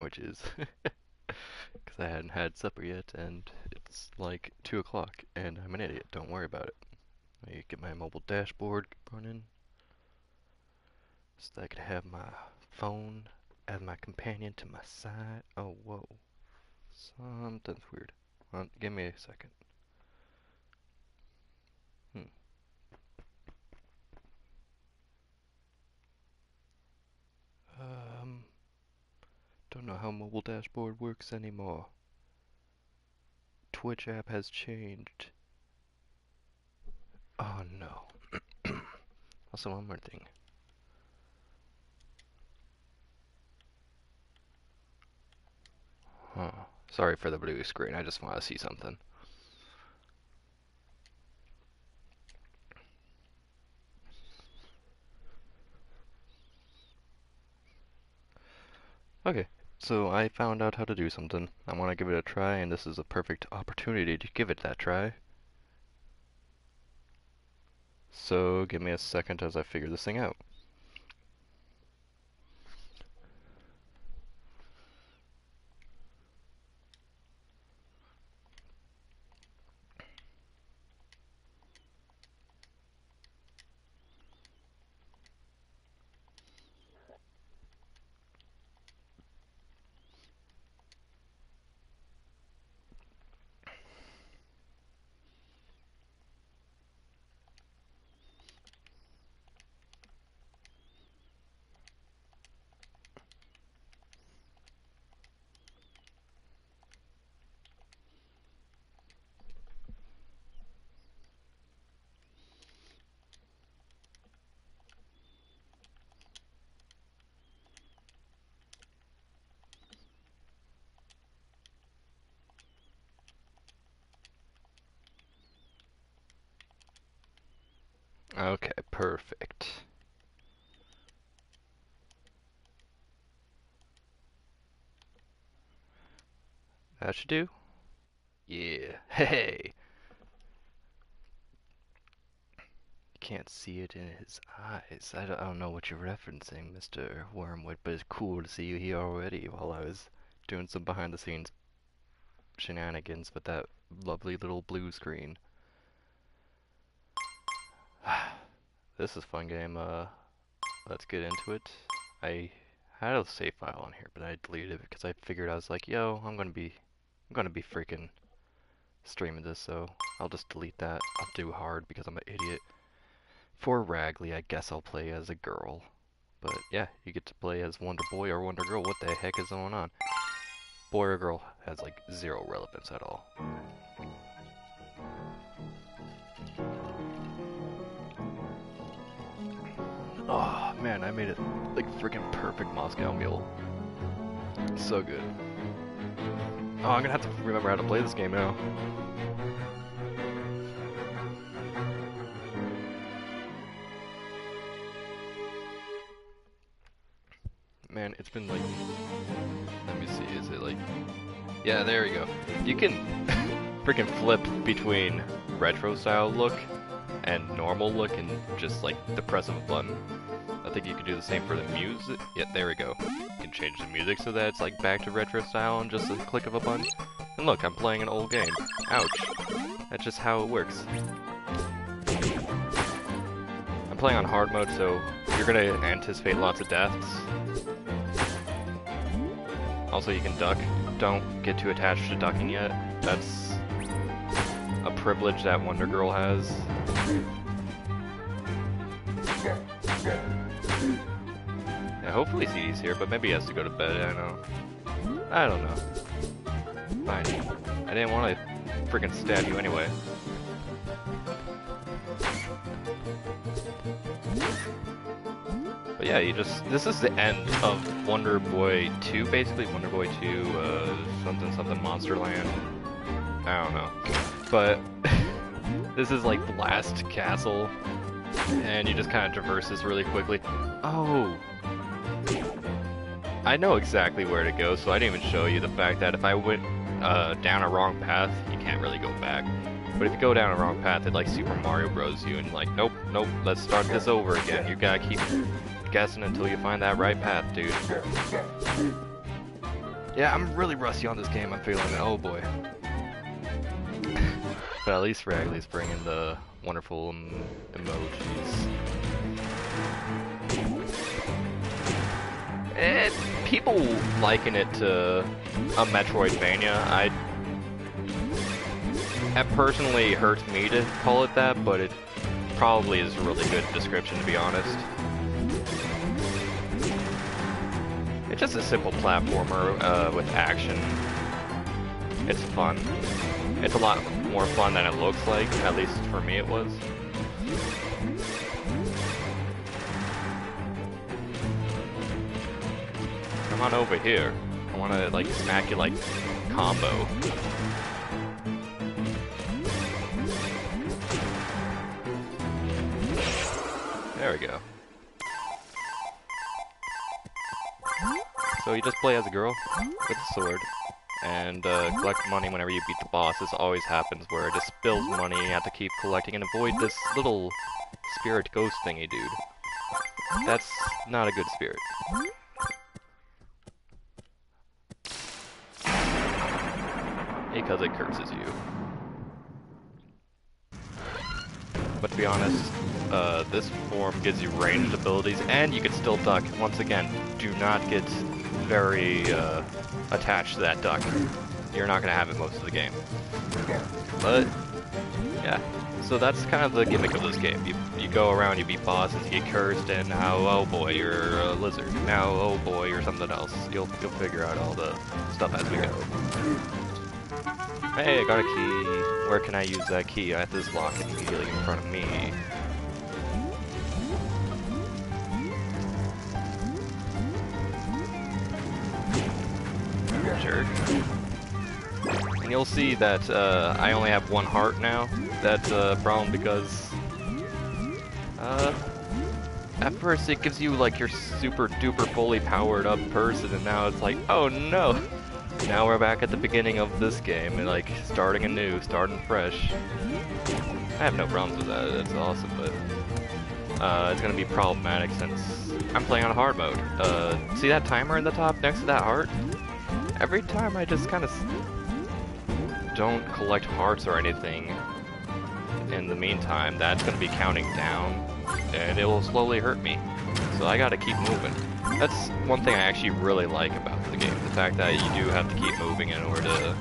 which is because I hadn't had supper yet, and it's like 2 o'clock, and I'm an idiot. Don't worry about it. I get my mobile dashboard running, so that I could have my phone as my companion to my side. Oh, whoa. Something's weird. Well, give me a second. Hmm. Um, don't know how mobile dashboard works anymore. Twitch app has changed. Oh no. Also, one more thing. Huh. Sorry for the blue screen. I just want to see something. Okay, so I found out how to do something. I want to give it a try, and this is a perfect opportunity to give it that try. So give me a second as I figure this thing out. Okay, perfect. That should do? Yeah. Hey! You can't see it in his eyes. I don't know what you're referencing, Mr. Wormwood, but it's cool to see you here already while I was doing some behind the scenes shenanigans with that lovely little blue screen. This is a fun game. Let's get into it. I had a save file on here, but I deleted it because I figured I was like, yo, I'm gonna be freaking streaming this, so I'll just delete that. I'll do hard because I'm an idiot. For Ragley, I guess I'll play as a girl. But yeah, you get to play as Wonder Boy or Wonder Girl. What the heck is going on? Boy or girl has like zero relevance at all. Oh man, I made it like freaking perfect Moscow Mule. So good. Oh, I'm gonna have to remember how to play this game now. Man, it's been like, let me see, is it like, yeah, there you go. You can freaking flip between retro style look and normal look in just like the press of a button. I think you can do the same for the music. Yeah, there we go. You can change the music so that it's like back to retro style in just a click of a button. And look, I'm playing an old game. Ouch. That's just how it works. I'm playing on hard mode, so you're gonna anticipate lots of deaths. Also, you can duck. Don't get too attached to ducking yet. That's a privilege that Wonder Girl has. Yeah, hopefully CD's here, but maybe he has to go to bed, I don't know. Fine. I didn't want to freaking stab you anyway. But yeah, this is the end of Wonder Boy 2, basically. Wonder Boy 2, something Monsterland. I don't know. But this is like the last castle, and you just kind of traverse this really quickly. Oh! I know exactly where to go, so I didn't even show you the fact that if I went down a wrong path, you can't really go back. But if you go down a wrong path, it like Super Mario Bros. You and like, nope, let's start this over again. You gotta keep guessing until you find that right path, dude. Yeah, I'm really rusty on this game, I'm feeling it. Oh boy. But at least Ragley's bringing the wonderful emojis. People liken it to a Metroidvania. That personally hurts me to call it that, but it probably is a really good description, to be honest. It's just a simple platformer with action. It's fun. It's a lot more fun than it looks like, at least for me it was. Come on over here. I wanna like smack you like combo. There we go. So you just play as a girl with a sword and collect money whenever you beat the boss. This always happens where it just spills money, you have to keep collecting and avoid this little spirit ghost thingy dude. That's not a good spirit. Because it curses you. But to be honest, this form gives you ranged abilities, and you can still duck. Once again, do not get very attached to that duck. You're not going to have it most of the game. But, yeah. So that's kind of the gimmick of this game. You go around, you beat bosses, you get cursed, and now, oh boy, you're a lizard. Now, oh boy, you're something else. You'll figure out all the stuff as we go. Hey, I got a key. Where can I use that key? I have this lock immediately in front of me. Jerk. And you'll see that I only have one heart now. That's a problem because at first it gives you like your super duper fully powered up person, and now it's like, oh no! Now we're back at the beginning of this game, and like starting anew, starting fresh. I have no problems with that, that's awesome, but it's gonna be problematic since I'm playing on hard mode. See that timer in the top next to that heart? Every time I just kind of don't collect hearts or anything in the meantime, that's gonna be counting down, and it will slowly hurt me. So I gotta keep moving. That's one thing I actually really like about the game, the fact that you do have to keep moving in order to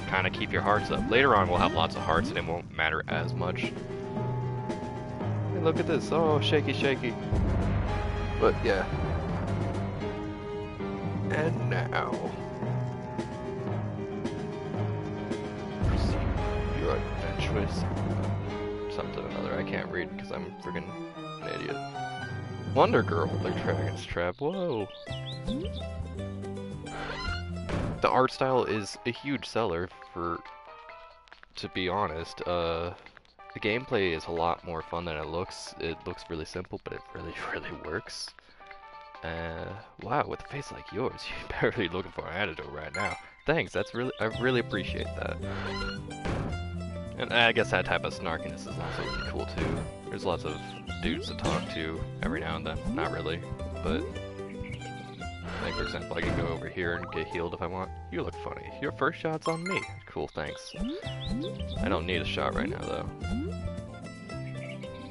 kind of keep your hearts up. Later on we'll have lots of hearts and it won't matter as much. Hey, look at this, oh shaky shaky. But yeah. And now... proceed your adventurous... something or another, I can't read because I'm friggin' an idiot. Wonder Girl, the Dragon's Trap, whoa! The art style is a huge seller to be honest. The gameplay is a lot more fun than it looks. It looks really simple, but it really, really works. Wow, with a face like yours, you're barely looking for an antidote right now. Thanks, I really appreciate that. And I guess that type of snarkiness is also really cool too. There's lots of dudes to talk to every now and then. Not really, but like for example, I can go over here and get healed if I want. You look funny. Your first shot's on me. Cool, thanks. I don't need a shot right now though.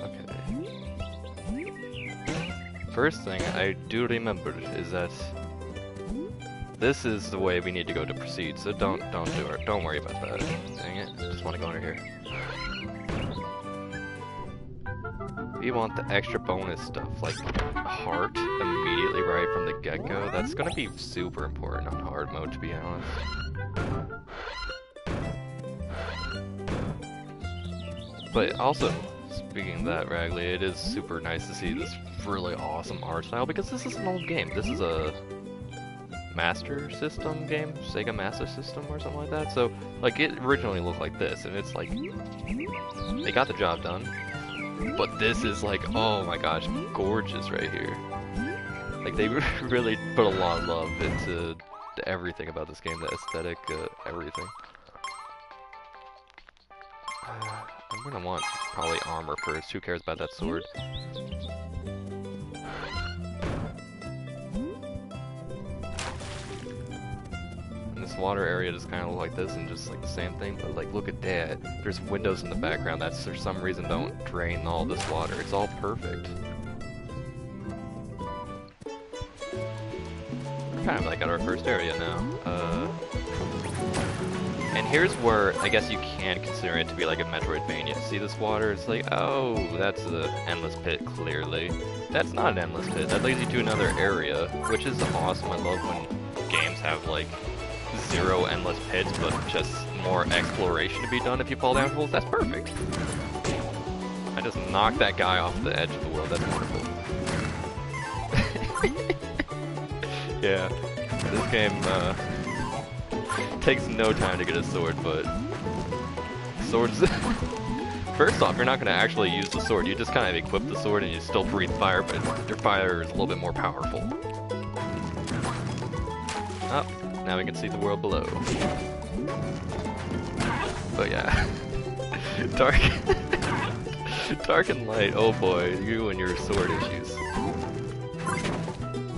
Okay. First thing I do remember is that this is the way we need to go to proceed, so don't do it. Don't worry about that. Dang it. I just want to go under here. We want the extra bonus stuff, like heart immediately right from the get-go. That's gonna be super important on hard mode, to be honest. But also, speaking of that, Ragley, it is super nice to see this really awesome art style, because this is an old game. This is a Master System game, Sega Master System or something like that. So, like, it originally looked like this, and it's like, they got the job done. But this is like, oh my gosh, gorgeous right here. Like, they really put a lot of love into everything about this game, the aesthetic, everything. I'm gonna want probably armor first. Who cares about that sword? this water area just kind of look like this and just like the same thing, but like look at that. There's windows in the background that for some reason don't drain all this water. It's all perfect. We're kind of like at our first area now. And here's where I guess you can consider it to be like a Metroidvania. See this water? It's like, oh, that's the endless pit, clearly. That's not an endless pit. That leads you to another area, which is awesome. I love when games have like 0 endless pits, but just more exploration to be done if you fall down holes. That's perfect. I just knocked that guy off the edge of the world. That's wonderful. Yeah, this game takes no time to get a sword, but swords... First off, you're not going to actually use the sword. You just kind of equip the sword and you still breathe fire, but your fire is a little bit more powerful. Oh, now we can see the world below. But yeah. Dark... Dark and light, oh boy, you and your sword issues.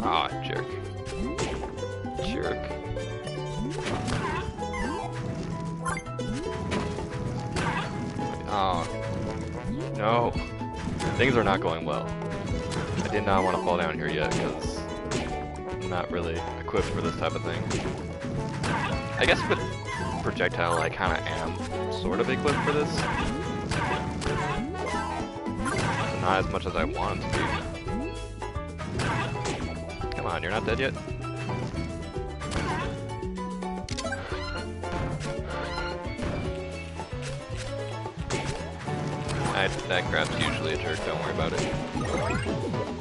Ah, jerk. Jerk. Oh, no. Things are not going well. I did not want to fall down here yet, because I'm not really equipped for this type of thing. I guess with projectile, I kind of am sort of equipped for this. But not as much as I want to be. Come on, you're not dead yet? That crap's usually a jerk, don't worry about it.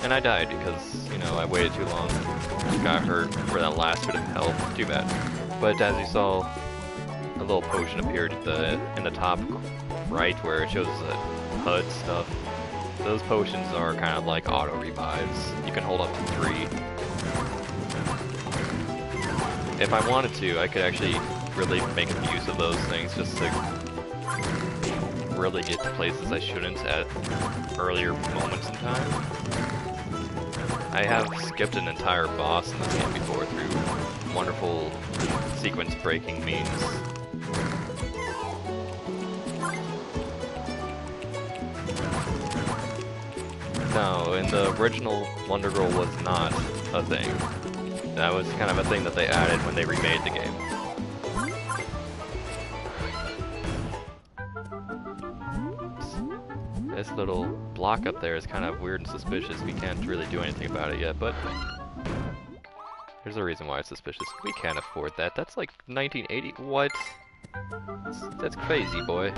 And I died because, you know, I waited too long. Got hurt for that last bit of health. Too bad. But as you saw, a little potion appeared in the top right where it shows the HUD stuff. Those potions are kind of like auto revives. You can hold up to 3. If I wanted to, I could actually really make use of those things just to really get to places I shouldn't at earlier moments in time. I have skipped an entire boss in this game before through wonderful sequence-breaking means. No, in the original, Wonder Girl was not a thing. That was kind of a thing that they added when they remade the game. This little block up there is kind of weird and suspicious. We can't really do anything about it yet, but there's a reason why it's suspicious. We can't afford that. That's like 1980. What? That's crazy, boy.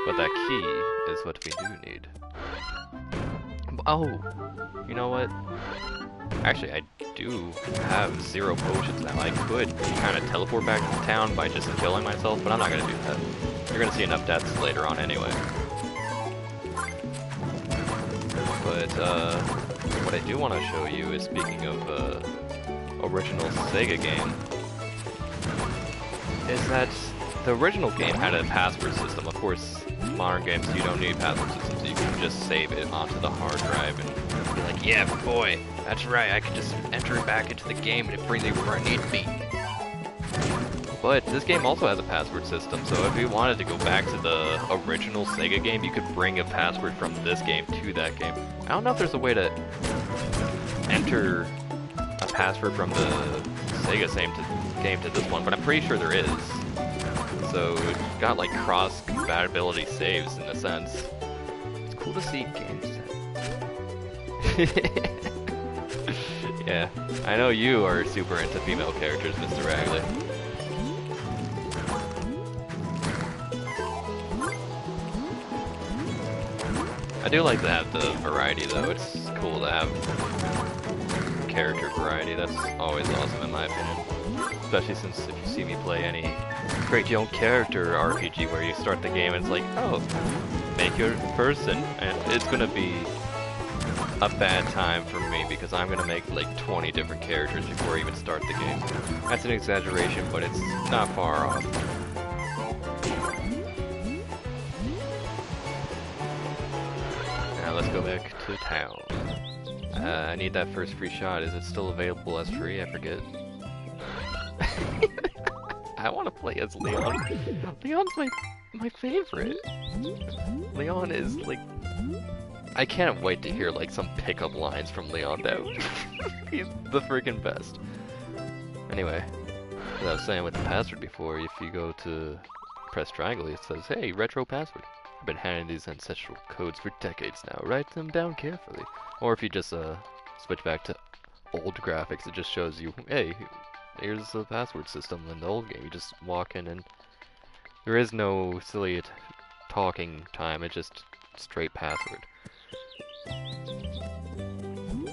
But that key is what we do need. Oh, you know what? Actually, I do have 0 potions now. I could kind of teleport back to town by just killing myself, but I'm not going to do that. You're going to see enough deaths later on anyway. But, what I do want to show you is, speaking of, original Sega game, is that the original game had a password system. Of course, modern games, you don't need password systems, so you can just save it onto the hard drive and be like, yeah, boy, that's right, I can just enter it back into the game and it brings me where I need to be. But this game also has a password system, so if you wanted to go back to the original Sega game, you could bring a password from this game to that game. I don't know if there's a way to enter a password from the Sega game to this one, but I'm pretty sure there is. So it's got like cross-compatibility saves in a sense. It's cool to see games. Yeah, I know you are super into female characters, Mr. Ragley. I do like to have the variety though. It's cool to have character variety. That's always awesome in my opinion. Especially since if you see me play any create your own character RPG where you start the game and it's like, oh, make your person, and it's gonna be a bad time for me because I'm gonna make like 20 different characters before I even start the game. That's an exaggeration, but it's not far off. Now let's go back to town. I need that first free shot. Is it still available as free? I forget. I want to play as Leon. Leon's my favorite. Leon is like, I can't wait to hear like some pickup lines from Leon though. He's the freaking best. Anyway, as I was saying with the password before, if you go to press triangle, it says, "Hey, retro password. I've been handling these ancestral codes for decades now. Write them down carefully." Or if you just switch back to old graphics, it just shows you, hey, here's the password system in the old game. You just walk in and there is no silly talking time, it's just straight password.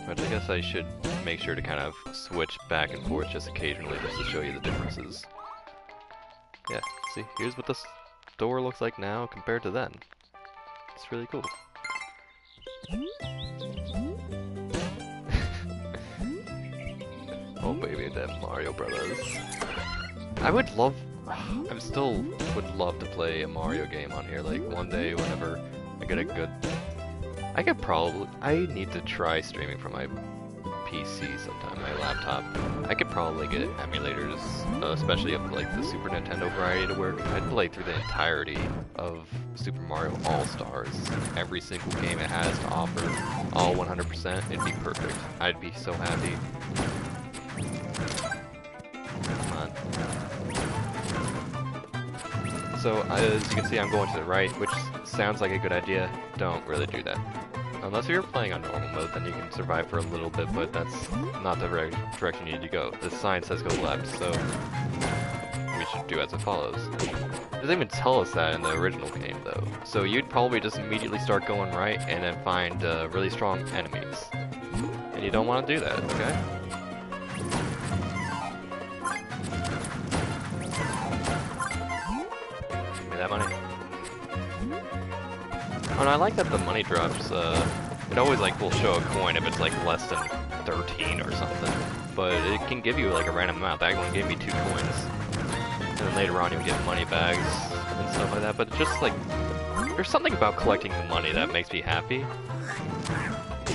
But I guess I should make sure to kind of switch back and forth just occasionally just to show you the differences. Yeah, see, here's what this door looks like now compared to then. It's really cool. Oh baby, that Mario Brothers. I would love, I still would love to play a Mario game on here, like one day whenever I get a good, I need to try streaming from my PC sometime, my laptop. I could probably get emulators, especially of like the Super Nintendo variety to work. I'd play through the entirety of Super Mario All-Stars, every single game it has to offer, all 100%, it'd be perfect. I'd be so happy. Come on. So, as you can see, I'm going to the right, which sounds like a good idea. Don't really do that. Unless you're playing on normal mode, then you can survive for a little bit, but that's not the right direction you need to go. The sign says go left, so we should do as it follows. It doesn't even tell us that in the original game, though. So you'd probably just immediately start going right and then find really strong enemies. And you don't want to do that, okay? Give me that money. Oh, and I like that the money drops, it always like will show a coin if it's like less than 13 or something, but it can give you like a random amount. That one gave me 2 coins, and then later on you get money bags and stuff like that, but it's just like, there's something about collecting the money that makes me happy.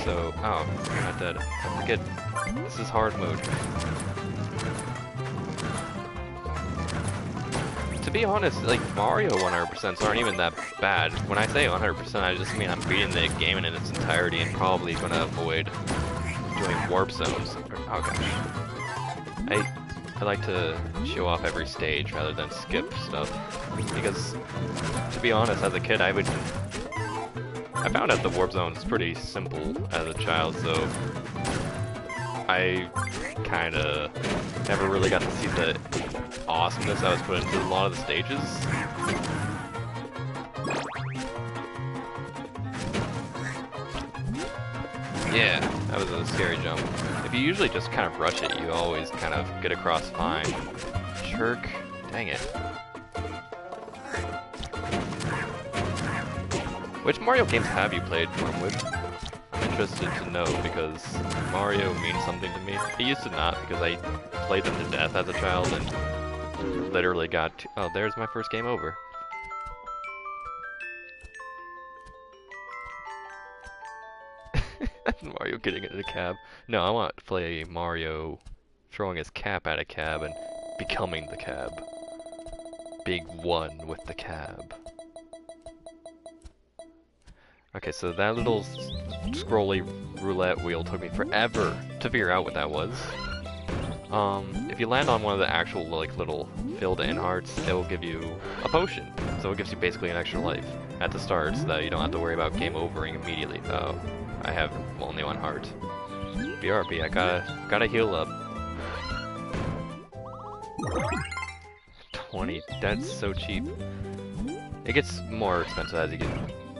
So, oh, you're not dead. I forget, this is hard mode. To be honest, like, Mario 100% aren't even that bad. When I say 100%, I just mean I'm beating the game in its entirety and probably gonna avoid doing warp zones. Oh gosh. I like to show off every stage rather than skip stuff. Because, to be honest, as a kid, I found out the warp zone is pretty simple as a child, so I kinda never really got to see the awesomeness that was put into a lot of the stages. Yeah, that was a scary jump. If you usually just kind of rush it, you always kind of get across fine. Jerk. Dang it. Which Mario games have you played, Wormwood? I'm interested to know because Mario means something to me. It used to not because I played them to death as a child and literally got to, oh, there's my first game over. Mario getting into the cab. No, I want to play Mario throwing his cap at a cab and becoming the cab. Big one with the cab. Okay, so that little scrolly roulette wheel took me forever to figure out what that was. If you land on one of the actual like little filled-in hearts, it will give you a potion. So it gives you basically an extra life at the start, so that you don't have to worry about game overing immediately. Oh, I have only 1 heart. BRB, I gotta heal up. 20, that's so cheap. It gets more expensive as you get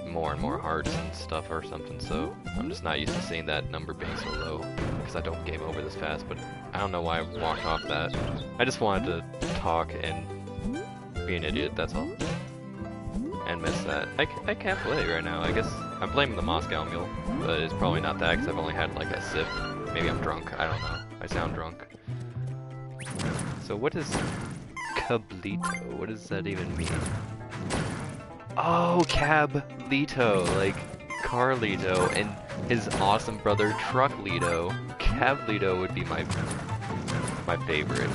more and more hearts and stuff or something, so I'm just not used to seeing that number being so low, because I don't game over this fast, but I don't know why I walked off that. I just wanted to talk and be an idiot, that's all. And miss that. I can't play right now, I guess I'm blaming the Moscow Mule, but it's probably not that, because I've only had like a sip. Maybe I'm drunk, I don't know. I sound drunk. So what is Cablito? What does that even mean? Oh, Cablito, like Carlito and his awesome brother Trucklito. Cablito would be my favorite.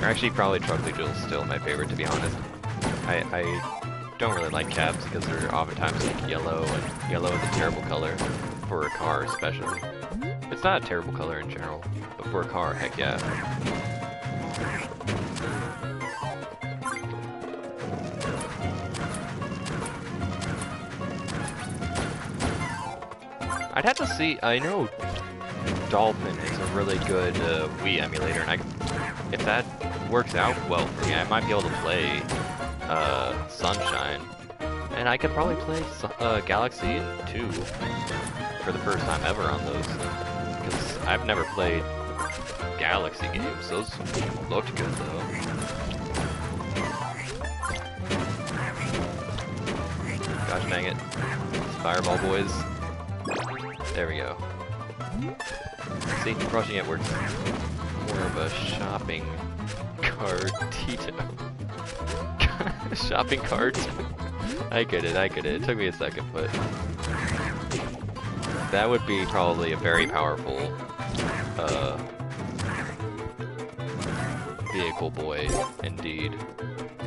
Or actually, probably Truckly-Jill's still my favorite, to be honest. I don't really like cabs because they're oftentimes like yellow, and yellow is a terrible color for a car, especially. It's not a terrible color in general, but for a car, heck yeah. I'd have to see. I know Dolphin is a really good Wii emulator, and if that works out well for me, I might be able to play Sunshine, and I could probably play Galaxy 2 for the first time ever on those, because I've never played Galaxy games. Those looked good though. Gosh dang it. Fireball boys. There we go. See, rushing it works more of a shopping cartito. Shopping cart. I get it. It took me a second, but that would be probably a very powerful vehicle boy indeed.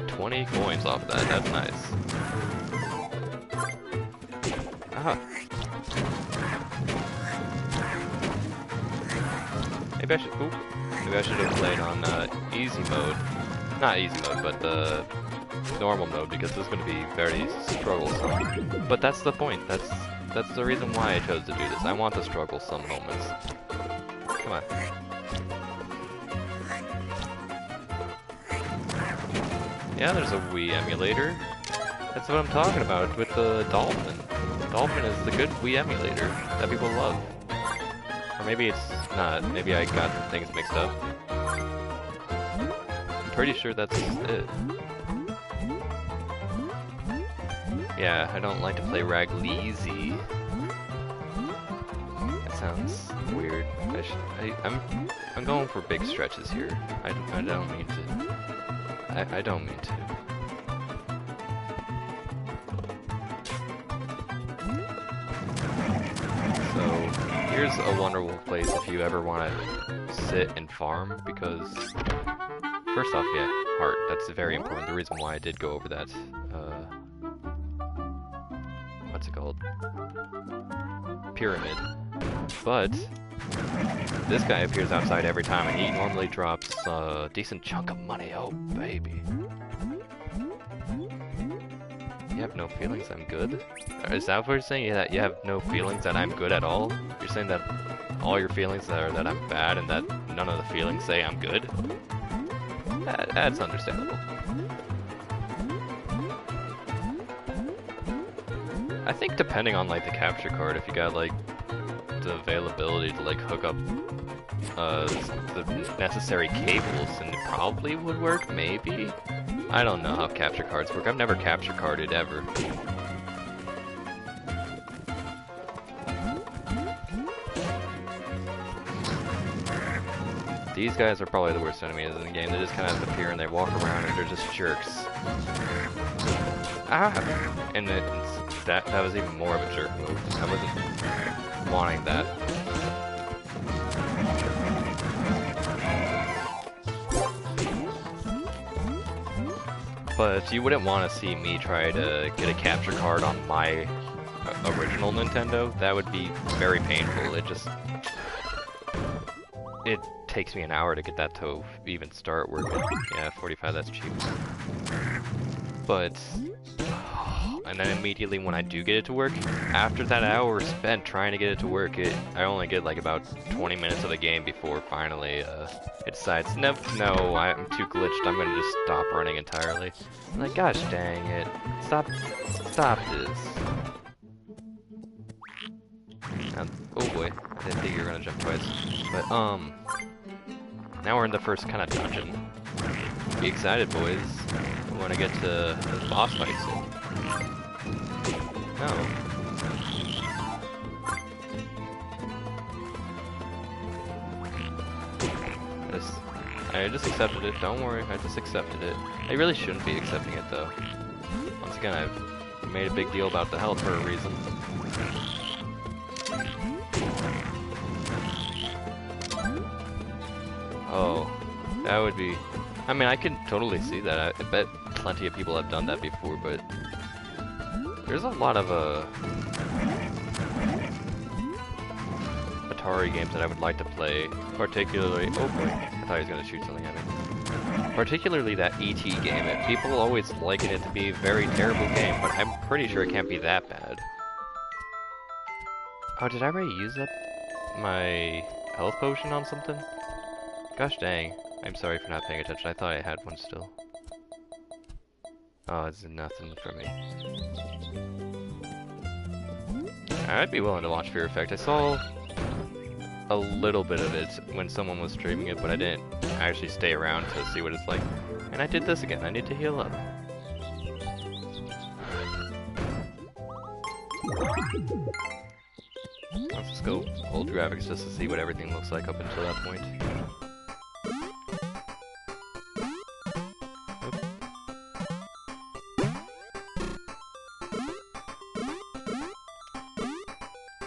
20 coins off of that. That's nice. Ah. Maybe I should have played on easy mode. Not easy mode, but the normal mode, because this is going to be very strugglesome. But that's the point. That's the reason why I chose to do this. I want to struggle some moments. Come on. Yeah, there's a Wii emulator. That's what I'm talking about with the Dolphin. Dolphin is the good Wii emulator that people love. Or maybe it's not. Maybe I got things mixed up. I'm pretty sure that's it. Yeah, I don't like to play Raglizi. That sounds weird. I'm going for big stretches here. I don't mean to. I don't mean to. So here's a wonderful place if you ever want to sit and farm, because first off, yeah, heart. That's very important. The reason why I did go over that. What's it called? Pyramid. But this guy appears outside every time, and he normally drops a decent chunk of money. Oh, baby. You have no feelings, I'm good? Is that what you're saying? That you have no feelings that I'm good at all? You're saying that all your feelings are that I'm bad, and that none of the feelings say I'm good? That's understandable. I think depending on like the capture card, if you got like the availability to like hook up the necessary cables, and it probably would work, maybe? I don't know how capture cards work. I've never capture carded ever. These guys are probably the worst enemies in the game. They just kind of appear and they walk around and they're just jerks. Ah! And that was even more of a jerk move. I wasn't wanting that. But you wouldn't want to see me try to get a capture card on my original Nintendo. That would be very painful. It takes me an hour to get that to even start working. Yeah, 45, that's cheap. But, and then immediately when I do get it to work, after that hour spent trying to get it to work, I only get like about 20 minutes of the game before finally it decides, no, I'm too glitched, I'm gonna just stop running entirely. I'm like, gosh dang it, stop this. Oh boy, I didn't think you were gonna jump twice. But, now we're in the first kind of dungeon. Be excited, boys. We want to get to the boss fight soon. No. I just accepted it, don't worry, I just accepted it. I really shouldn't be accepting it though. Once again, I've made a big deal about the health for a reason. Oh, that would be I mean, I can totally see that. I bet plenty of people have done that before, but there's a lot of Atari games that I would like to play, particularly. Oh boy, I thought he was gonna shoot something at me. Particularly that E.T. game. People always liken it to be a very terrible game, but I'm pretty sure it can't be that bad. Oh, did I already use up my health potion on something? Gosh dang. I'm sorry for not paying attention. I thought I had one still. Oh, it's nothing for me. I'd be willing to watch Fear Effect. I saw a little bit of it when someone was streaming it, but I didn't actually stay around to see what it's like. And I did this again. I need to heal up. Let's just go old graphics just to see what everything looks like up until that point.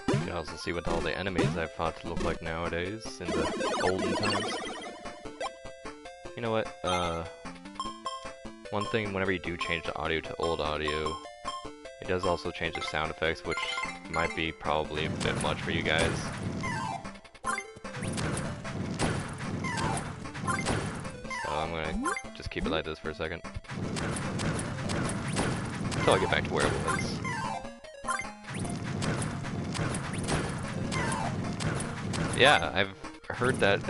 You can also see what all the enemies I've fought look like nowadays in the olden times. You know what? One thing, whenever you do change the audio to old audio, it does also change the sound effects, which might be probably a bit much for you guys. So I'm gonna just keep it like this for a second. Until I get back to where it was. Yeah, I've heard that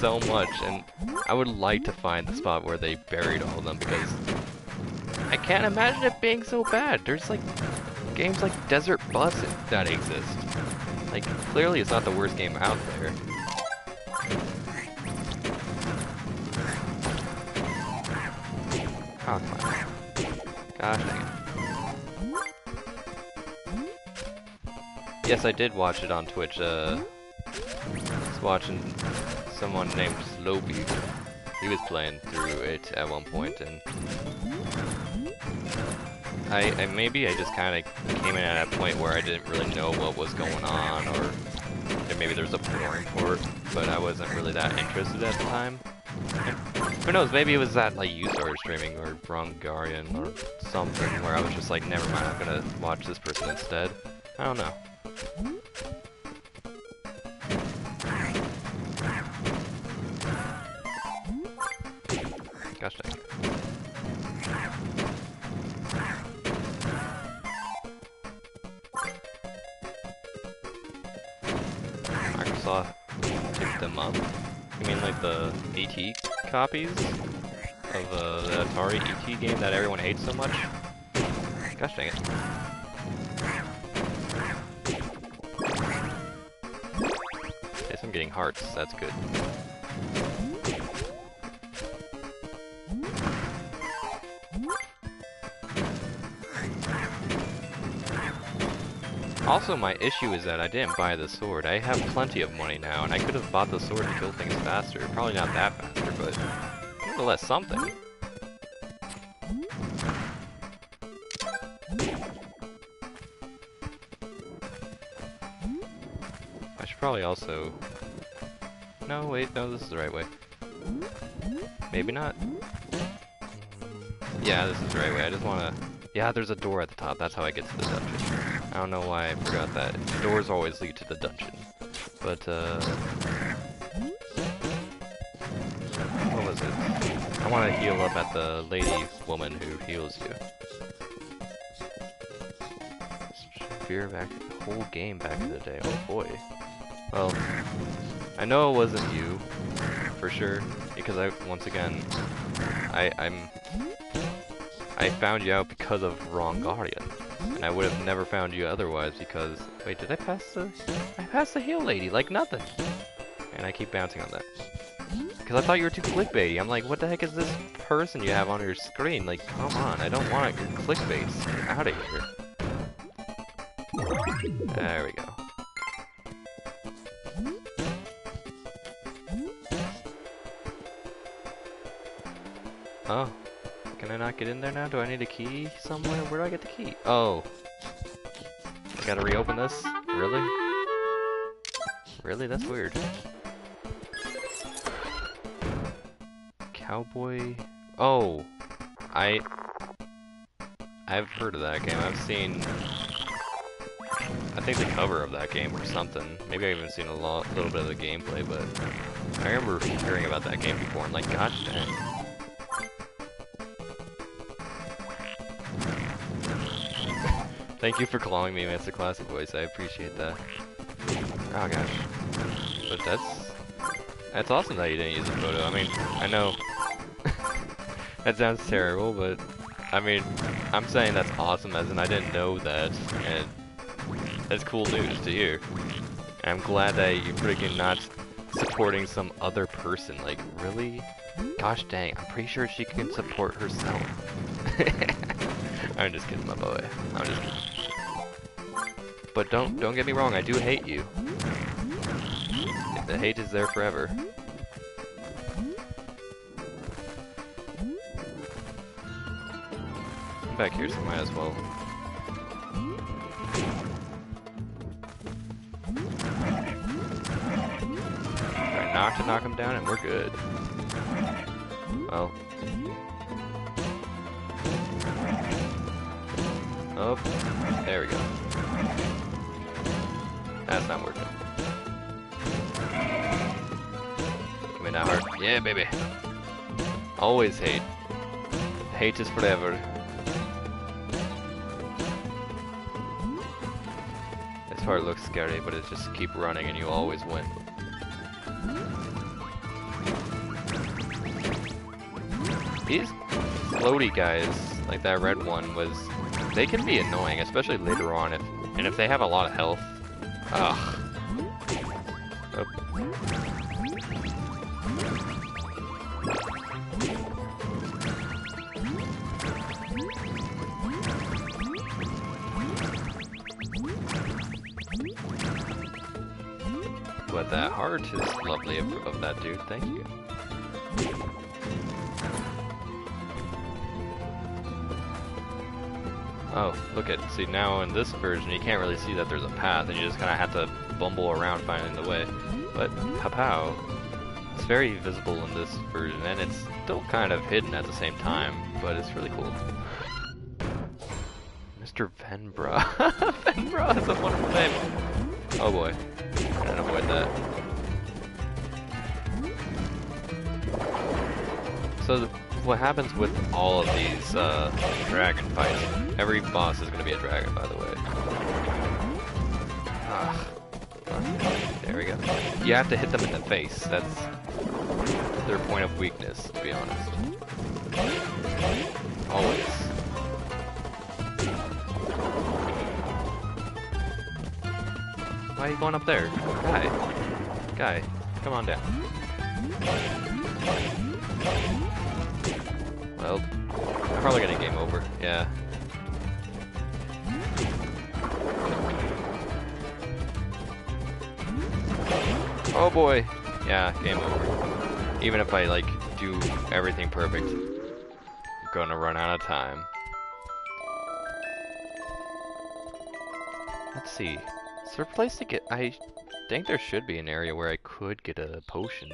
so much, and I would like to find the spot where they buried all of them, because I can't imagine it being so bad. There's like games like Desert Bus that exist. Like, clearly it's not the worst game out there. Oh, come on. Gosh dang it. Yes, I did watch it on Twitch. I was watching someone named Slowbeat. He was playing through it at one point, and maybe I just kind of came in at a point where I didn't really know what was going on, or maybe there's a boring port, but I wasn't really that interested at the time. And who knows, maybe it was that like you started streaming, or Brongarian, or something, where I was just like, never mind, I'm gonna watch this person instead. I don't know. Gosh dang it. Microsoft picked them up? You mean like the ET copies of the Atari ET game that everyone hates so much? Gosh dang it. Yes, I'm getting hearts, that's good. Also, my issue is that I didn't buy the sword. I have plenty of money now, and I could have bought the sword to kill things faster. Probably not that faster, but nonetheless something. I should probably also... No, wait, no, this is the right way. Maybe not. Yeah, this is the right way. I just want to... Yeah, there's a door at the top. That's how I get to the dungeon. I don't know why I forgot that. Doors always lead to the dungeon. But, what was it? I want to heal up at the lady woman who heals you. Fear back the whole game back in the day. Oh boy. Well, I know it wasn't you, for sure, because once again, I found you out because of Brongarian. And I would have never found you otherwise because... Wait, did I pass the... I passed the heal lady, like nothing! And I keep bouncing on that. Because I thought you were too clickbaity. I'm like, what the heck is this person you have on your screen? Like, come on, I don't want your clickbait. Get out of here. There we go. Oh. Can I not get in there now? Do I need a key somewhere? Where do I get the key? Oh. I gotta reopen this? Really? Really? That's weird. Cowboy. Oh, I've heard of that game. I've seen, I think, the cover of that game or something. Maybe I've even seen a little bit of the gameplay, but I remember hearing about that game before. I'm like, gosh dang. Thank you for calling me Mr. Classic Voice. I appreciate that. Oh gosh. But that's awesome that you didn't use a photo. I mean, I know that sounds terrible, but I mean, I'm saying that's awesome as in I didn't know that, and that's cool news to hear. And I'm glad that you're freaking not supporting some other person. Like, really? Gosh dang, I'm pretty sure she can support herself. I'm just kidding, my boy. I'm just kidding. But don't get me wrong, I do hate you. The hate is there forever. I'm back here, so might as well. Try not to knock him down, and we're good. Well. Oh, there we go. That's not working. Come in now, heart. Yeah, baby. Always hate. Hate is forever. This part looks scary, but it just keep running and you always win. These floaty guys, like that red one, they can be annoying, especially later on, if they have a lot of health. Ugh. Oh. But that heart is lovely of that dude, thank you. Oh, look at, see now in this version you can't really see that there's a path and you just kind of have to bumble around finding the way. But, pow, it's very visible in this version and it's still kind of hidden at the same time, but it's really cool. Mr. Venbra. Venbra is a wonderful name. Oh boy, I didn't avoid that. So what happens with all of these dragon fights, every boss is going to be a dragon, by the way. There we go. You have to hit them in the face. That's their point of weakness, to be honest. Always. Why are you going up there? Guy, come on down. Well, I'm probably gonna game over, yeah. Oh boy! Yeah, game over. Even if I, like, do everything perfect, I'm gonna run out of time. Let's see. Is there a place to get... I think there should be an area where I could get a potion.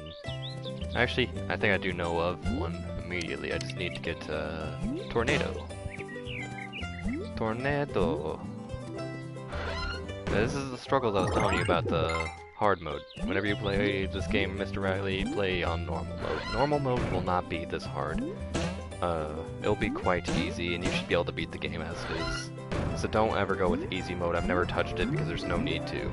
Actually, I think I do know of one immediately. I just need to get Tornado. Tornado. This is the struggles I was telling you about the hard mode. Whenever you play this game, Mr. Riley, play on normal mode. Normal mode will not be this hard. It'll be quite easy, and you should be able to beat the game as it is. So don't ever go with easy mode. I've never touched it because there's no need to.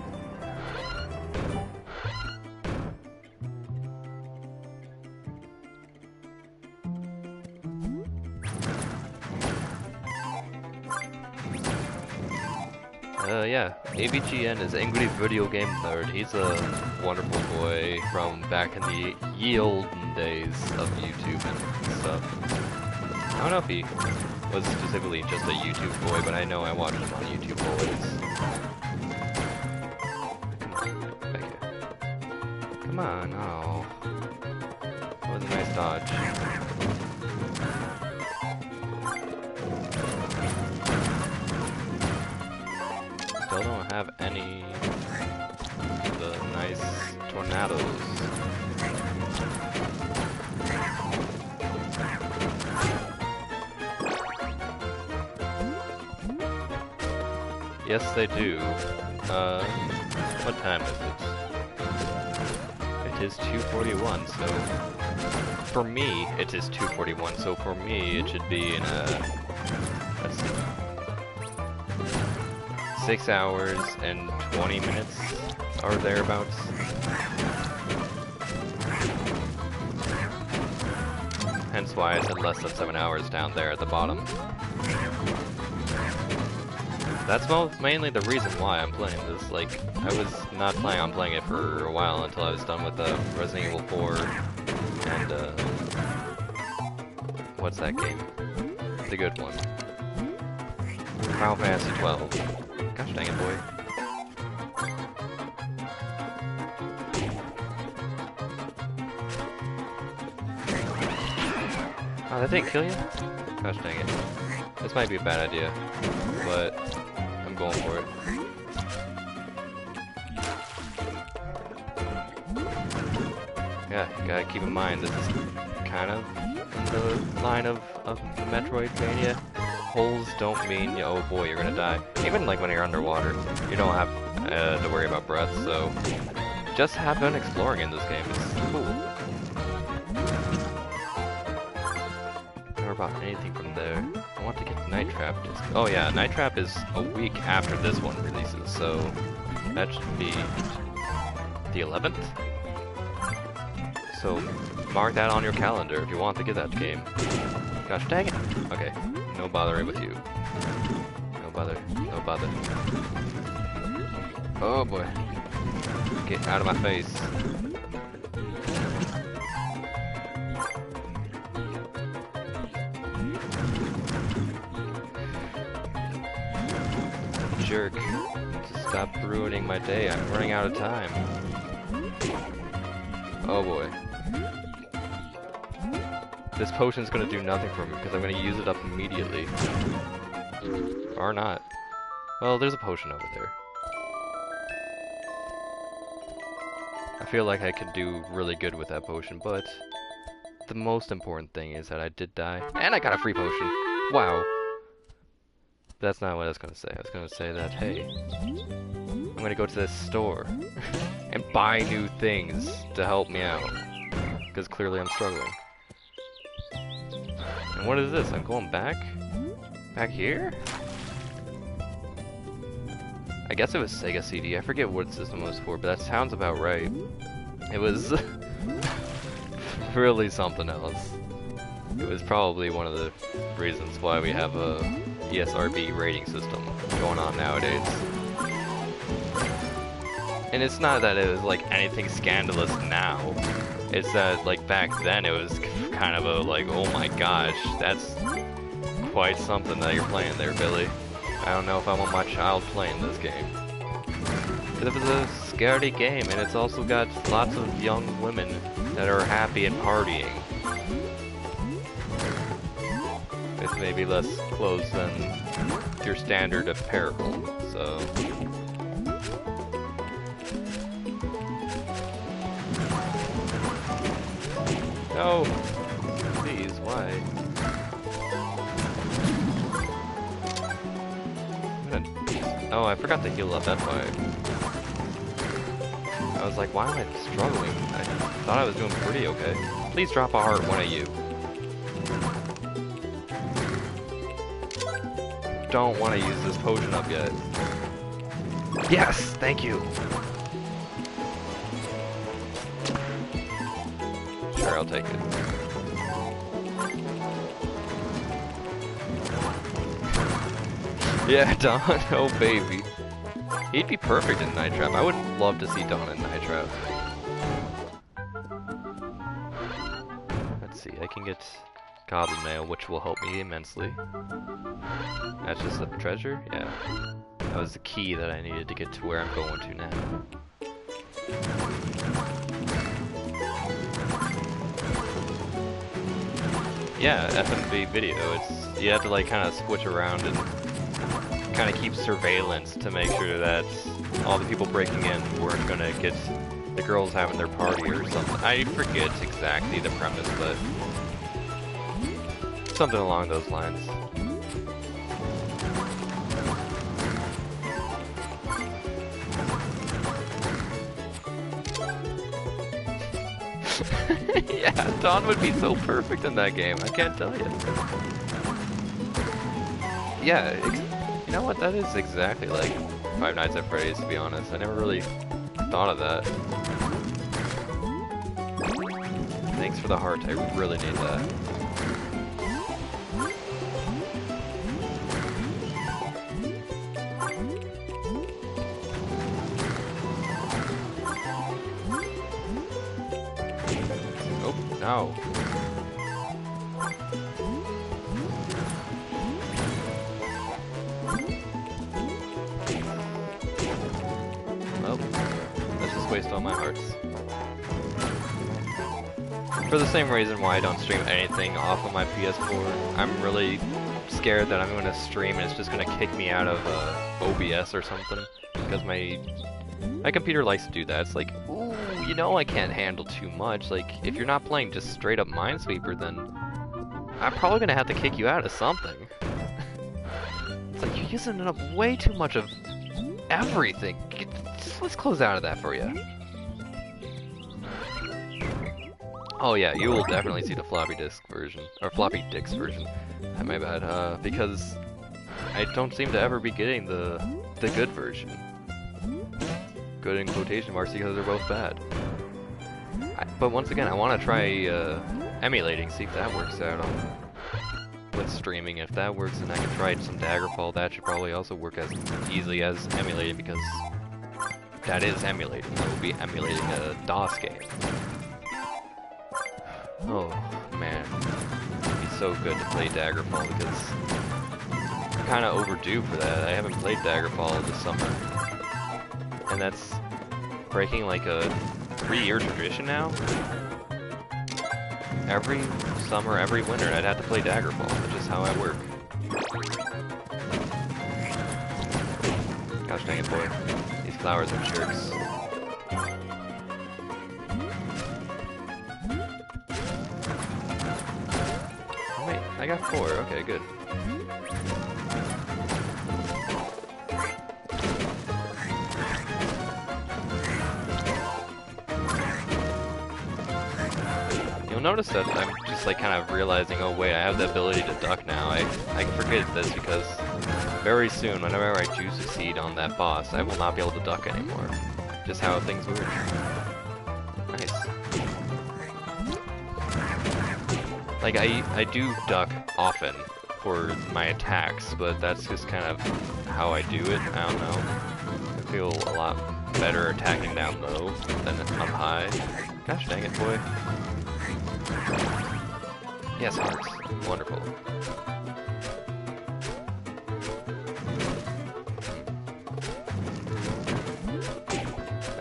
Yeah, AVGN is Angry Video Game Nerd. He's a wonderful boy from back in the ye olden days of YouTube and stuff. I don't know if he was specifically just a YouTube boy, but I know I watched him on YouTube always. Come on, back here. Come on, oh. That was a nice dodge. Still don't have any of the nice tornadoes. Yes, they do. What time is it? It is 2:41, so... For me, it is 2:41, so for me, it should be in let's see. 6 hours and 20 minutes, or thereabouts. Hence why I said less than 7 hours down there at the bottom. That's mainly the reason why I'm playing this. Like, I was not planning on playing it for a while until I was done with Resident Evil 4 and, what's that game? The good one. Final Fantasy 12. Gosh dang it, boy. Oh, that didn't kill you? Gosh dang it. This might be a bad idea, but I'm going for it. Yeah, you gotta keep in mind, this is kind of in the line of Metroidvania. Holes don't mean, oh boy, you're gonna die. Even like when you're underwater, you don't have to worry about breath, so just have fun exploring in this game. It's cool. Never bought anything from there. I want to get Night Trap. Oh yeah, Night Trap is a week after this one releases, so that should be the 11th? So mark that on your calendar if you want to get that game. Gosh dang it! Okay, no bothering with you. No bother, no bother. Oh boy. Get out of my face. Jerk. Just stop ruining my day. I'm running out of time. Oh boy. This potion's gonna do nothing for me because I'm gonna use it up immediately. Or not. Well, there's a potion over there. I feel like I could do really good with that potion, but the most important thing is that I did die. And I got a free potion! Wow. That's not what I was gonna say. I was gonna say that, hey, I'm gonna go to this store and buy new things to help me out. Because clearly I'm struggling. And what is this? I'm going back? Back here? I guess it was Sega CD. I forget what system it was for, but that sounds about right. It was really something else. It was probably one of the reasons why we have a ESRB rating system going on nowadays. And it's not that it was like anything scandalous now. It's that like back then it was kind of a like, oh my gosh, that's quite something that you're playing there, Billy. I don't know if I want my child playing this game. Because it was a scaredy game, and it's also got lots of young women that are happy and partying. With maybe less clothes than your standard apparel, so... No! Please, why? Oh, I forgot to heal up, that's why. I was like, why am I struggling? I thought I was doing pretty okay. Please drop a heart, one of you. Don't want to use this potion up yet. Yes! Thank you! Sure, I'll take it. Yeah, Dawn. Oh, baby. He'd be perfect in Night Trap. I would love to see Dawn in Night Trap. Let's see. I can get Goblin Mail, which will help me immensely. That's just a treasure? Yeah. That was the key that I needed to get to where I'm going to now. Yeah, FMV video. It's you have to like kind of switch around and kind of keep surveillance to make sure that all the people breaking in weren't gonna get the girls having their party or something. I forget exactly the premise, but something along those lines. Yeah, Dawn would be so perfect in that game, I can't tell you. Yeah, you know what, that is exactly like Five Nights at Freddy's, to be honest. I never really thought of that. Thanks for the heart, I really need that. Oh, no. Well, let's just waste all my hearts. For the same reason why I don't stream anything off of my PS4, I'm really scared that I'm going to stream and it's just going to kick me out of OBS or something, because my computer likes to do that. It's like, ooh, you know I can't handle too much. Like, if you're not playing just straight up Minesweeper, then I'm probably going to have to kick you out of something. It's like, you're using up way too much of everything. Let's close out of that for you. Oh yeah, you will definitely see the floppy disk version, or floppy disks version. My bad, because I don't seem to ever be getting the good version. Good in quotation marks because they're both bad. But once again, I want to try emulating, see if that works out with streaming. If that works, then I can try some Daggerfall. That should probably also work as easily as emulating, because that is emulating. That will be emulating a DOS game. Oh man, it'd be so good to play Daggerfall, because I'm kind of overdue for that. I haven't played Daggerfall this summer, and that's breaking like a 3-year tradition now. Every summer, every winter, I'd have to play Daggerfall, which is how I work. Gosh dang it, boy. These flowers are jerks. I got 4, okay, good. You'll notice that I'm just like kind of realizing, oh wait, I have the ability to duck now. I forget this because very soon, whenever I do succeed on that boss, I will not be able to duck anymore. Just how things work. Nice. Like, I do duck often for my attacks, but that's just kind of how I do it. I don't know. I feel a lot better attacking down low than up high. Gosh dang it, boy. Yes, hearts. Wonderful.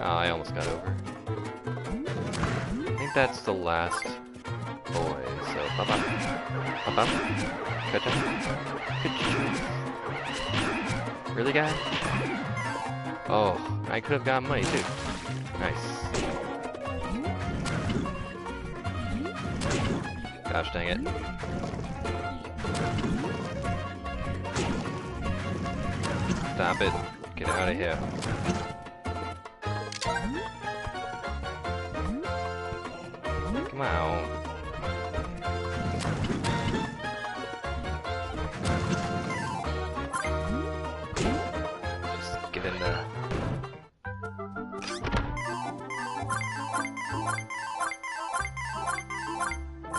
Oh, I almost got over. I think that's the last boy, so bye-bye. Bye-bye. Really, guy? Oh, I could have gotten money, too. Nice. Gosh dang it. Stop it. Get out of here. Come on. Just get in there.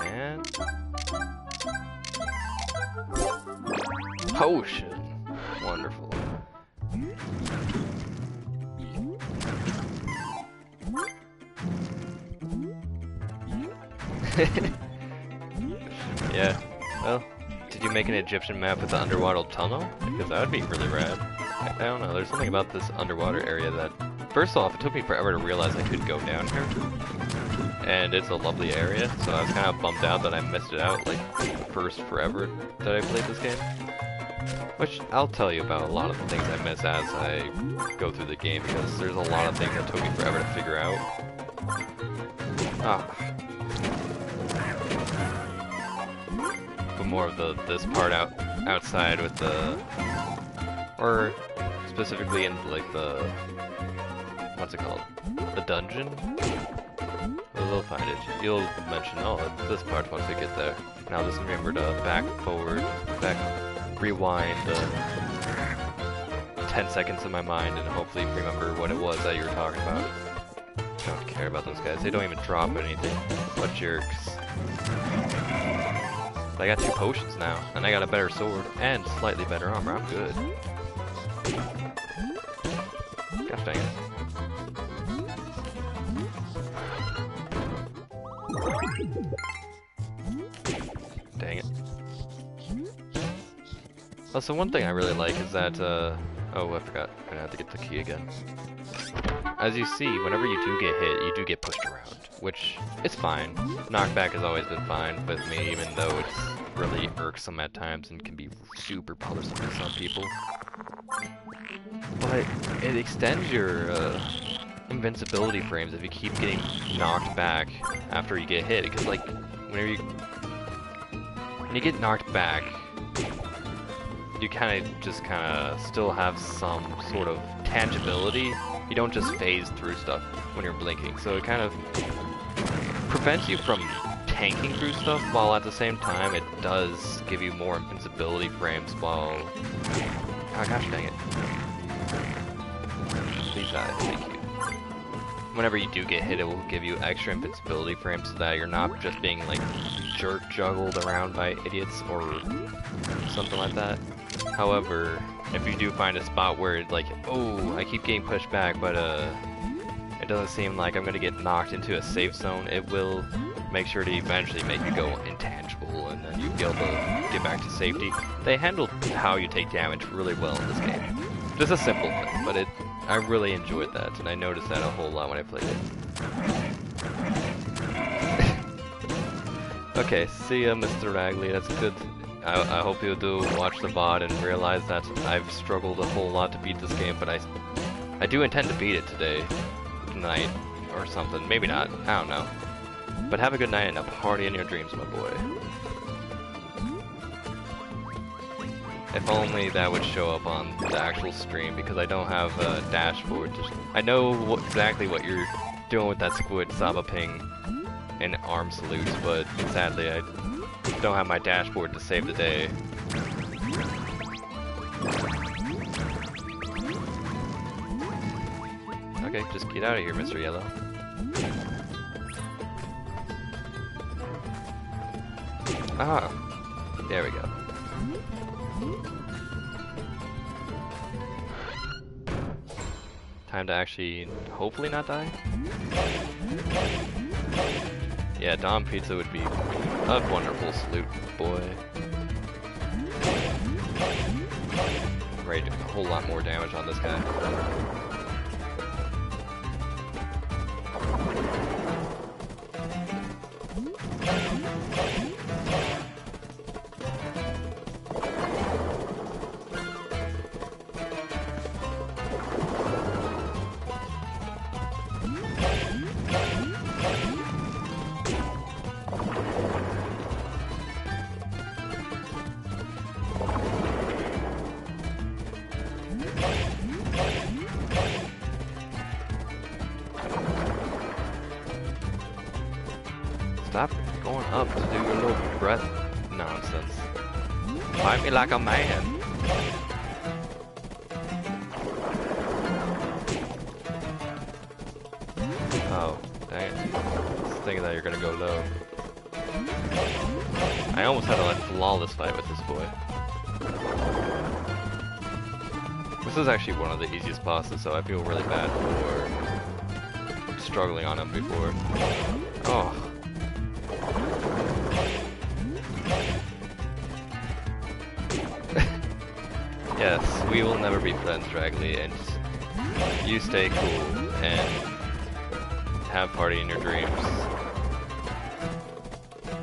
And potion. Wonderful. Yeah. Well, did you make an Egyptian map with the underwater tunnel? Because that would be really rad. I don't know, there's something about this underwater area that... First off, it took me forever to realize I could go down here. And it's a lovely area, so I was kind of bummed out that I missed it out, like, the first forever that I played this game. Which, I'll tell you about a lot of the things I miss as I go through the game, because there's a lot of things that took me forever to figure out. Ah. But more of this part outside with the... Or, specifically in, like, the... What's it called? The dungeon? they'll find it. You'll mention, oh, it's this part once we get there. Now just remember to back, forward, back, rewind 10 seconds in my mind and hopefully remember what it was that you were talking about. I don't care about those guys. They don't even drop anything. What jerks. But I got 2 potions now, and I got a better sword and slightly better armor. I'm good. Gosh dang it. Dang it. Also, one thing I really like is that, oh, I forgot. I'm gonna have to get the key again. As you see, whenever you do get hit, you do get pushed around, which is fine. Knockback has always been fine with me, even though it's really irksome at times and can be super bothersome to some people. But it extends your invincibility frames if you keep getting knocked back after you get hit, because like, when you get knocked back, you kind of still have some sort of tangibility. You don't just phase through stuff when you're blinking, so it kind of prevents you from tanking through stuff, while at the same time it does give you more invincibility frames while... Oh gosh dang it. Please die, thank you. Whenever you do get hit, it will give you extra invincibility frames so that you're not just being like jerk juggled around by idiots or something like that. However, if you do find a spot where it's like, oh, I keep getting pushed back, but it doesn't seem like I'm gonna get knocked into a safe zone, it will make sure to eventually make you go intangible, and then you'll be able to get back to safety. They handled how you take damage really well in this game. Just a simple thing, but I really enjoyed that, and I noticed that a whole lot when I played it. Okay, see ya, Mr. Ragley, that's good. I hope you do watch the VOD and realize that I've struggled a whole lot to beat this game, but I do intend to beat it tonight, or something. Maybe not, I don't know. But have a good night and a party in your dreams, my boy. If only that would show up on the actual stream, because I don't have a dashboard. I know exactly what you're doing with that squid, Saba Ping, and arm salutes, but sadly I don't have my dashboard to save the day. Okay, just get out of here, Mr. Yellow. Ah, there we go. Time to actually, hopefully not die? Yeah, Dom Pizza would be a wonderful salute, boy. Right, a whole lot more damage on this guy. Stop going up to do your little breath nonsense. Fight me like a man. Oh, dang it. I was thinking that you're gonna go low. I almost had a flawless fight with this boy. This is actually one of the easiest bosses, so I feel really bad for struggling on him before. Oh. Yes, we will never be friends, Dragley, and you stay cool and have party in your dreams.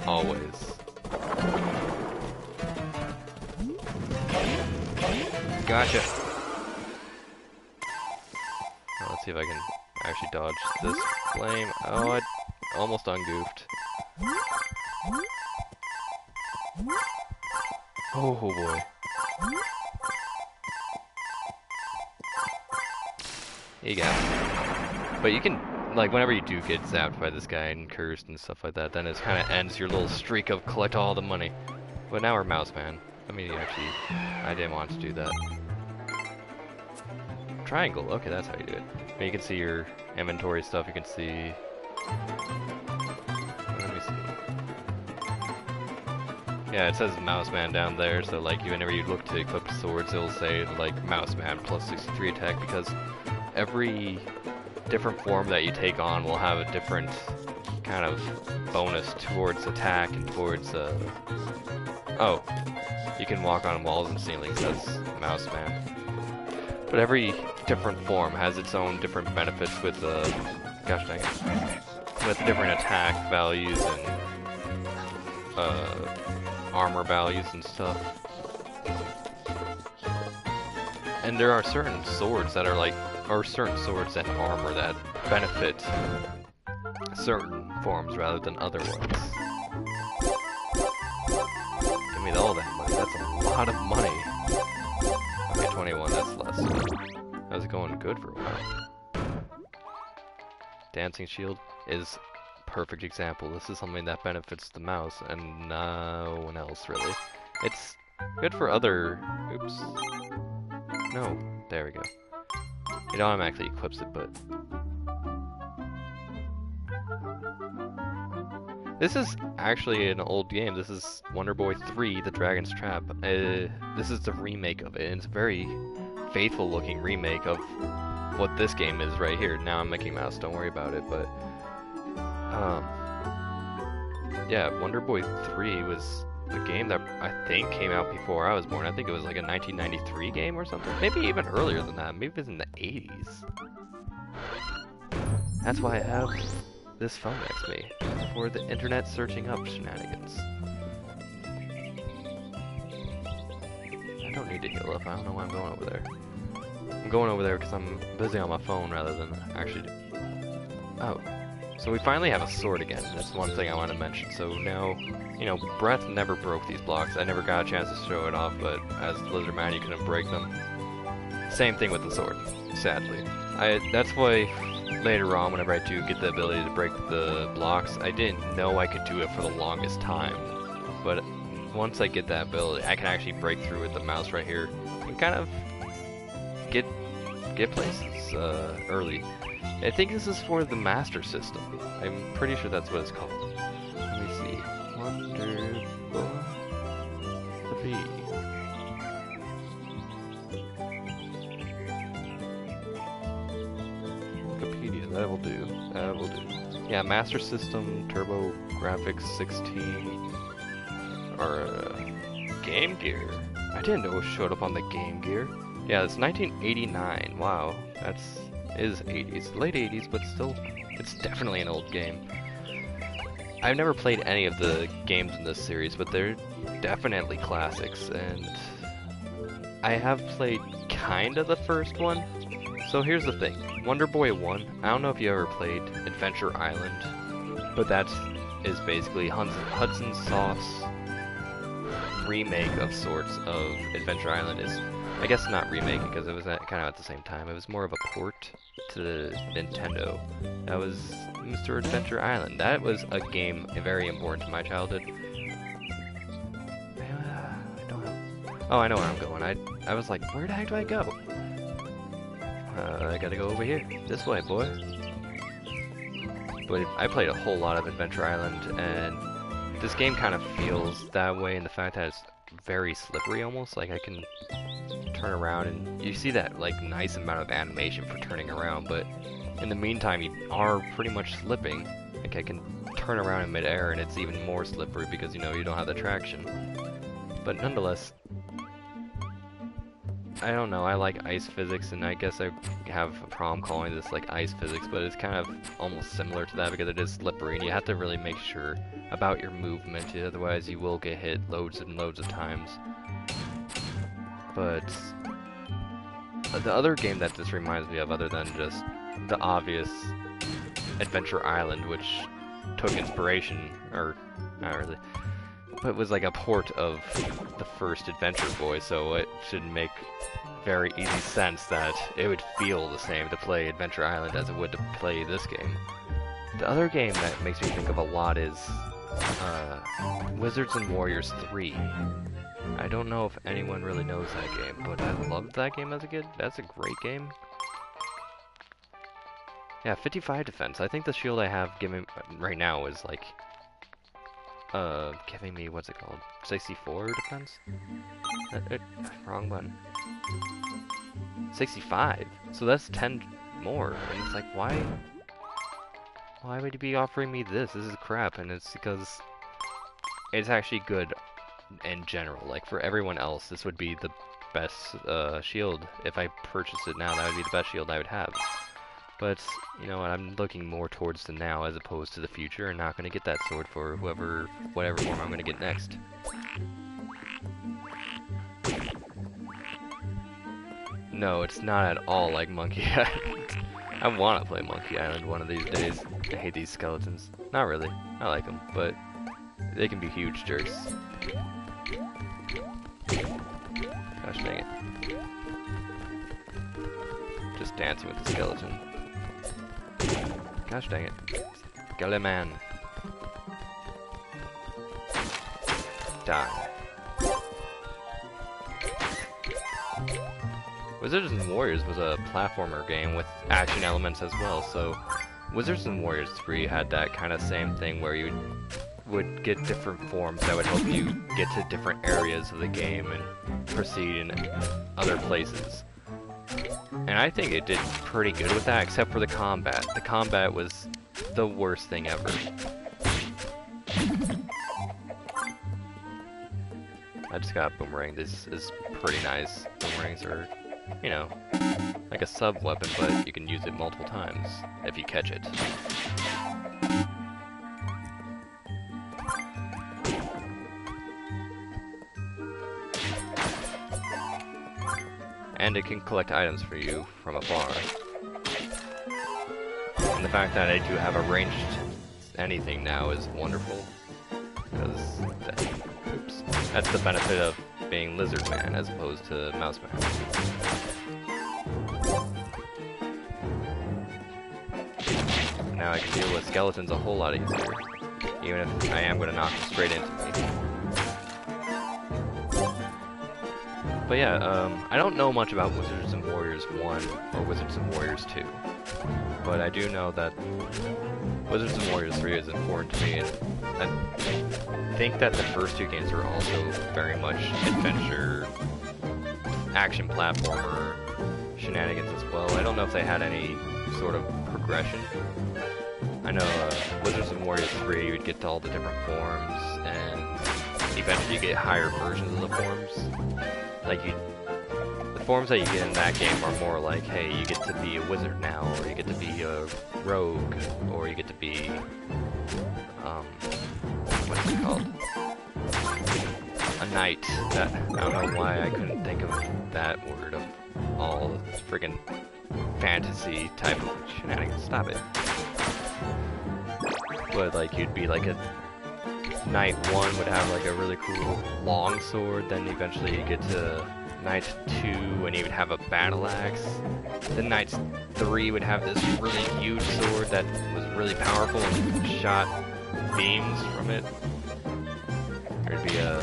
Always. Gotcha! Now let's see if I can actually dodge this flame. Oh, I almost ungoofed. Oh boy. You got it. But you can like whenever you do get zapped by this guy and cursed and stuff like that, then it kind of ends your little streak of collect all the money. But now we're mouse man. I mean, actually, I didn't want to do that. Triangle. Okay, that's how you do it. I mean, you can see your inventory stuff. You can see. Let me see. Yeah, it says mouse man down there. So like, whenever you look to equip swords, it'll say like mouse man plus 63 attack because every different form that you take on will have a different kind of bonus towards attack and towards oh, you can walk on walls and ceilings as mouse man. But every different form has its own different benefits with gosh dang it, with different attack values and armor values and stuff. And there are certain swords that are like, or certain swords and armor that benefit certain forms rather than other ones. Give me all that money, that's a lot of money. Okay, 21, that's less. How's it going? Good for a while. Dancing shield is perfect example. This is something that benefits the mouse and no one else really. It's good for other, oops. No, there we go. It automatically equips it, but this is actually an old game. This is Wonder Boy 3: The Dragon's Trap. This is the remake of it, and it's a very faithful looking remake of what this game is right here. Now I'm Mickey Mouse, don't worry about it, but yeah, Wonder Boy 3 was a game that I think came out before I was born. I think it was like a 1993 game or something. Maybe even earlier than that. Maybe it was in the 80s. That's why I have this phone next to me. For the internet searching up shenanigans. I don't need to heal up. I don't know why I'm going over there. I'm going over there because I'm busy on my phone rather than actually... Oh. So we finally have a sword again. That's one thing I want to mention. So now, you know, Breath never broke these blocks. I never got a chance to show it off, but as Lizard Man, you couldn't break them. Same thing with the sword, sadly. That's why later on, whenever I do get the ability to break the blocks, I didn't know I could do it for the longest time. But once I get that ability, I can actually break through with the mouse right here and kind of get places early. I think this is for the Master System. I'm pretty sure that's what it's called. Let me see. Wonder Boy 3. Wikipedia, that will do. That will do. Yeah, Master System, Turbo Graphics 16, or Game Gear. I didn't know it showed up on the Game Gear. Yeah, it's 1989. Wow, is 80s, late 80s, but still, it's definitely an old game. I've never played any of the games in this series, but they're definitely classics, and I have played kinda the first one. So here's the thing, Wonder Boy 1, I don't know if you ever played Adventure Island, but that is basically Hudson Soft's remake of sorts of Adventure Island. Is, I guess not remake because it was kind of at the same time. It was more of a port to the Nintendo. That was Mr. Adventure Island. That was a game very important to my childhood. I don't know. Oh, I know where I'm going. I was like, where the heck do I go? I gotta go over here. This way, boy. But I played a whole lot of Adventure Island, and this game kind of feels that way in the fact that it's very slippery almost. Like I can turn around and you see that like nice amount of animation for turning around, but in the meantime you are pretty much slipping. Like I can turn around in midair and it's even more slippery because you know you don't have the traction. But nonetheless, I don't know, I like ice physics, and I guess I have a problem calling this like ice physics, but it's kind of almost similar to that because it is slippery and you have to really make sure about your movement, otherwise you will get hit loads and loads of times. But the other game that this reminds me of, other than just the obvious Adventure Island, which took inspiration, or not really, but it was like a port of the first Adventure Boy, so it should make very easy sense that it would feel the same to play Adventure Island as it would to play this game. The other game that makes me think of a lot is Wizards and Warriors 3. I don't know if anyone really knows that game, but I loved that game as a kid. That's a great game. Yeah, 55 defense. I think the shield I have given right now is like giving me, what's it called? 64 defense? Wrong button. 65. So that's 10 more. And it's like, why would you be offering me this? This is crap. And it's because it's actually good in general. Like, for everyone else, this would be the best shield. If I purchased it now, that would be the best shield I would have. But, you know what, I'm looking more towards the now as opposed to the future, and not going to get that sword for whatever form I'm going to get next. No, it's not at all like Monkey Island. I want to play Monkey Island one of these days. I hate these skeletons. Not really. I like them, but they can be huge jerks. Gosh dang it. Just dancing with the skeleton. Gosh dang it. Skeleman. Die. Wizards and Warriors was a platformer game with action elements as well, so Wizards and Warriors 3 had that kind of same thing where you would get different forms that would help you get to different areas of the game and proceed in other places. And I think it did pretty good with that, except for the combat. The combat was the worst thing ever. I just got Boomerang. This is pretty nice. Boomerangs are, you know, like a sub-weapon, but you can use it multiple times if you catch it. And it can collect items for you from afar. And the fact that I do have a ranged anything now is wonderful. Because, that's the benefit of being Lizard Man as opposed to Mouse Man. Now I can deal with skeletons a whole lot easier. Even if I am going to knock them straight into me. But yeah, I don't know much about Wizards and Warriors 1 or Wizards and Warriors 2. But I do know that Wizards and Warriors 3 is important to me, and I think that the first two games are also very much adventure, action platformer shenanigans as well. I don't know if they had any sort of progression. I know Wizards and Warriors 3, you would get to all the different forms, and eventually you get higher versions of the forms. Like, the forms that you get in that game are more like, hey, you get to be a wizard now, or you get to be a rogue, or you get to be, what's it called? A knight. That, I don't know why I couldn't think of that word of all friggin' fantasy type of shenanigans. Stop it. But, like, you'd be like a Knight 1 would have like a really cool long sword, then eventually you get to Knight 2 and he would have a battle axe. Then Knight 3 would have this really huge sword that was really powerful and shot beams from it. There'd be a,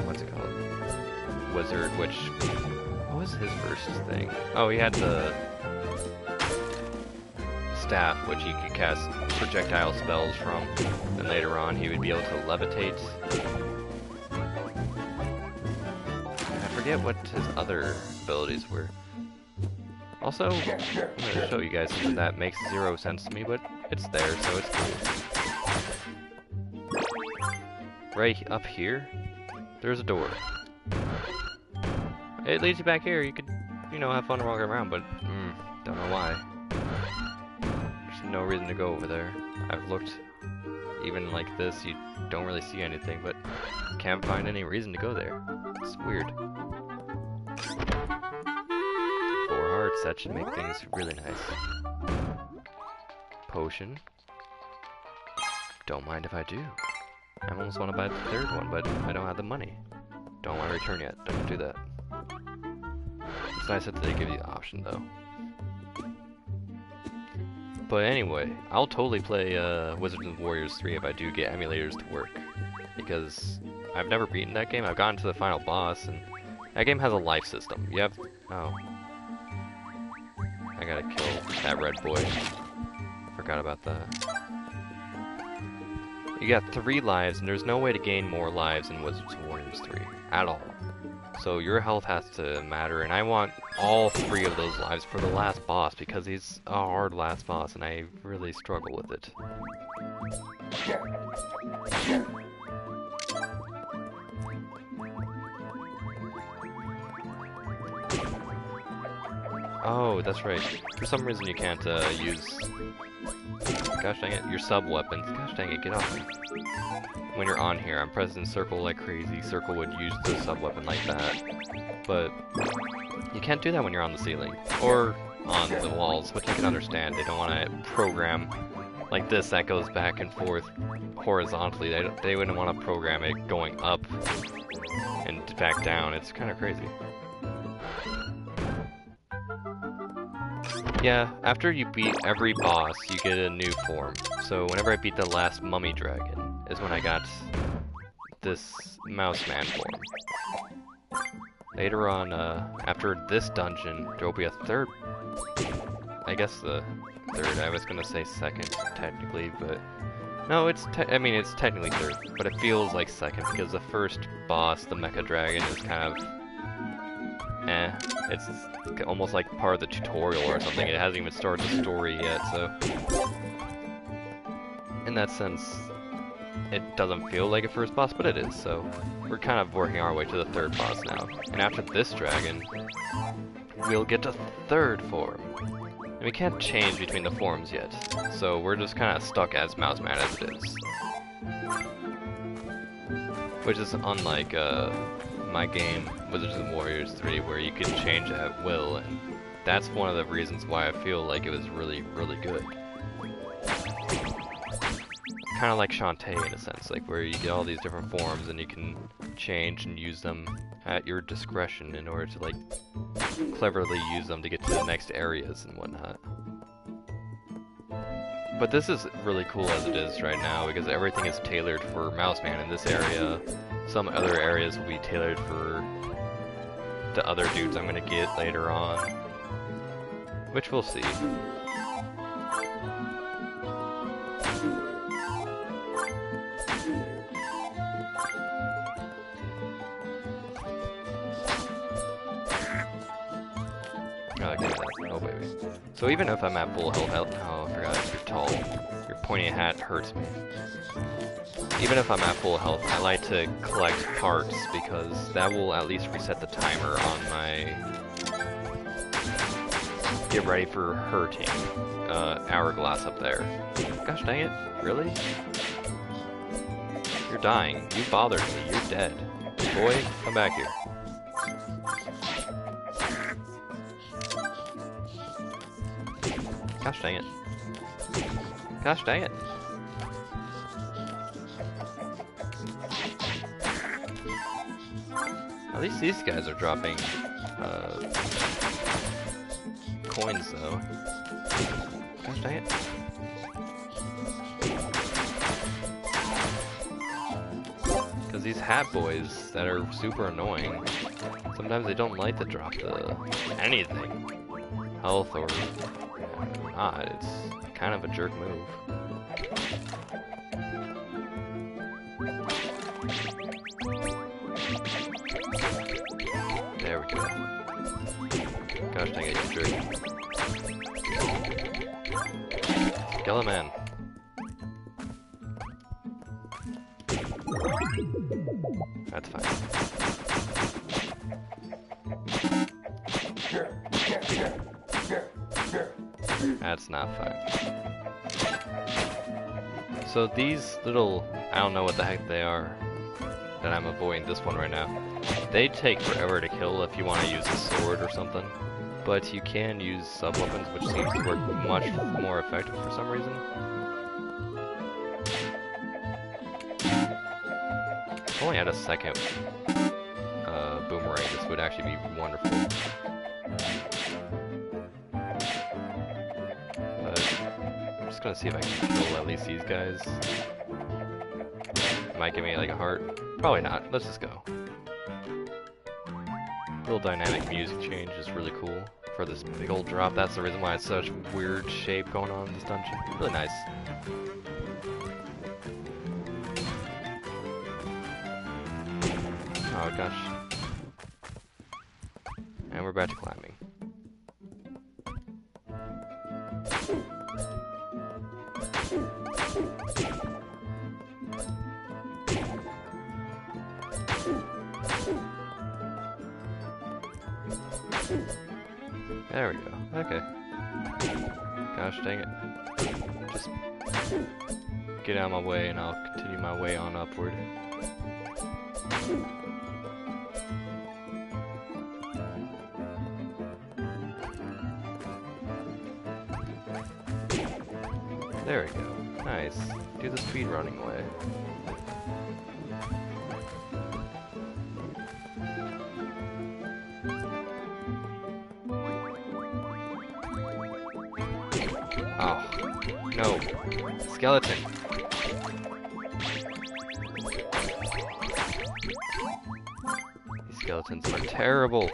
what's it called? Wizard, which, what was his first thing? Oh, he had the staff, which he could cast projectile spells from. Then later on, he would be able to levitate. I forget what his other abilities were. Also, I'm going to show you guys something that makes 0 sense to me, but it's there, so it's cool. Right up here, there's a door. It leads you back here. You could, you know, have fun walking around, but don't know why. There's no reason to go over there. I've looked, even like this, you don't really see anything, but can't find any reason to go there. It's weird. 4 hearts, that should make things really nice. Potion. Don't mind if I do. I almost want to buy the third one, but I don't have the money. Don't want to return yet. Don't do that. It's nice that they give you the option, though. But anyway, I'll totally play Wizards and Warriors 3 if I do get emulators to work. Because I've never beaten that game. I've gotten to the final boss, and that game has a life system. You have... Oh. I gotta kill that red boy. Forgot about that. You got 3 lives, and there's no way to gain more lives in Wizards and Warriors 3. At all. So your health has to matter, and I want all 3 of those lives for the last boss, because he's a hard last boss, and I really struggle with it. Oh, that's right. For some reason you can't use... Gosh dang it, your sub-weapons. Gosh dang it, get off me. When you're on here, I'm pressing circle like crazy. Circle would use the sub-weapon like that. But you can't do that when you're on the ceiling. Or on the walls, which I can understand. They don't want to program like this that goes back and forth horizontally. They wouldn't want to program it going up and back down. It's kind of crazy. Yeah, after you beat every boss, you get a new form. So whenever I beat the last mummy dragon, is when I got this mouse man form. Later on, after this dungeon, there will be a third... I guess the third, I was gonna say second, technically, but... No, it's it's technically third, but it feels like second, because the first boss, the Mecha Dragon, is kind of... It's almost like part of the tutorial or something. It hasn't even started the story yet, so... In that sense, it doesn't feel like a first boss, but it is, so... We're kind of working our way to the third boss now. And after this dragon, we'll get to third form. And we can't change between the forms yet, so we're just kind of stuck as Mouse Man as it is. Which is unlike, my game, Wizards and Warriors 3, where you can change at will, and that's one of the reasons why I feel like it was really, really good. Kind of like Shantae in a sense, like where you get all these different forms and you can change and use them at your discretion in order to like cleverly use them to get to the next areas and whatnot. But this is really cool as it is right now because everything is tailored for Mouse Man in this area. Some other areas will be tailored for the other dudes I'm gonna get later on, which we'll see. Oh, baby. So even if I'm at full health, oh, I forgot, you're tall. Your pointy hat hurts me. Even if I'm at full health, I like to collect parts because that will at least reset the timer on my get ready for hurting hourglass up there. Gosh dang it, really? You're dying. You bothered me. You're dead. Boy, come back here. Gosh dang it. Gosh dang it. At least these guys are dropping coins though. Gosh dang it. Because these hat boys that are super annoying, sometimes they don't like to drop the anything. Health or not, it's kind of a jerk move. There we go. Gosh dang it, you jerk. Skeleman. That's fine. That's not fun. So these little, I don't know what the heck they are, that I'm avoiding this one right now. They take forever to kill if you want to use a sword or something. But you can use sub-weapons, which seems to work much more effective for some reason. If I only had a second boomerang, this would actually be wonderful. But I'm just gonna see if I can kill at least these guys. Might give me like a heart. Probably not. Let's just go. Little dynamic music change is really cool for this big old drop. That's the reason why it's such weird shape going on in this dungeon. Really nice. Oh gosh. And we're back to climbing. There we go. Okay. Gosh dang it. Just get out of my way and I'll continue my way on upward. There we go. Nice. Do the speed running way. Oh, no. Skeleton. These skeletons are terrible.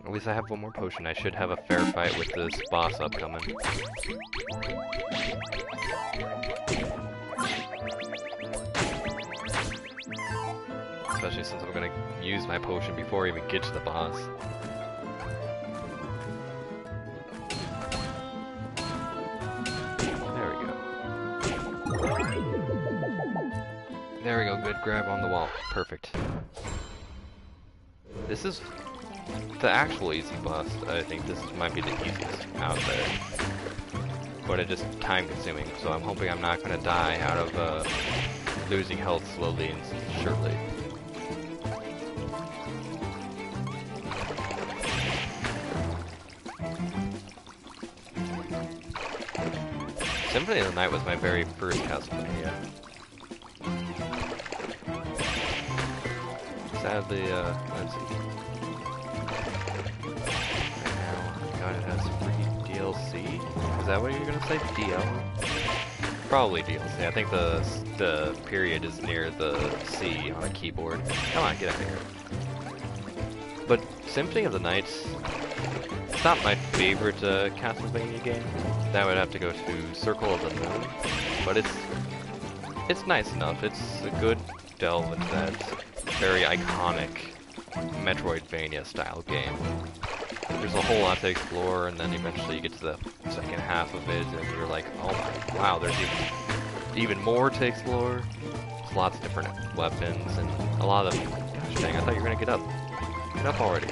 At least I have one more potion. I should have a fair fight with this boss upcoming. Especially since I'm gonna use my potion before I even get to the boss. There we go. There we go, good grab on the wall. Perfect. This is the actual easy boss. I think this might be the easiest out there. But it's just time consuming, so I'm hoping I'm not gonna die out of losing health slowly and surely. Symphony of the Night was my very first Castlevania. Sadly, let's see. God, it has free DLC? Is that what you're gonna say? DL? Probably DLC. I think the period is near the C on a keyboard. Come on, get out of here. But Symphony of the Night, it's not my favorite Castlevania game. That would have to go to Circle of the Moon. But it's nice enough. It's a good delve into that very iconic Metroidvania style game. There's a whole lot to explore, and then eventually you get to the second half of it, and you're like, oh my, wow, there's even more to explore. There's lots of different weapons, and a lot of them, gosh dang, I thought you were gonna get up. Get up already.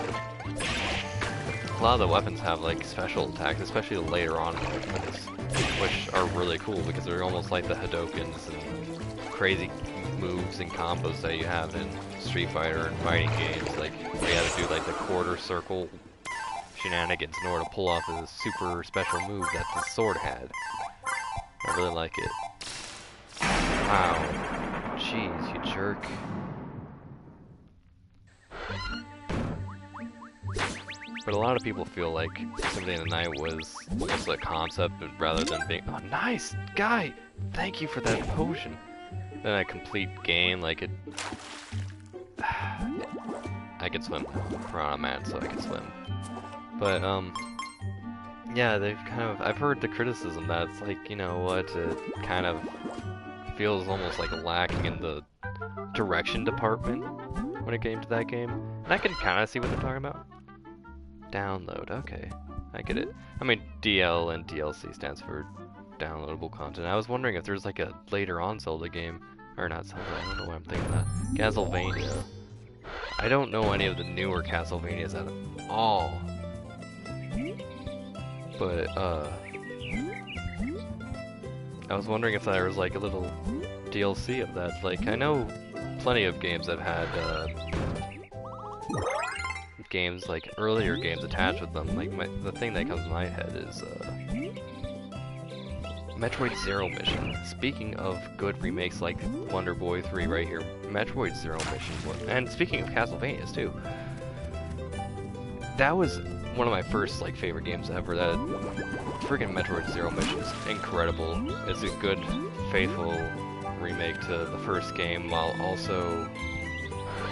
A lot of the weapons have like special attacks, especially later on weapons, which are really cool because they're almost like the Hadokens and crazy moves and combos that you have in Street Fighter and fighting games, like where you have to do like the quarter circle shenanigans in order to pull off a super special move that the sword had. I really like it. Wow. Jeez, you jerk. But a lot of people feel like Symphony of the Night was almost a concept rather than being, oh nice, guy! Thank you for that potion. Then a complete game, like it... I can swim. We're on a mat, so I can swim. But, yeah, they've kind of, I've heard the criticism that it's like, you know what, it kind of feels almost like lacking in the direction department when it came to that game. And I can kind of see what they're talking about. Download, okay, I get it. I mean, DL and DLC stands for downloadable content. I was wondering if there's like a later on Zelda game, or not Zelda, I don't know what I'm thinking of. Castlevania. I don't know any of the newer Castlevanias at all. But, I was wondering if there was like a little DLC of that. Like, I know plenty of games that had, games, like earlier games attached with them. Like, the thing that comes to my head is, Metroid Zero Mission. Speaking of good remakes like Wonder Boy 3 right here, Metroid Zero Mission. And speaking of Castlevanias too, that was one of my first like favorite games ever. That freaking Metroid Zero Mission is incredible. It's a good, faithful remake to the first game while also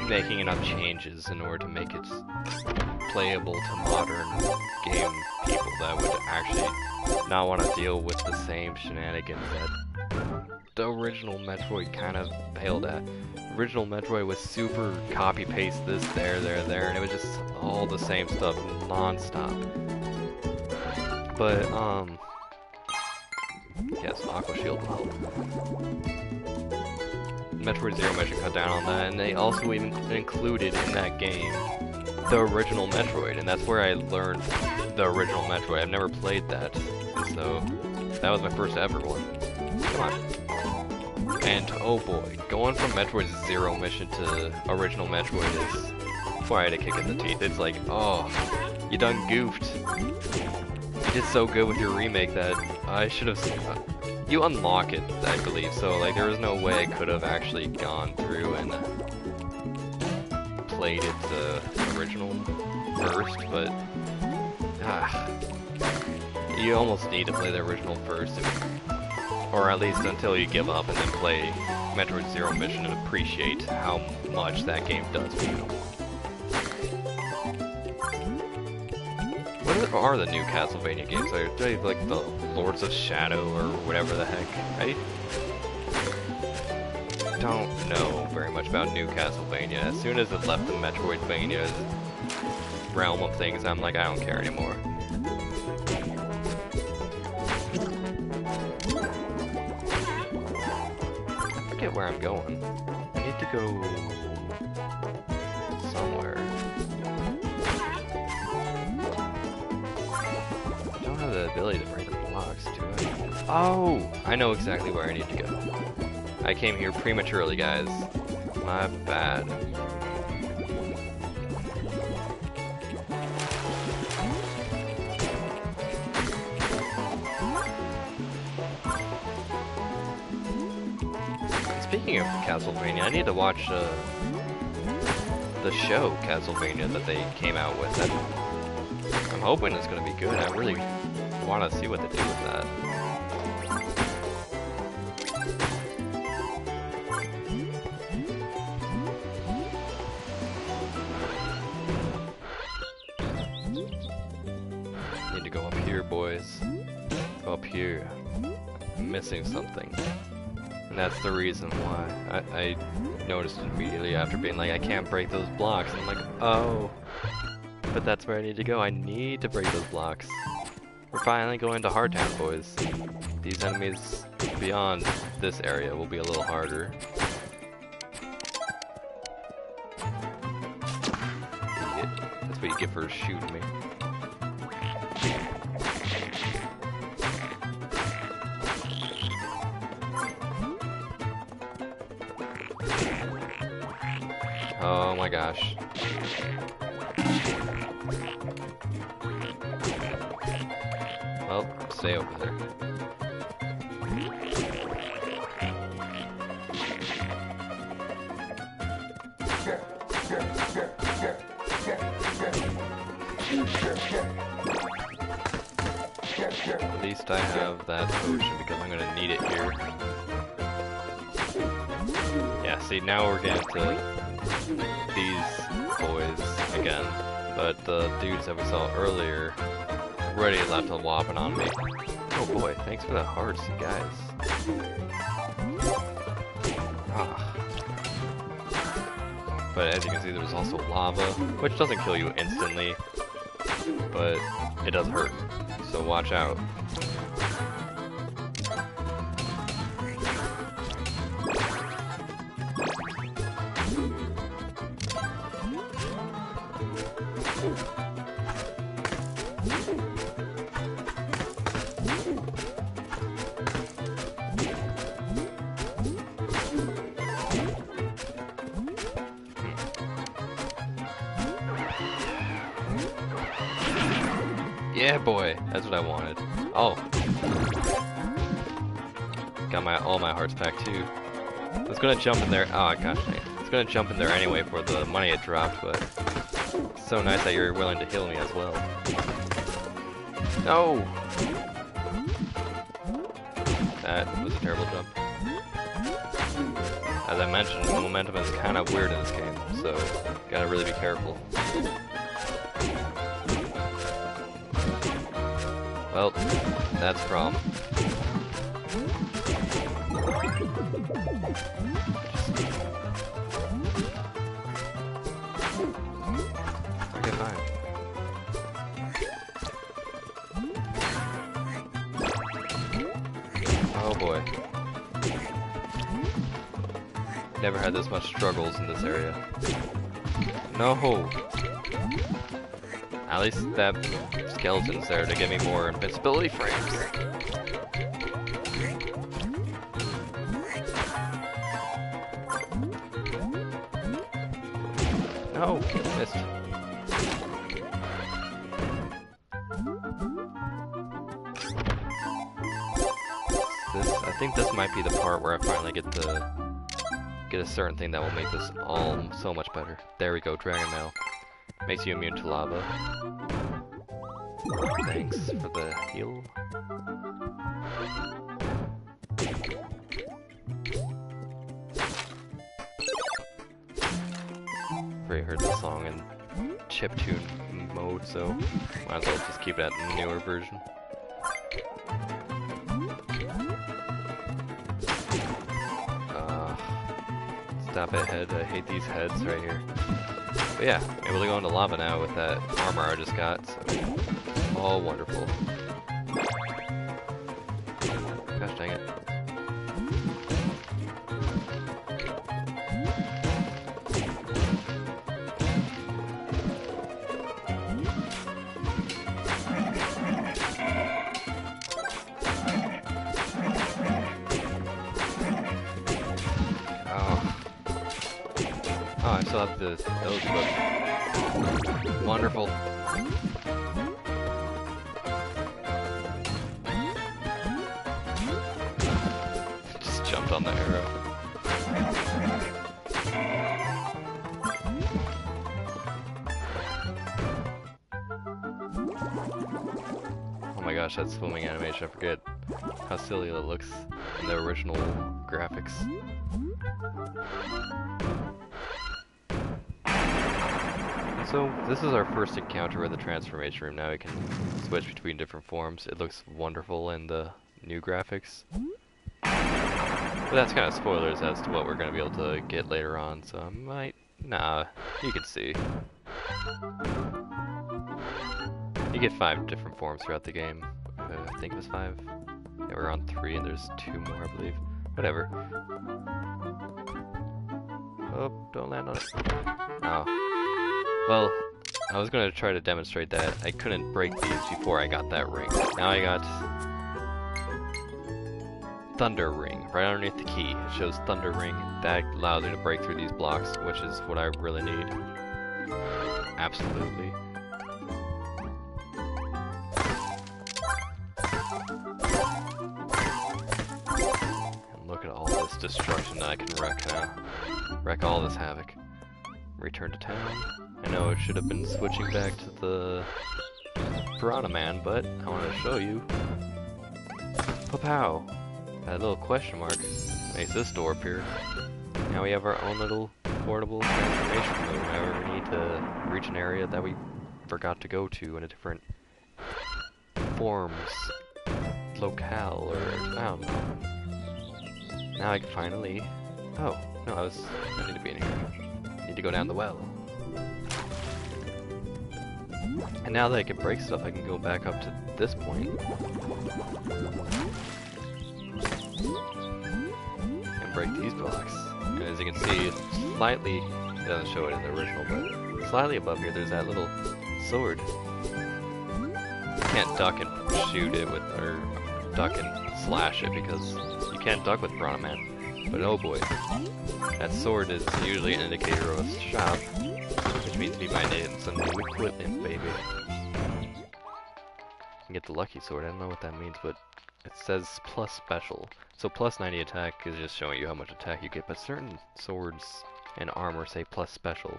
making enough changes in order to make it playable to modern game people that would actually not want to deal with the same shenanigans that the original Metroid kind of failed at. Original Metroid was super copy-paste this, there, and it was just all the same stuff non-stop. But, yes, Aqua Shield will help. Metroid Zero Mission cut down on that, and they also even included in that game the original Metroid, and that's where I learned the original Metroid. I've never played that, so that was my first ever one. Come on. And oh boy, going from Metroid Zero Mission to original Metroid is quite a kick in the teeth. It's like, oh, you done goofed. You did so good with your remake that I should have... you unlock it, I believe, so like there was no way I could have actually gone through and played it the original first, but you almost need to play the original first, or at least until you give up and then play Metroid Zero Mission and appreciate how much that game does for you. What are the new Castlevania games? Are they like the Lords of Shadow or whatever the heck? I don't know very much about new Castlevania. As soon as it left the Metroidvania realm of things, I'm like, I don't care anymore. I forget where I'm going. I need to go somewhere. I don't have the ability to break the blocks, do I? Oh! I know exactly where I need to go. I came here prematurely, guys. My bad. Speaking of Castlevania, I need to watch the show Castlevania that they came out with. I'm hoping it's going to be good. I really want to see what they do with that. Need to go up here, boys. Go up here. I'm missing something. And that's the reason why. I noticed immediately after being like, I can't break those blocks. And I'm like, oh. But that's where I need to go. I need to break those blocks. We're finally going to Hardtown, boys. These enemies beyond this area will be a little harder. That's what you get for shooting me. Oh my gosh. Well, stay over there. At least I have that potion because I'm gonna need it here. Yeah, see, now we're getting to these boys again, but the dudes that we saw earlier already left a whopping on me. Oh boy, thanks for the hearts, you guys. Ah. But as you can see, there's also lava, which doesn't kill you instantly, but it does hurt, so watch out. Yeah, boy, that's what I wanted. Oh. got all my hearts back too. I was gonna jump in there. Oh gosh, I was gonna jump in there anyway for the money it dropped, but it's so nice that you're willing to heal me as well. No! That was a terrible jump. As I mentioned, the momentum is kind of weird in this game, so gotta really be careful. Well, that's a problem. Okay, fine. Oh boy. Never had this much struggles in this area. No! At least that skeleton's there to give me more invincibility frames. No! Missed. I think this might be the part where I finally get a certain thing that will make this all so much better. There we go, Dragon Mail. Makes you immune to lava. Thanks for the heal. Already heard this song in chiptune mode, so might as well just keep that in the newer version. Stop it, head. I hate these heads right here. But yeah, able to go into lava now with that armor I just got, so all wonderful. Gosh dang it. Oh, I still have those books. Wonderful. Just jumped on the arrow. Oh my gosh, that swimming animation, I forget how silly it looks in the original graphics. So, this is our first encounter with the transformation room. Now we can switch between different forms. It looks wonderful in the new graphics. But that's kind of spoilers as to what we're going to be able to get later on, so I might... Nah, you can see. You get 5 different forms throughout the game. I think it was 5. Yeah, we're on 3 and there's 2 more, I believe. Whatever. Oh, don't land on it. Oh. Well, I was going to try to demonstrate that I couldn't break these before I got that ring. Now I got Thunder Ring right underneath the key. It shows Thunder Ring. That allows me to break through these blocks, which is what I really need. Absolutely. And look at all this destruction that I can wreck now. Wreck all this havoc. Return to town. I know it should have been switching back to the Piranha Man, but I want to show you. Pow! That little question mark makes this door appear. Now we have our own little portable transformation room whenever we need to reach an area that we forgot to go to in a different forms, locale, or I don't know. Now I can finally... Oh, no, I need to be in here. Need to go down the well. And now that I can break stuff, I can go back up to this point. And break these blocks. And as you can see, slightly, it doesn't show it in the original, but slightly above here there's that little sword. You can't duck and shoot it with, or duck and slash it, because you can't duck with Piranha Man. But oh boy, that sword is usually an indicator of a shop, which means we might need some new equipment, baby. can get the lucky sword. I don't know what that means, but it says plus special. So plus 90 attack is just showing you how much attack you get, but certain swords and armor say plus special.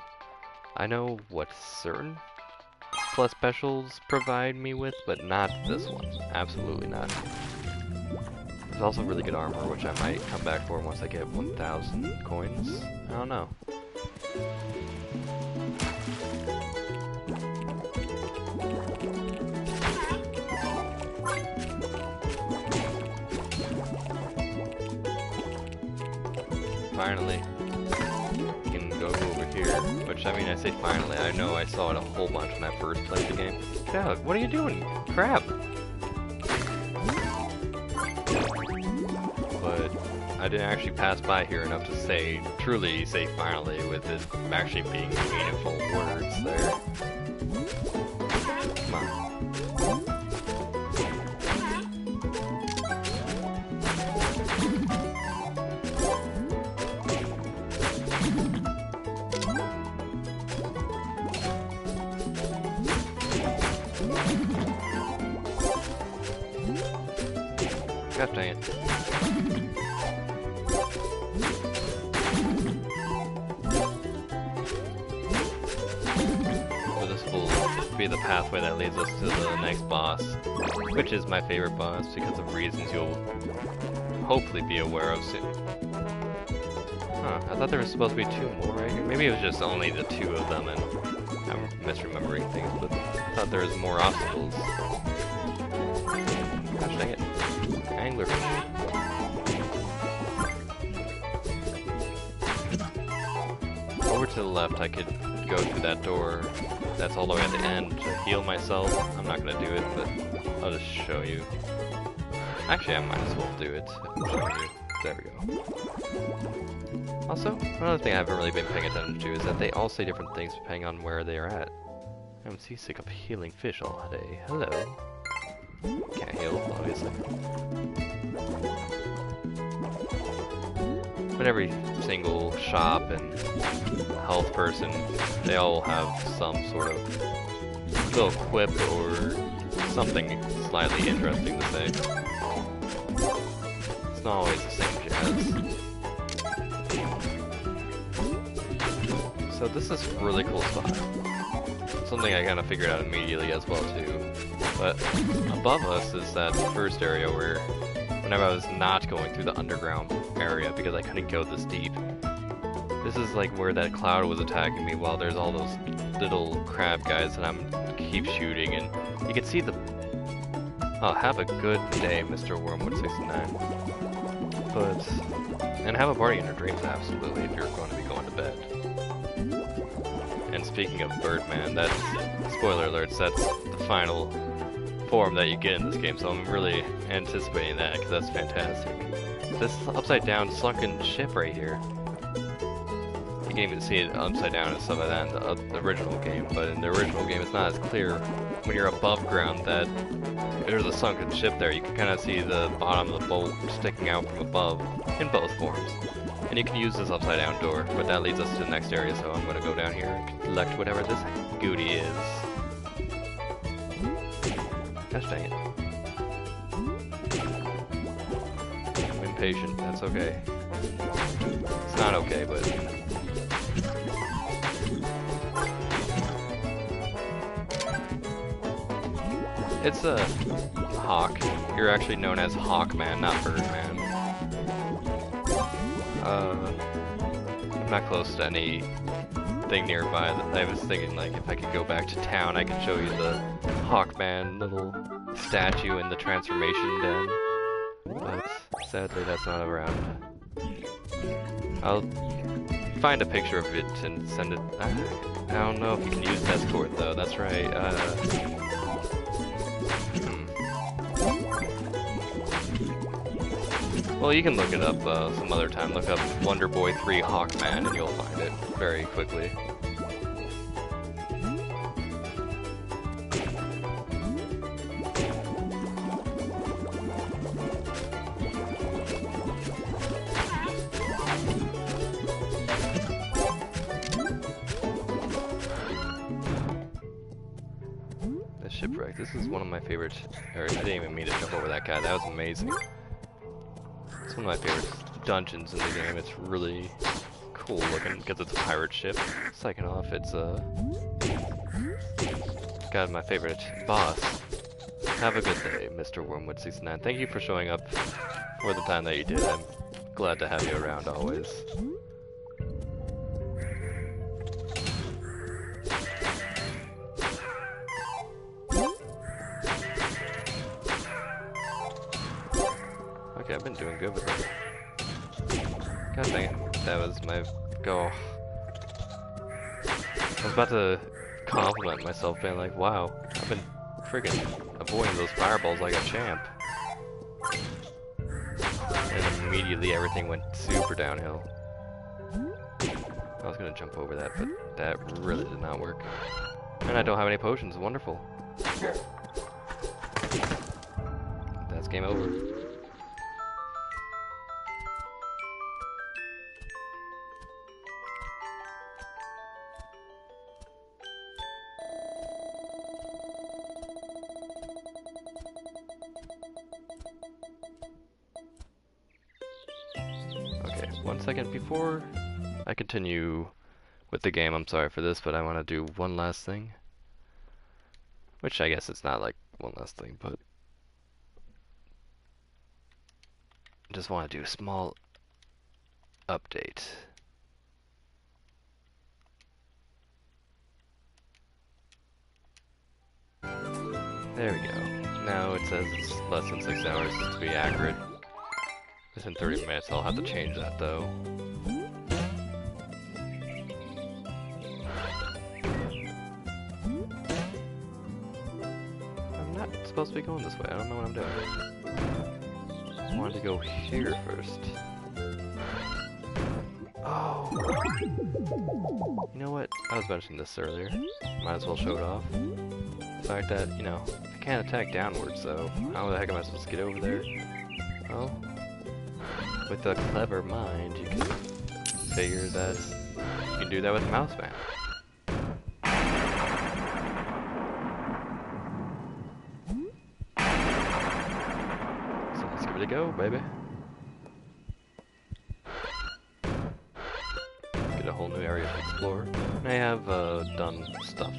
I know what certain plus specials provide me with, but not this one. Absolutely not. There's also really good armor, which I might come back for once I get 1,000 coins. I don't know. Finally, you can go over here, which, I mean, I say finally, I know I saw it a whole bunch when I first played the game. Get out, what are you doing? Crap! But I didn't actually pass by here enough to say, truly say finally, with it actually being meaningful words there. Come on. God dang it. So this will be the pathway that leads us to the next boss, which is my favorite boss because of reasons you'll hopefully be aware of soon. Huh, I thought there was supposed to be 2 more right here. Maybe it was just only the 2 of them and I'm misremembering things, but I thought there was more obstacles. Gosh dang it. Anglerfish. Over to the left, I could go through that door that's all the way at the end to heal myself. I'm not gonna do it, but I'll just show you. Actually, I might as well do it. There we go. Also, another thing I haven't really been paying attention to is that they all say different things depending on where they are at. I'm seasick of healing fish all day. Hello. Can't heal, obviously. But every single shop and health person, they all have some sort of little quip or something slightly interesting to say. It's not always the same jazz. So this is a really cool spot. Something I kind of figured out immediately as well too. But above us is that first area where whenever I was not going through the underground area because I couldn't go this deep. This is like where that cloud was attacking me while there's all those little crab guys and I'm keep shooting and you can see the... Oh, have a good day, Mr. Wormwood69. But... And have a party in your dreams, absolutely, if you're going to be going to bed. And speaking of Birdman, that's... Spoiler alerts, that's the final form that you get in this game, so I'm really anticipating that, because that's fantastic. This upside down sunken ship right here. You can even see it upside down and stuff like that in the original game, but in the original game it's not as clear when you're above ground that there's a sunken ship there. You can kind of see the bottom of the boat sticking out from above in both forms. And you can use this upside down door, but that leads us to the next area, so I'm going to go down here and collect whatever this goodie is. Gosh dang it. I'm impatient, that's okay. It's not okay, but... It's a hawk. You're actually known as Hawkman, not Birdman. I'm not close to anything nearby. I was thinking, like, if I could go back to town, I could show you the Hawkman little statue in the transformation den. But sadly, that's not around. I'll find a picture of it and send it. I don't know if you can use Escort though. That's right. Well, you can look it up some other time. Look up Wonder Boy 3 Hawkman and you'll find it very quickly. This ship Shipwreck. This is one of my favorite areas. I didn't even mean to jump over that guy. That was amazing. It's one of my favorite dungeons in the game. It's really cool looking because it's a pirate ship. Second off, it's got my favorite boss. Have a good day, Mr. Wormwood69. Thank you for showing up for the time that you did. I'm glad to have you around always. Okay, I've been doing good with that. God dang it, that was my goal. I was about to compliment myself, being like, wow, I've been friggin' avoiding those fireballs like a champ. And immediately everything went super downhill. I was gonna jump over that, but that really did not work. And I don't have any potions, wonderful. That's game over. Okay, 1 second before I continue with the game. I'm sorry for this, but I want to do one last thing. Which I guess it's not like one last thing, but I just want to do a small update. There we go. Now it says it's less than 6 hours to be accurate. Within 30 minutes, I'll have to change that though. I'm not supposed to be going this way. I don't know what I'm doing. I wanted to go here first. Oh! You know what? I was mentioning this earlier. Might as well show it off. The fact that, you know, I can't attack downwards, so how the heck am I supposed to get over there? Well, with a clever mind, you can figure that you can do that with a mouse band. So let's give it a go, baby. Get a whole new area to explore. And I have done stuff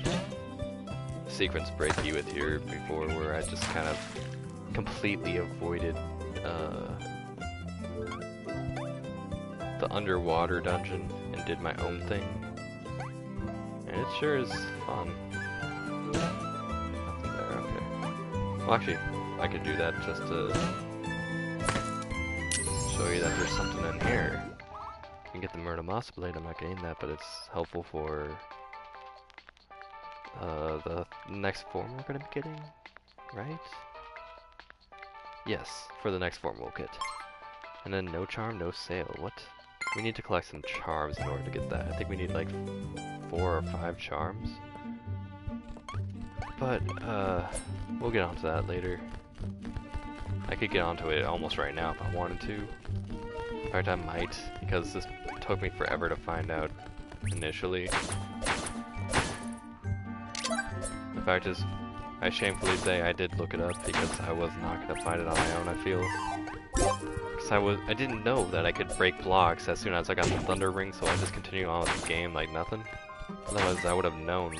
sequence breaky with here before, where I just kind of completely avoided the underwater dungeon and did my own thing, and it sure is fun. Nothing there, okay. Well, actually, I could do that just to show you that there's something in here. You can get the Murdermoss Blade. I'm not getting that, but it's helpful for the next form we're gonna be getting, right? Yes, for the next form we'll get. And then no charm, no sale. What? We need to collect some charms in order to get that. I think we need like 4 or 5 charms. But, we'll get onto that later. I could get onto it almost right now if I wanted to. In fact, I might, because this took me forever to find out initially. The fact is, I shamefully say I did look it up because I was not going to find it on my own, I feel. Because I didn't know that I could break blocks as soon as I got the Thunder Ring, so I just continued on with the game like nothing. Otherwise, I would have known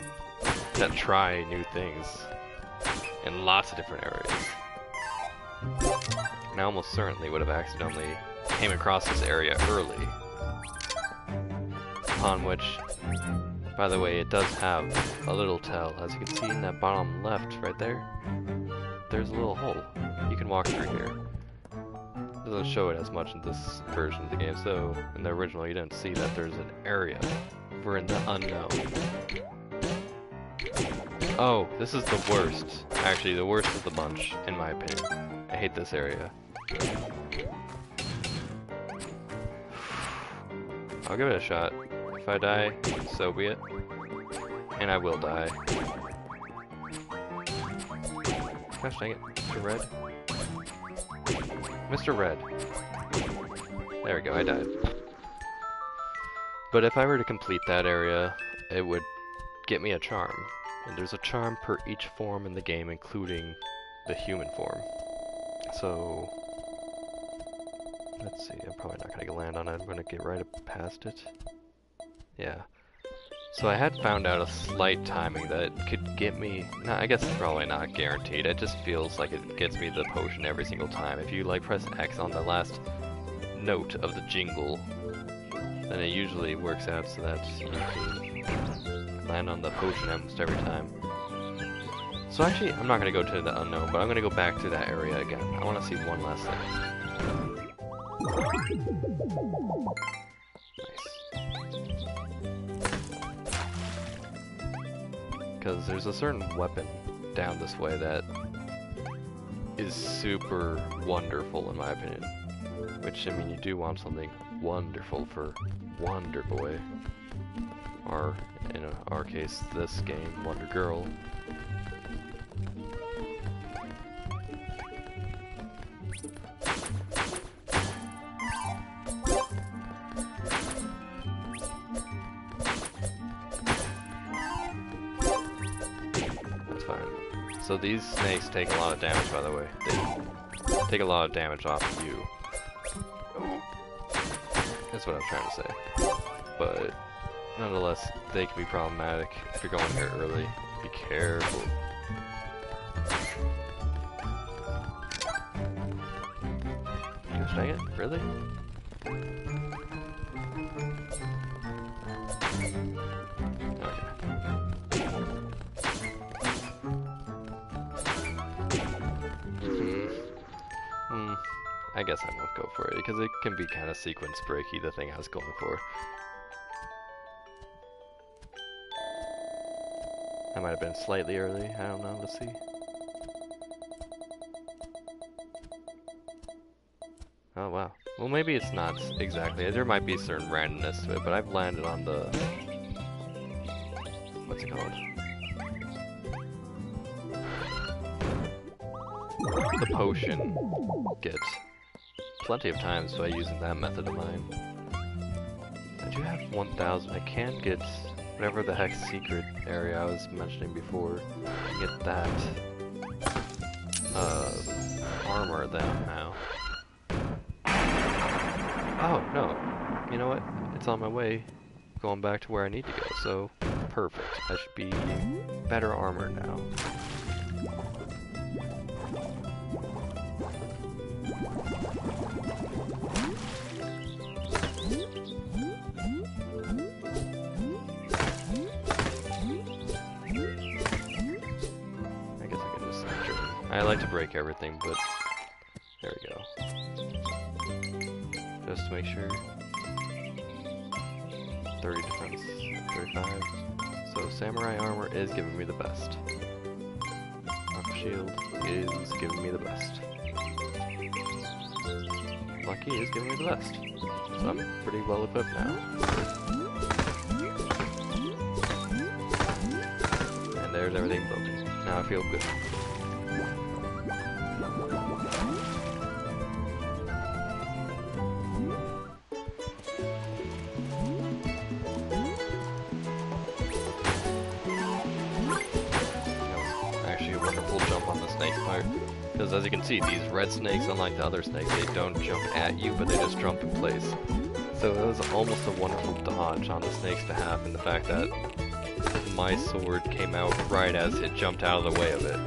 to try new things in lots of different areas. And I almost certainly would have accidentally came across this area early. Upon which, by the way, it does have a little tell. As you can see in that bottom left right there, there's a little hole. You can walk through here. It doesn't show it as much in this version of the game, so in the original you didn't see that there's an area. We're in the unknown. Oh, this is the worst. Actually, the worst of the bunch, in my opinion. I hate this area. I'll give it a shot. If I die, so be it. And I will die. Gosh dang it, Mr. Red. Mr. Red. There we go, I died. But if I were to complete that area, it would get me a charm. And there's a charm per each form in the game, including the human form. So, let's see, I'm probably not gonna land on it, I'm gonna get right up past it. Yeah. So I had found out a slight timing that it could get me, no, I guess it's probably not guaranteed, it just feels like it gets me the potion every single time. If you like press X on the last note of the jingle, then it usually works out so that you can land on the potion almost every time. So actually, I'm not going to go to the unknown, but I'm going to go back to that area again. I want to see one last thing. Nice. Because there's a certain weapon down this way that is super wonderful in my opinion. Which, I mean, you do want something wonderful for Wonder Boy. Or, in our case, this game, Wonder Girl. That's fine. So these snakes take a lot of damage, by the way. They take a lot of damage off of you. That's what I'm trying to say. But nonetheless, they can be problematic if you're going here early. Be careful. Gosh dang it, really? I guess I won't go for it, because it can be kind of sequence breaky, the thing I was going for. I might have been slightly early, I don't know, let's see. Oh wow. Well, maybe it's not exactly, there might be a certain randomness to it, but I've landed on the... what's it called? The potion get plenty of times by using that method of mine. I do have 1,000. I can get whatever the heck secret area I was mentioning before. Get that armor then now. Oh no! You know what? It's on my way, going back to where I need to go. So perfect. I should be better armored now. I like to break everything, but there we go. Just to make sure. 30 defense, 35. So samurai armor is giving me the best. Rock shield is giving me the best. Lucky is giving me the best. So I'm pretty well equipped now. And there's everything broken. Now I feel good. Because as you can see, these red snakes, unlike the other snakes, they don't jump at you, but they just jump in place. So it was almost a wonderful dodge on the snakes to have, and the fact that my sword came out right as it jumped out of the way of it.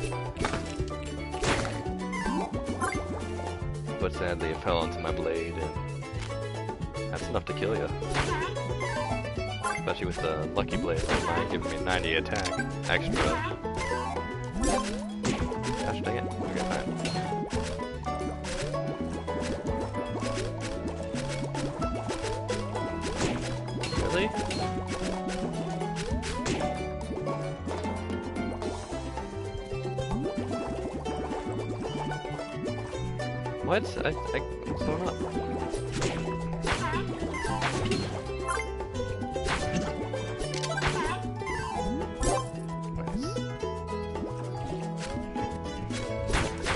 But sadly it fell onto my blade, and that's enough to kill you. Especially with the lucky blade, mine giving me 90 attack extra. Gosh dang it, okay, fine. Really? What? What's going on?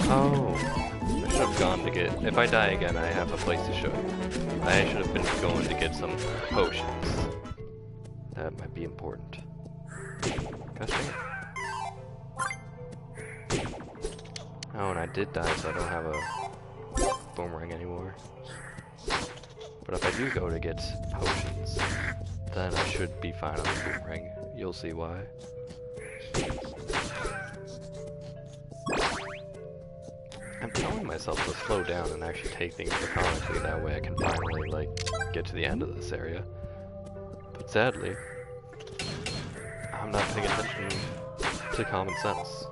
Oh, I should have gone to get... If I die again, I have a place to show you. I should have been going to get some potions. That might be important. Gosh dang it. Oh, and I did die, so I don't have a boomerang anymore. But if I do go to get potions, then I should be fine on the boomerang. You'll see why. I'm telling myself to slow down and actually take things methodically, that way I can finally, like, get to the end of this area. But sadly, I'm not paying attention to common sense.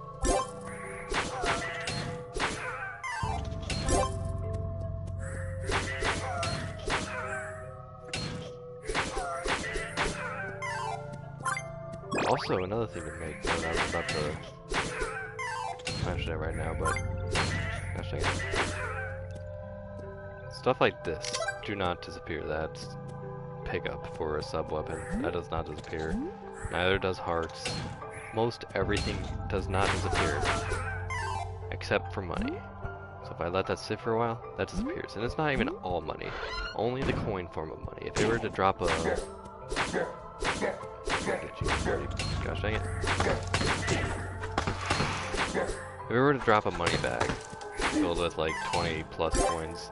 Also, another thing to make note, I was about to mention it right now, but actually, stuff like this do not disappear. That's pickup for a sub weapon. That does not disappear. Neither does hearts. Most everything does not disappear, except for money. So if I let that sit for a while, that disappears. And it's not even all money, only the coin form of money. If it were to drop a... Gosh dang it. If we were to drop a money bag filled with like 20 plus coins,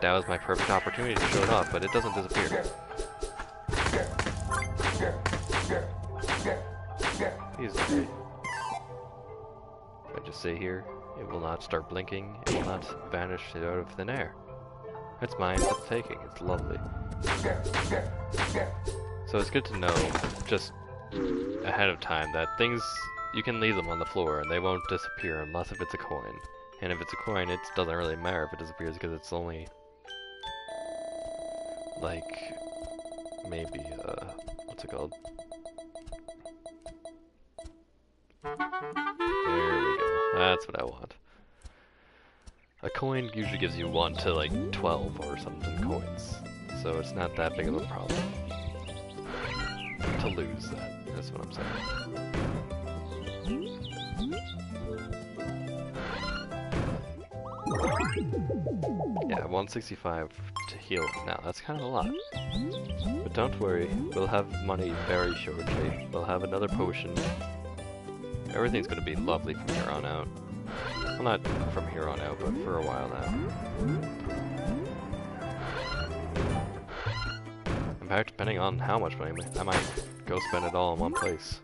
that was my perfect opportunity to show it off, but it doesn't disappear. Easily. If I just stay here, it will not start blinking, it will not vanish out of thin air. It's mine for the taking, it's lovely. So it's good to know, just ahead of time, that things, you can leave them on the floor and they won't disappear unless if it's a coin. And if it's a coin, it doesn't really matter if it disappears because it's only, like, maybe, what's it called? There we go. That's what I want. A coin usually gives you 1 to, like, 12 or something coins. So it's not that big of a problem to lose that. That's what I'm saying. Yeah, 165 to heal now. That's kind of a lot. But don't worry, we'll have money very shortly. We'll have another potion. Everything's gonna be lovely from here on out. Well, not from here on out, but for a while now. In fact, depending on how much money, I might go spend it all in one place.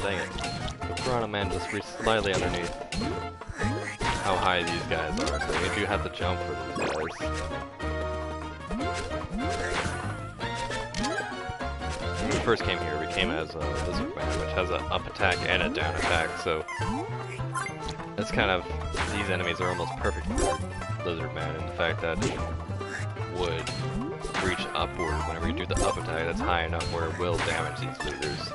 Dang it. The Piranha Man just reached slightly underneath how high these guys are, so we do have to jump for these guys. When we first came here, we came as a Lizard Man, which has an up attack and a down attack, so it's kind of, these enemies are almost perfect for Lizard Man, and the fact that it would reach upward whenever you do the up attack, that's high enough where it will damage these losers.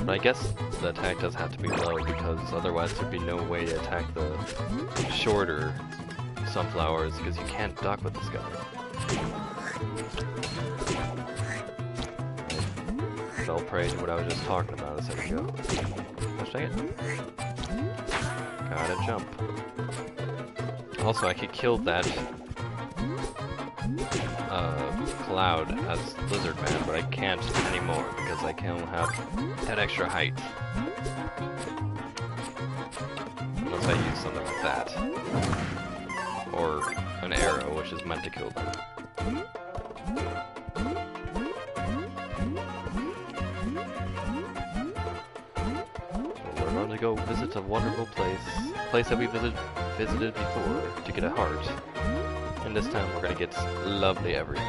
But I guess the attack does have to be low because otherwise there'd be no way to attack the shorter sunflowers because you can't duck with this guy. I fell prey to what I was just talking about a second ago. Gosh dang it. Gotta jump. Also, I could kill that Cloud as Lizard Man, but I can't anymore because I can't have that extra height. Unless I use something like that. Or an arrow, which is meant to kill them. We're going to go visit a wonderful place that we visited before to get a heart. And this time we're gonna get lovely everything.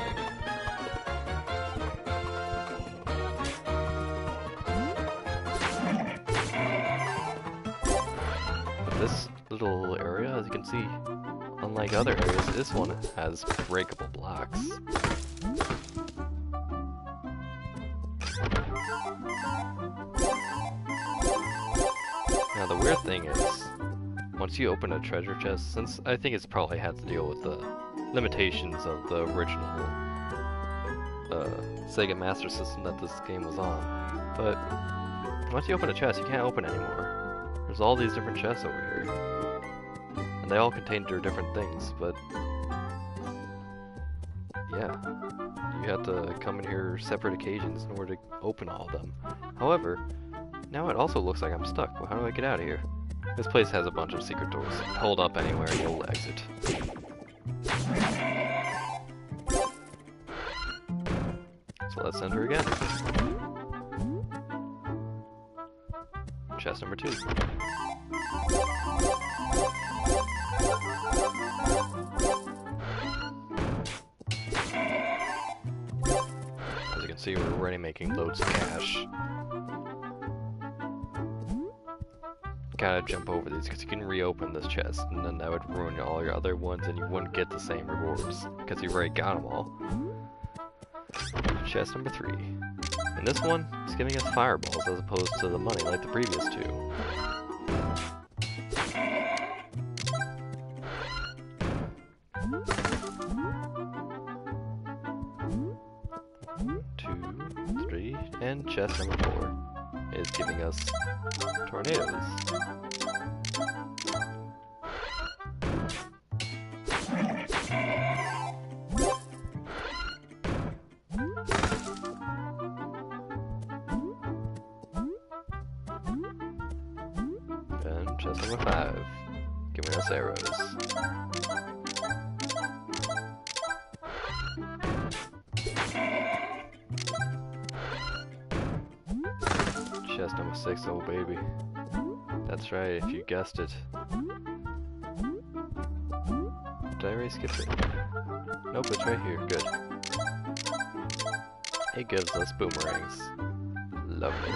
But this little see, unlike other areas, this one has breakable blocks. Now the weird thing is, once you open a treasure chest, since I think it's probably had to deal with the limitations of the original Sega Master System that this game was on, but once you open a chest, you can't open anymore. There's all these different chests over here, and they all contain their different things, but yeah, you have to come in here separate occasions in order to open all of them. However, now it also looks like I'm stuck. Well, how do I get out of here? This place has a bunch of secret doors. Hold up anywhere and you'll exit. So let's enter again. Chest number 2. As you can see, we're already making loads of cash. Gotta jump over these because you can reopen this chest, and then that would ruin all your other ones and you wouldn't get the same rewards because you've already got them all. Chest number 3. And this one is giving us fireballs as opposed to the money like the previous 2. 2, 3, and chest number 4 is giving us tornadoes. And chest number 5, giving us arrows. Chest number 6, oh baby. That's right, if you guessed it. Did I already skip it? Nope, it's right here, good. It gives us boomerangs. Lovely.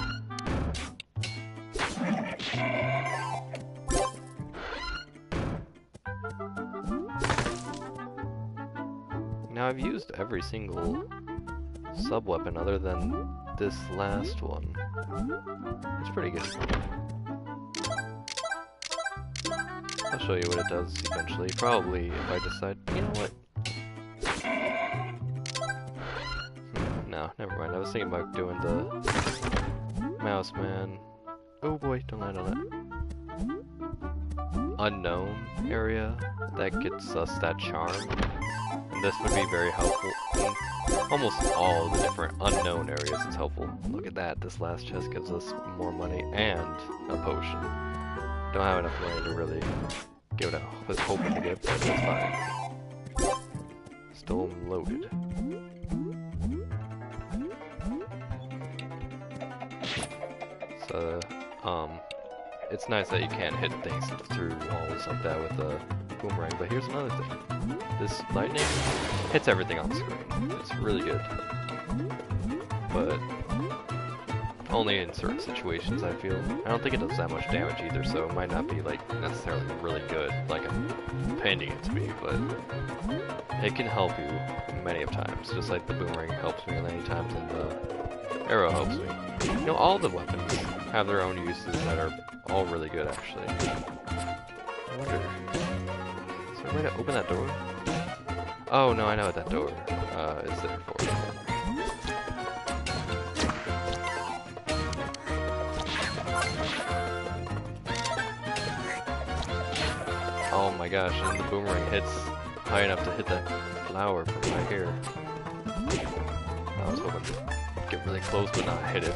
Now I've used every single sub-weapon other than this last one. It's pretty good. I'll show you what it does eventually. Probably if I decide, you know what? No, never mind. I was thinking about doing the mouse man. Oh boy, don't land on that. Unknown area that gets us that charm. And this would be very helpful. Almost all the different unknown areas is helpful. Look at that, this last chest gives us more money and a potion. Don't have enough money to really give it out. I was hoping to get, but that's fine. Still loaded. So, it's nice that you can't hit things through walls like that with a boomerang, but here's another thing. This lightning hits everything on the screen. It's really good. But only in certain situations, I feel. I don't think it does that much damage either, so it might not be like necessarily really good, like I'm painting it to be, but it can help you many of times, just like the boomerang helps me many times and the arrow helps me. You know, all the weapons have their own uses that are all really good, actually. I wonder, is there a way to open that door? Oh, no, I know what that door is there for. Oh my gosh, and the boomerang hits high enough to hit that flower from right here. I was hoping to get really close but not hit it.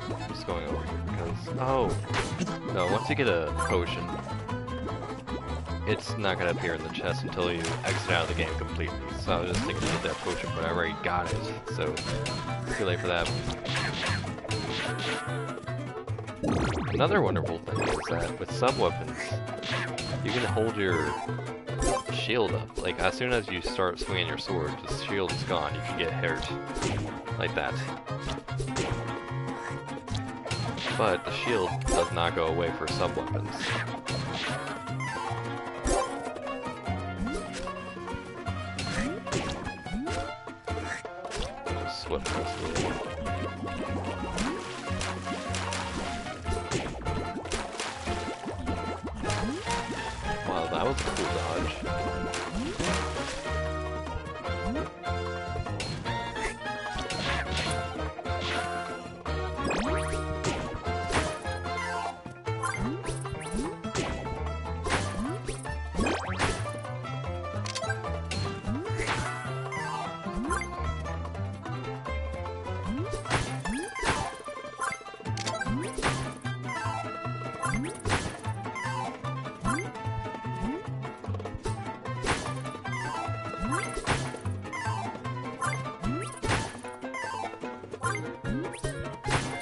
I'm just going over here because... Oh! No, once you get a potion, it's not going to appear in the chest until you exit out of the game completely. So I was just thinking to get that potion, but I already got it, so too late for that. Another wonderful thing is that with sub-weapons, you can hold your shield up. Like, as soon as you start swinging your sword, the shield is gone. You can get hurt. Like that. But the shield does not go away for sub-weapons. Swift mostly. Wow, that was a cool dodge.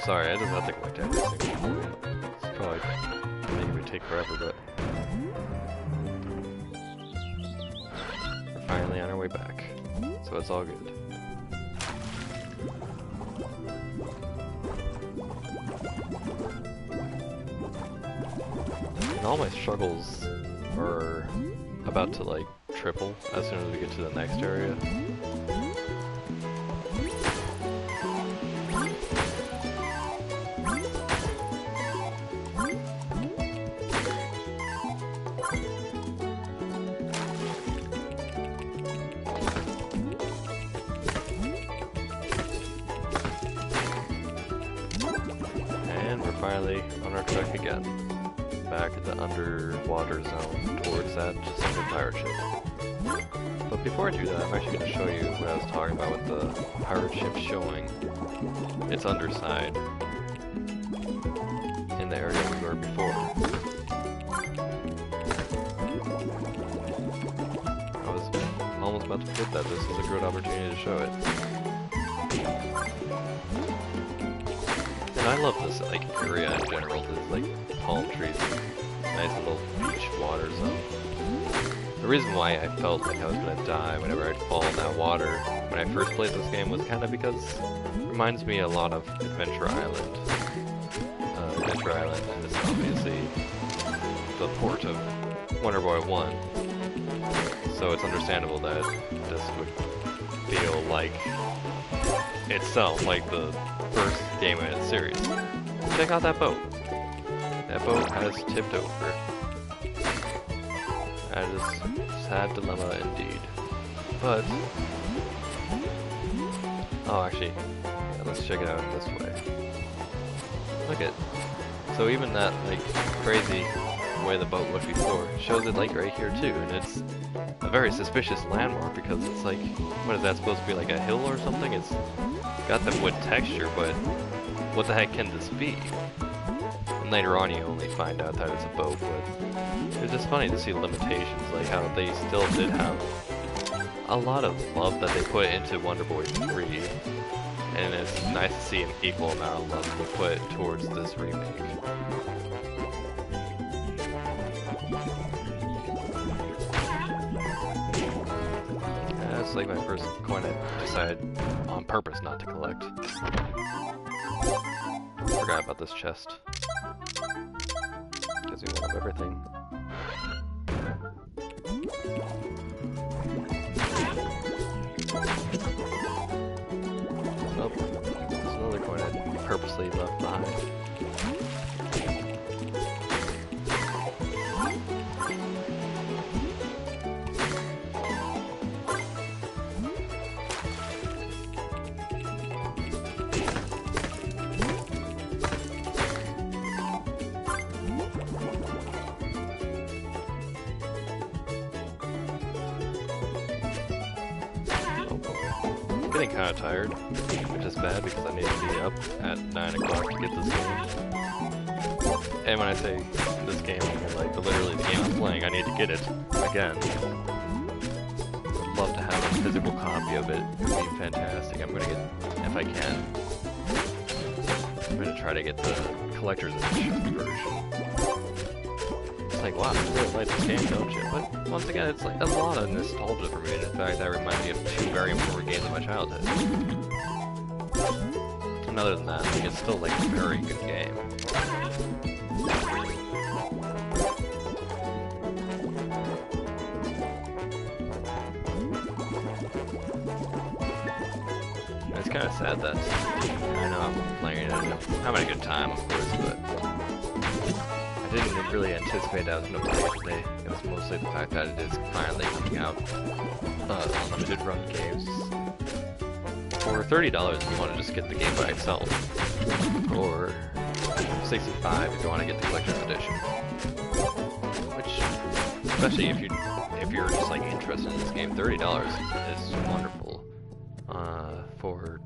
Sorry, I just have to collect every single point. It's probably maybe would take forever, but we're finally on our way back, so it's all good. And all my struggles are about to like triple as soon as we get to the next area. Finally on our trek again, back in the underwater zone towards that single pirate ship. But before I do that, I'm actually going to show you what I was talking about with the pirate ship showing its underside in the area we were before. I was almost about to forget that this is a good opportunity to show it. And I love this like area in general. There's like palm trees, nice little beach water zone. The reason why I felt like I was gonna die whenever I'd fall in that water when I first played this game was kind of because it reminds me a lot of Adventure Island. Adventure Island is obviously the port of Wonder Boy 1, so it's understandable that this would feel like itself, like the first game in its series. Check out that boat. That boat has tipped over. That is a sad dilemma indeed. But oh, actually, yeah, let's check it out this way. Look at, so even that like crazy way the boat looked before shows it like right here too, and it's a very suspicious landmark because it's like, what is that supposed to be, like a hill or something? It's got the wood texture, but what the heck can this be? And later on you only find out that it's a boat, but it's just funny to see limitations, like how they still did have a lot of love that they put into Wonder Boy 3, and it's nice to see an equal amount of love they put towards this remake. That's like my first coin I decided on purpose not to collect. Forgot about this chest. Because we want everything. Nope. There's another coin I purposely left behind. Getting kind of tired, which is bad because I need to be up at 9 o'clock to get this game. And when I say this game, I mean like literally the game I'm playing, I need to get it again. I'd love to have a physical copy of it. It would be fantastic. I'm gonna get, if I can, I'm gonna try to get the collector's edition version. like, wow, I really like this game, don't you? But once again, it's like a lot of nostalgia for me. In fact, that reminds me of two very important games of my childhood. And other than that, like, it's still like a very good game. It's kind of sad that I know I'm playing it and I'm having a good time, of course, but I didn't really anticipate that I was going to play it today. It was mostly the fact that it is finally coming out unlimited run games for $30 if you want to just get the game by itself, or $65 if you want to get the collector's edition. Which, especially if you're just like interested in this game, $30 is wonderful. For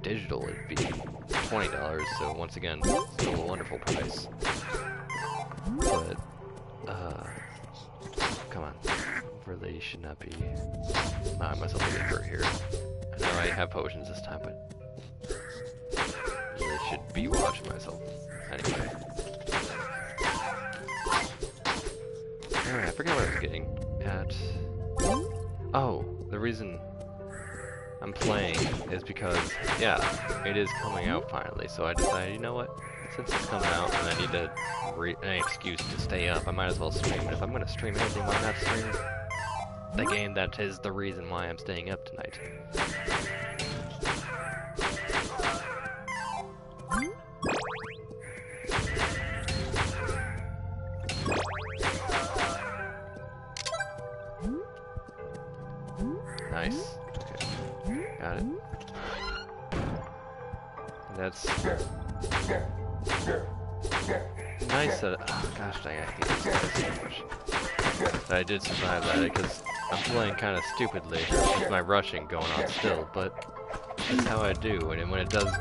digital, it'd be $20, so once again, still a wonderful price. But, come on, really should not be allowing myself to get hurt here. I know I have potions this time, but really should be watching myself. Anyway. Alright, I forgot what I was getting at. Oh, the reason I'm playing is because, yeah, it is coming out finally, so I decided, you know what, since it's coming out and I need an excuse to stay up, I might as well stream it. If I'm going to stream anything, why not stream the game that is the reason why I'm staying up tonight? Nice. Got it. That's nice that, oh gosh dang, I hate this guy so much. That I did survive that, because I'm playing kind of stupidly with my rushing going on still, but that's how I do, and when it does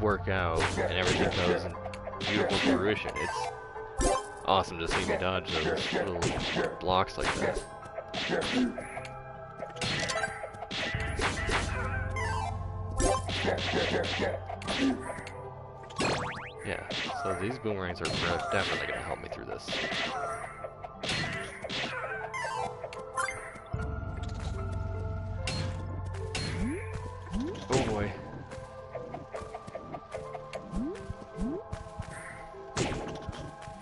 work out and everything goes in beautiful fruition, it's awesome to see me dodge those little blocks like that. Yeah, so these boomerangs are definitely going to help me through this. Oh boy.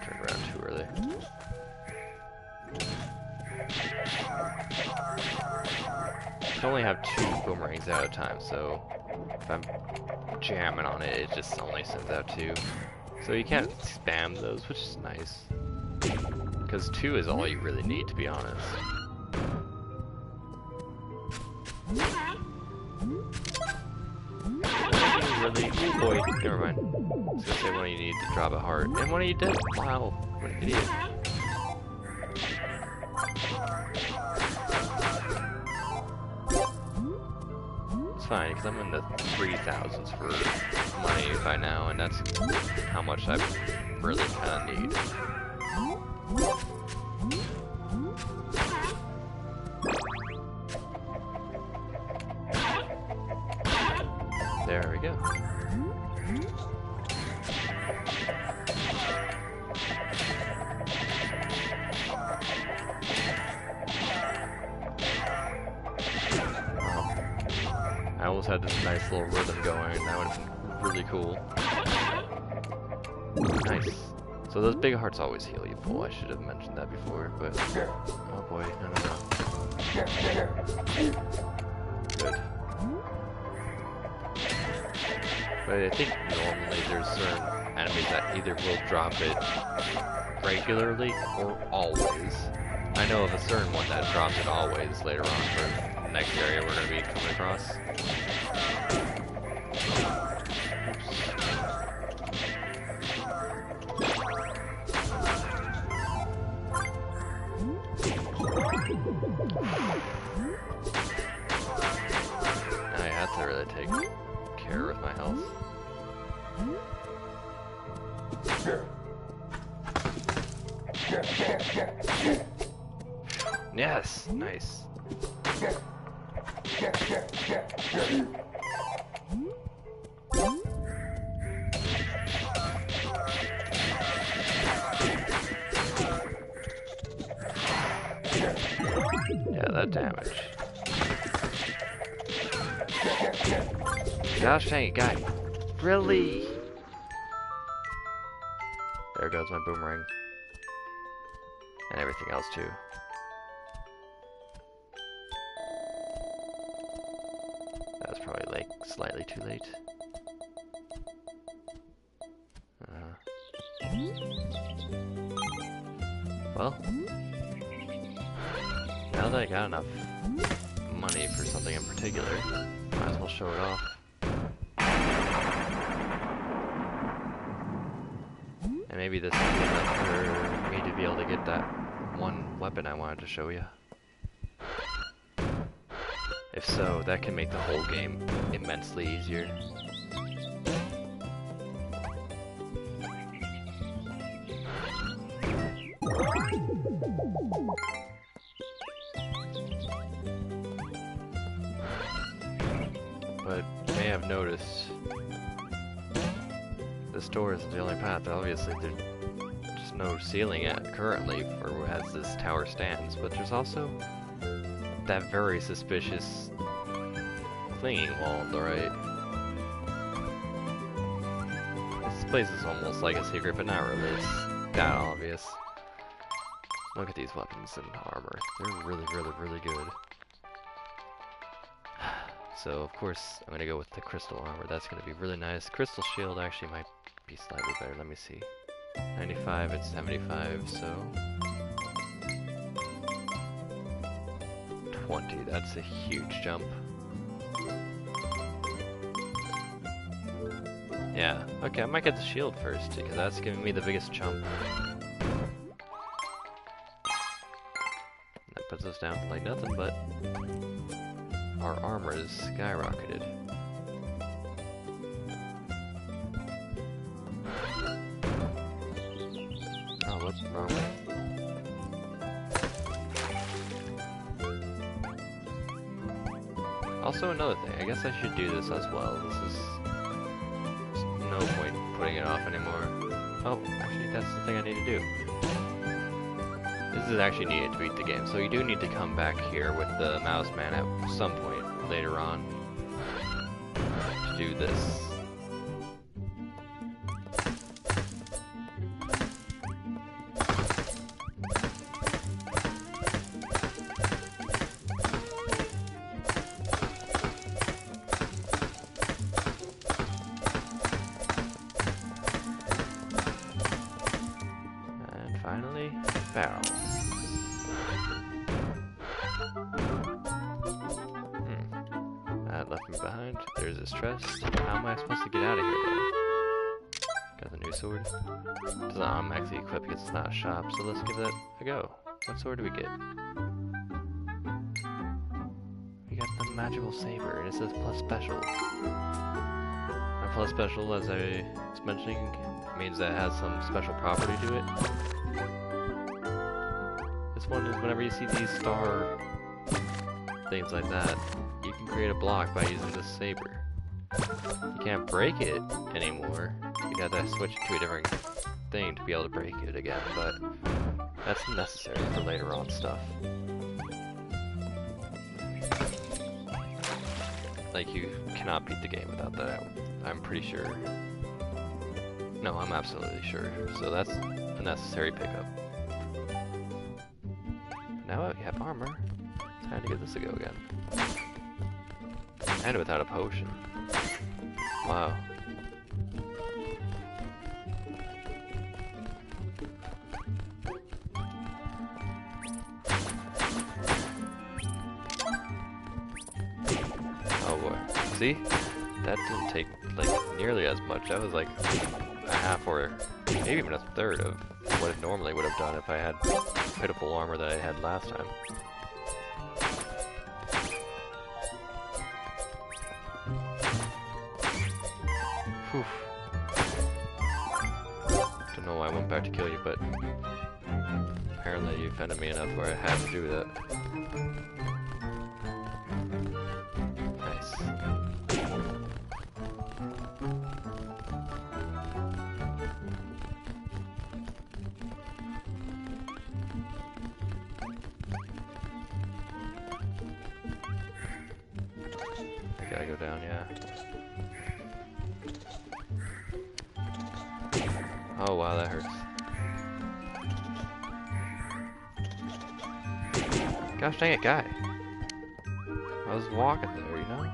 Turned around too early. I only have 2 boomerangs at a time, so if I'm jamming on it, it just only sends out 2. So you can't spam those, which is nice. Because 2 is all you really need, to be honest. Really? Boy, never mind. I was gonna say one of you need to drop a heart. And one of you did? Wow, what an idiot. It's fine, because I'm in the 3,000s for money by now, and that's how much I really kind of need. There we go. I almost had this nice little rhythm going, and that would have been really cool. Nice. So those big hearts always heal you full. I should have mentioned that before, but oh boy, no. Good. But I think normally there's certain enemies that either will drop it regularly or always. I know of a certain one that drops it always later on for the next area we're going to be coming across. I have to really take care of my health. Yes, nice. Yeah, that damage. Gosh dang it, guy. Really? There goes my boomerang. And everything else too. That was probably like slightly too late. Well, now that I got enough money for something in particular, might as well show it off. And maybe this will be enough for me to be able to get that one weapon I wanted to show you. If so, that can make the whole game immensely easier. But you may have noticed this door isn't the only path. Obviously, there's just no ceiling currently for as this tower stands, but there's also that very suspicious clinging wall on the right. This place is almost like a secret, but not really. It's that obvious. Look at these weapons and armor. They're really, really, really good. So, of course, I'm going to go with the crystal armor. That's going to be really nice. Crystal shield actually might be slightly better. Let me see. 95, it's 75, so... 20, that's a huge jump. Yeah, okay, I might get the shield first, because that's giving me the biggest jump. That puts us down to like nothing, but our armor is skyrocketed. Oh, whoops, wrong way. Also, another thing, I guess I should do this as well. This is no point putting it off anymore. Oh, actually, that's the thing I need to do. This is actually needed to beat the game, so you do need to come back here with the mouse man at some point later on to do this. And finally, barrel. That left me behind. There's this chest. How am I supposed to get out of here though? Got the new sword. Doesn't automatically equip because it's not a shop, so let's give that a go. What sword do we get? We got the magical saber, and it says plus special. And plus special, as I was mentioning, means that it has some special property to it. This one is whenever you see these star things like that, you can create a block by using this saber. You can't break it anymore. You'd have to switch it to a different thing to be able to break it again, but that's necessary for later on stuff. Like, you cannot beat the game without that, I'm pretty sure. No, I'm absolutely sure. So that's a necessary pickup. Now we have armor. Time to give this a go again. And without a potion. Wow. Oh boy. See? That didn't take like nearly as much. That was like a half or maybe even a third of what it normally would have done if I had pitiful armor that I had last time. Whew. Don't know why I went back to kill you, but apparently you offended me enough where I had to do that. Nice. gotta go down, yeah. Oh wow, that hurts. Gosh dang it, guy. I was walking there, you know?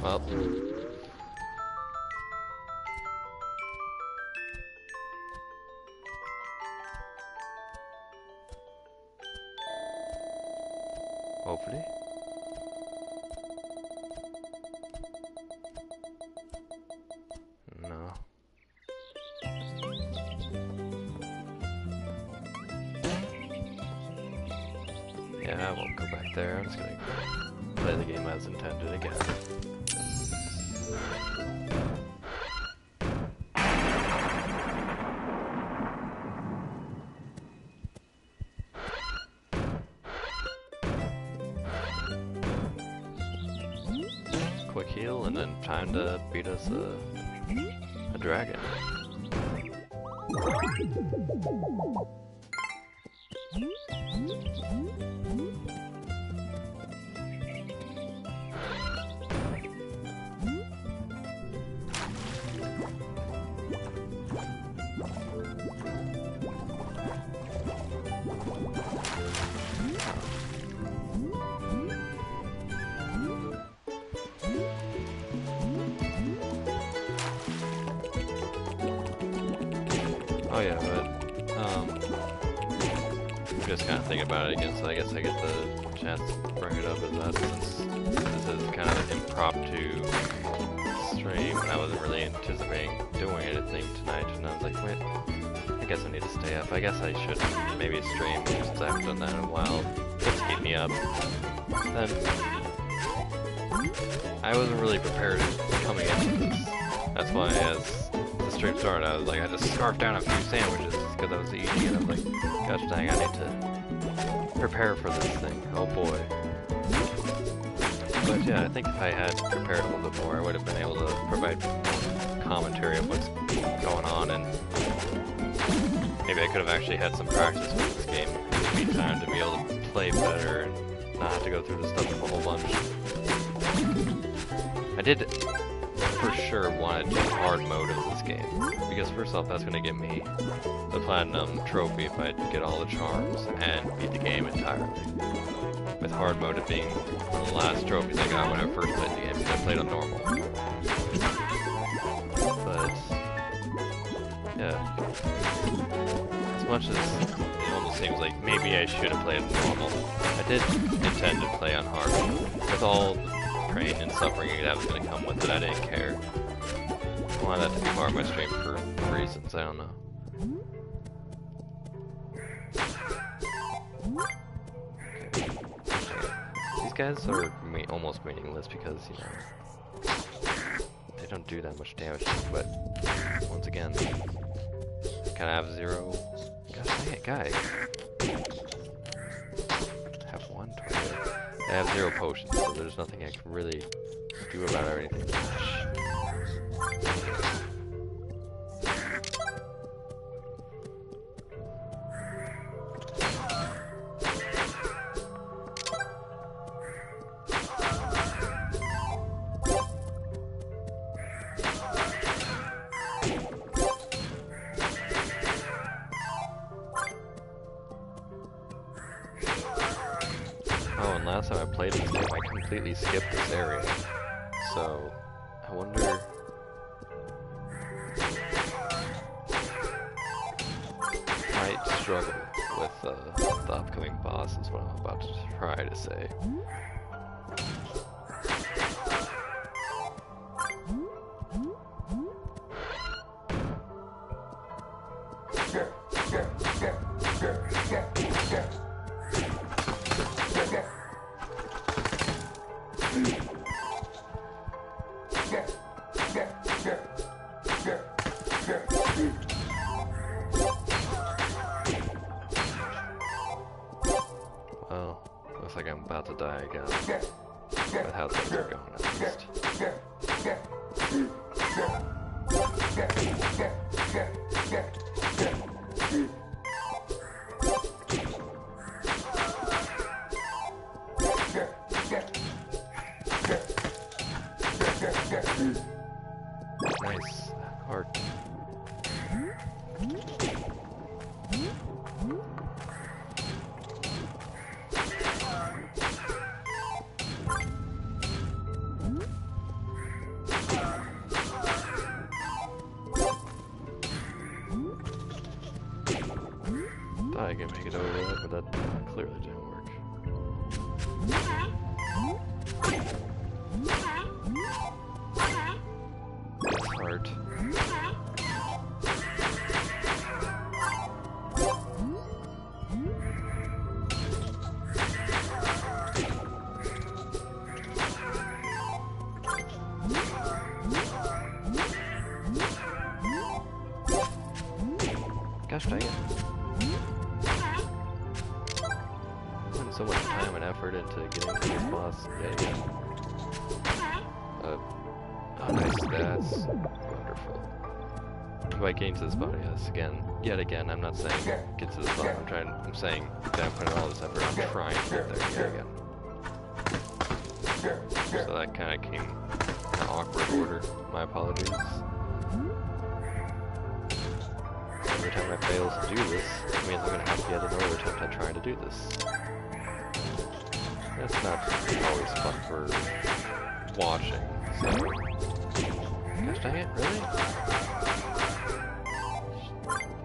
Well. Hopefully. No. Yeah, I won't go back there. I'm just gonna play the game as intended again. Quick heal and then time to beat us a dragon. Oh yeah, but I'm just kind of thinking about it again, so I guess I get the chance to bring it up as that, since this is kind of an impromptu stream. I wasn't really anticipating doing anything tonight, and I was like, wait, I guess I need to stay up. I guess I should maybe stream, since I haven't done that in a while, just to keep me up. Then, I wasn't really prepared coming into this. That's why as the stream started, I was like, I just scarfed down a few sandwiches because I was eating, and I was like, gosh dang, I need to prepare for this thing. Oh boy. But yeah, I think if I had prepared a little bit more, I would have been able to provide commentary of what's going on, and maybe I could have actually had some practice with this game in the meantime to be able to play better and not have to go through this stuff a whole bunch. I did for sure want to do hard mode of this game, because first off, that's going to give me the platinum trophy if I get all the charms and beat the game entirely. With hard mode it being one of the last trophies I got when I first played the game, because I played on normal. But yeah, as much as it almost seems like maybe I should have played normal, I did intend to play on hard mode. With all the pain and suffering that was going to come with it, I didn't care. I wanted that to be part of my stream for reasons, I don't know. Okay. These guys are almost meaningless because, you know, they don't do that much damage, but once again, can I have zero? Gosh dang it, guy. Have one tornado. I have 0 potions, so there's nothing I can really do about it or anything. Oh, and last time I played this game, I completely skipped this area. So, I wonder... I might struggle with the upcoming boss, is what I'm about to try to say. Well, looks like I'm about to die again. But how things are going at least. Nice. Heart. Thought I could make it over there, but that clearly didn't work. It's hard. Gosh dang it. Putting so much time and effort into getting to this boss. Yeah. Oh, nice stats. Wonderful. Do I gain to this body? Yes, yet again, I'm not saying get to this body. I'm saying that I'm putting all this effort. I'm trying to get there yet again. So that kind of came in an awkward order. My apologies. Every time I fail to do this, it means I'm going to have to get another attempt at trying to do this. That's not always fun for watching, so... Gosh dang it, really?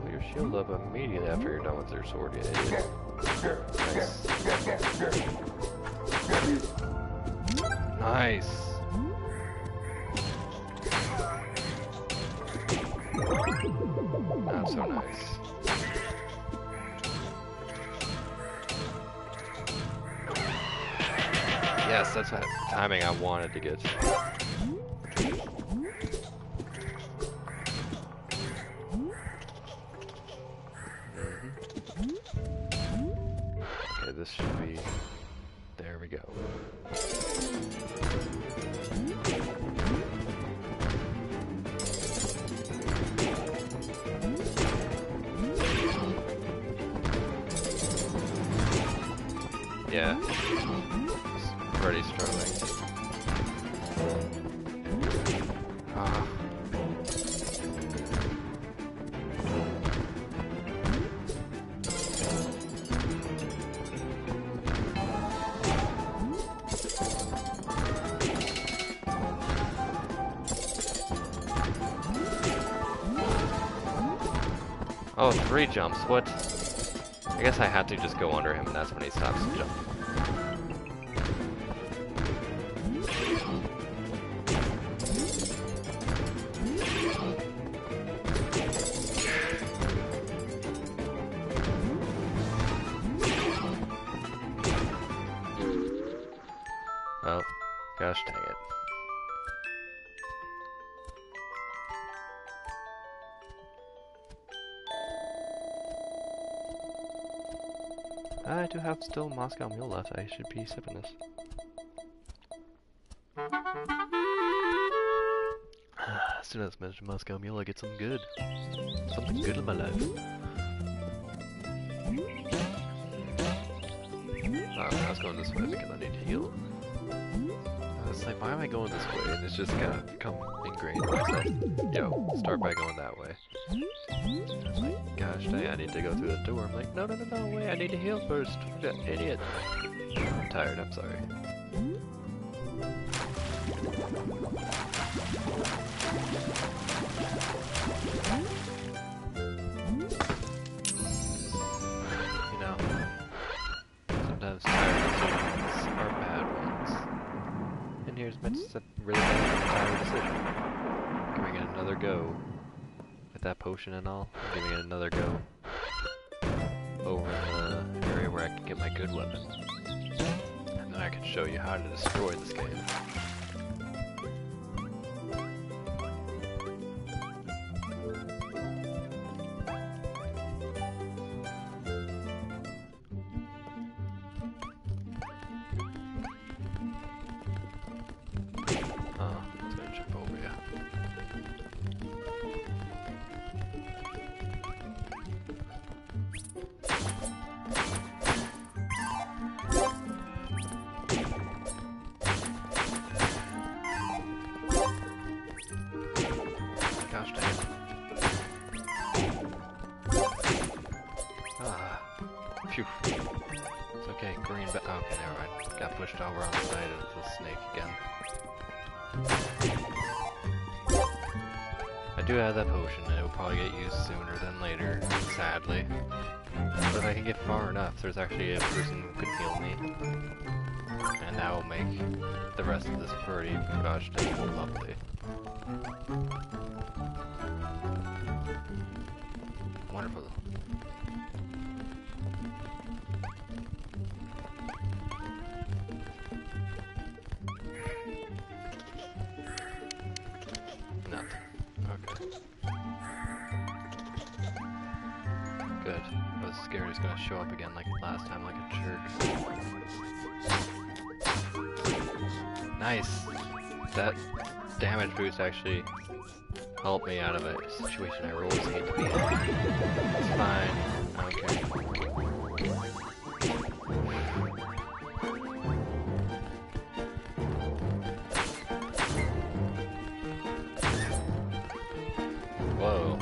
Pull your shield up immediately after you're done with your sword, you idiot. Nice! Nice! Not so nice. Yes, that's the timing I wanted to get. Okay, this should be... There we go. Yeah. Already struggling. Ah. Oh, 3 jumps, what? I guess I had to just go under him and that's when he stops jumping. Oh, gosh dang it. I do have still Moscow Mule left. I should be sipping this. As soon as I mention Moscow Mule, I get something good. Something good in my life. I was going this way because I need to heal. I was like, why am I going this way? And it's just kind of become ingrained in myself. Yo, start by going that way. I'm like, gosh dang, I need to go through the door. I'm like, no, wait, I need to heal first. Idiot. I'm tired, I'm sorry. You know, sometimes tired decisions are bad ones. And here's my really tired decision. Can we get another go? With that potion and all, I'm giving it another go. Over in the area where I can get my good weapon. And then I can show you how to destroy this game. Okay, never mind. Got pushed over on the side of the snake again. I do have that potion, and it will probably get used sooner than later, sadly. But if I can get far enough, there's actually a person who can heal me. And that will make the rest of this pretty gosh dang lovely. Wonderful. Nothing. Okay. Good. I was scared he was gonna show up again like last time, like a jerk. Nice! That damage boost actually helped me out of a situation I always hate to be in. It's fine. I don't care. Whoa.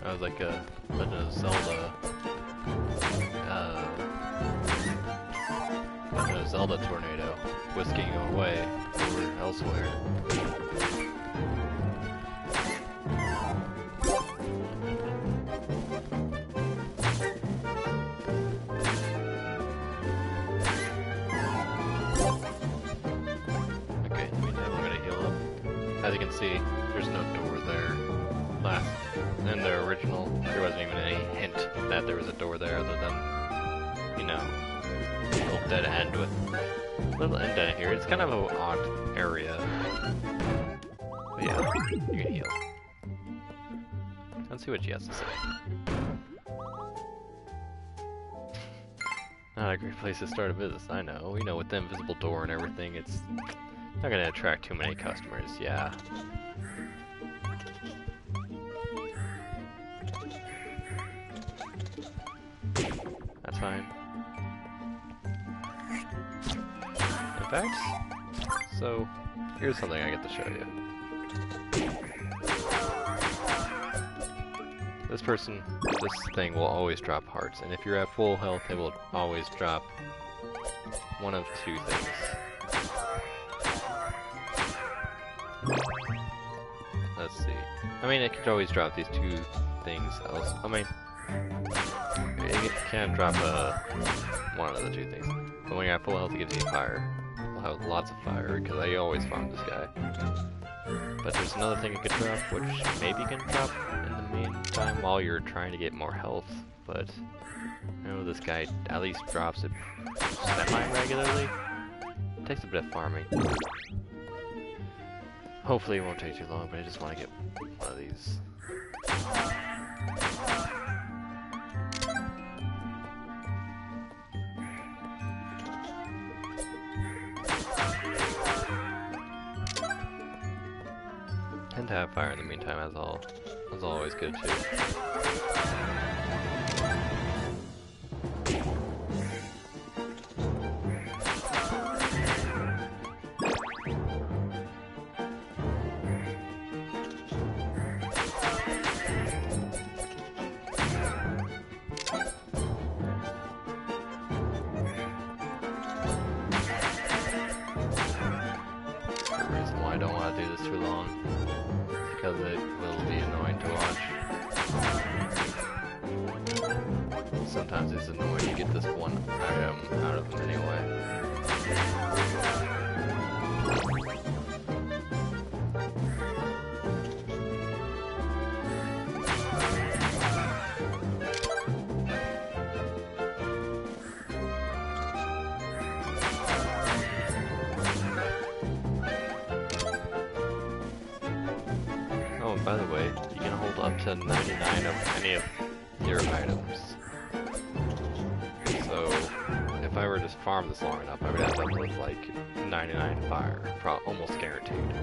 That was like a Legend of Zelda. Legend of Zelda tornado, whisking him away over elsewhere. Okay, meantime I'm gonna heal up. As you can see, there's no door there. In the original, there wasn't even any hint that there was a door there other than, you know, a little dead end with a little indent here. It's kind of an odd area. But yeah, you can heal. Let's see what she has to say. Not a great place to start a business, I know. You know, with the invisible door and everything, it's not gonna attract too many customers, yeah. That's fine. In fact, so here's something I get to show you. This thing will always drop hearts, and if you're at full health, it will always drop one of two things. Let's see. I mean, it could always drop these two things else. I mean, it can drop one of the two things. But when you're at full health, it gives you fire. I'll have lots of fire, because I always farm this guy. But there's another thing it could drop, which maybe can drop in the meantime while you're trying to get more health. But I know this guy at least drops it semi-regularly. It takes a bit of farming. Hopefully it won't take too long, but I just want to get one of these. And to have fire in the meantime is always good too. The reason why I don't want to do this too long. Because it will be annoying to watch. Sometimes it's annoying to get this one item out of them anyway. Oh, and by the way, you can hold up to 99 of any of your items. So, if I were to farm this long enough, I would end up with like 99 fire, almost guaranteed.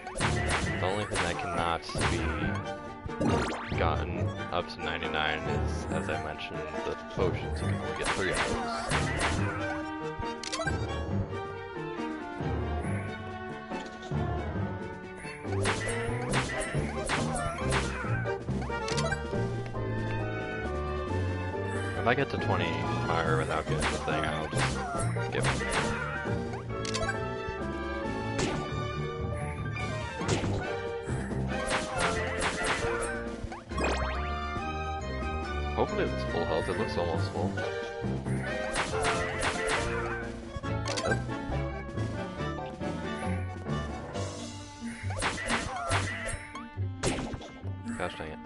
The only thing that cannot be gotten up to 99 is, as I mentioned, the potions. You can only get 3 of those. I get to 20 fire without getting the thing, I'll just give it. Hopefully it's full health, it looks almost full. Yep. Gosh dang it.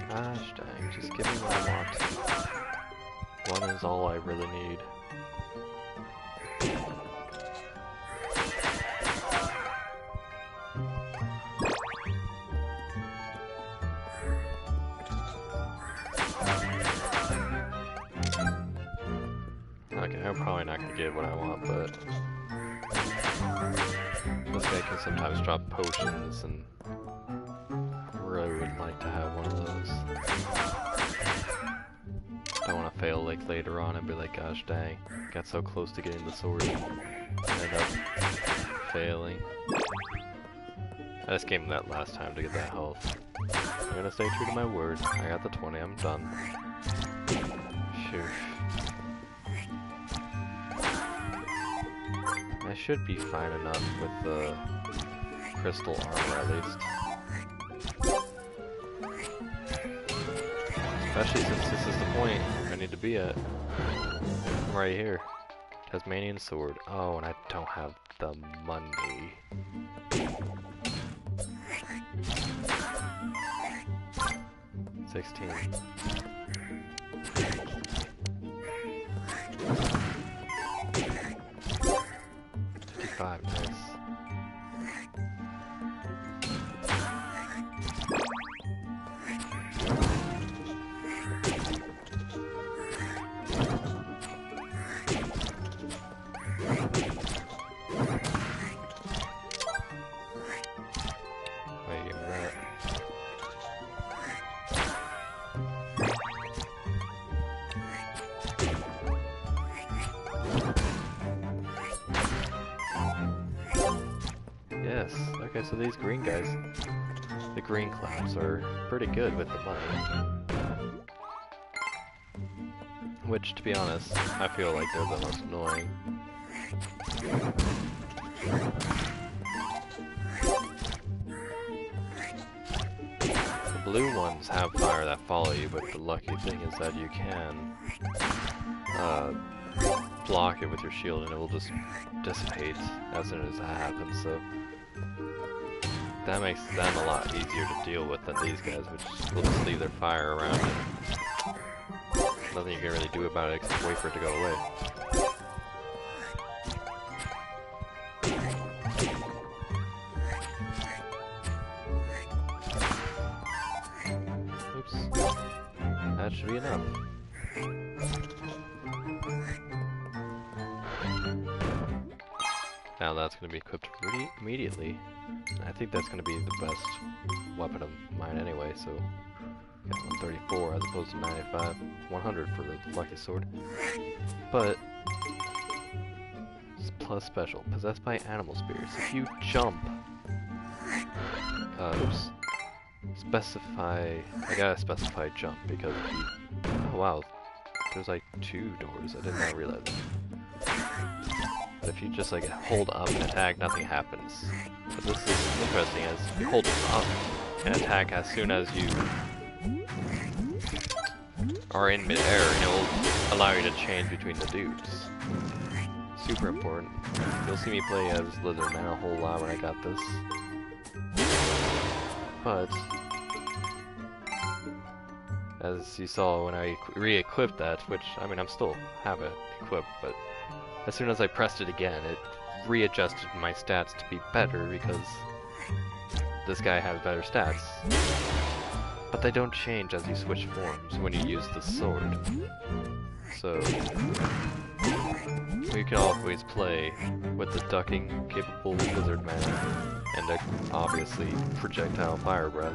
Gosh dang, just give me what I want. One is all I really need. Okay, I'm probably not gonna get what I want, but this guy can sometimes drop potions, and I really would like to have one of those. Don't want to fail like later on and be like, gosh dang, got so close to getting the sword, and ended up failing. I just gave him that last time to get that health. I'm gonna stay true to my word. I got the 20, I'm done. Sure. I should be fine enough with the crystal armor at least. Especially since this is the point I need to be at. I'm right here. Tasmanian sword. Oh, and I don't have the money. $16. 55, nice. Wait, give me that. Yes, okay, so these green guys, the green clouds, are pretty good with the money. Which, to be honest, I feel like they're the most annoying. The blue ones have fire that follow you, but the lucky thing is that you can block it with your shield and it will just dissipate as soon as that happens, so that makes them a lot easier to deal with than these guys, which will just leave their fire around and nothing you can really do about it except wait for it to go away. Oops. That should be enough. Now that's going to be equipped pretty immediately. I think that's going to be the best weapon of mine anyway, so got 134 as opposed to 95, 100 for the lucky sword. But it's plus special, possessed by animal spirits. If you jump, oops, specify. I gotta specify jump because if you, oh wow, there's like 2 doors. I did not realize that. But if you just like hold up and attack, nothing happens. But this is interesting as you hold up and attack as soon as you are in midair, and it will allow you to change between the dudes. Super important. You'll see me play as Lizardman a whole lot when I got this. But as you saw when I re-equipped that, which I mean I'm still have it equipped, but as soon as I pressed it again, it readjusted my stats to be better because this guy has better stats. But they don't change as you switch forms when you use the sword. So We can always play with the ducking capable lizard man and the obviously projectile fire breath.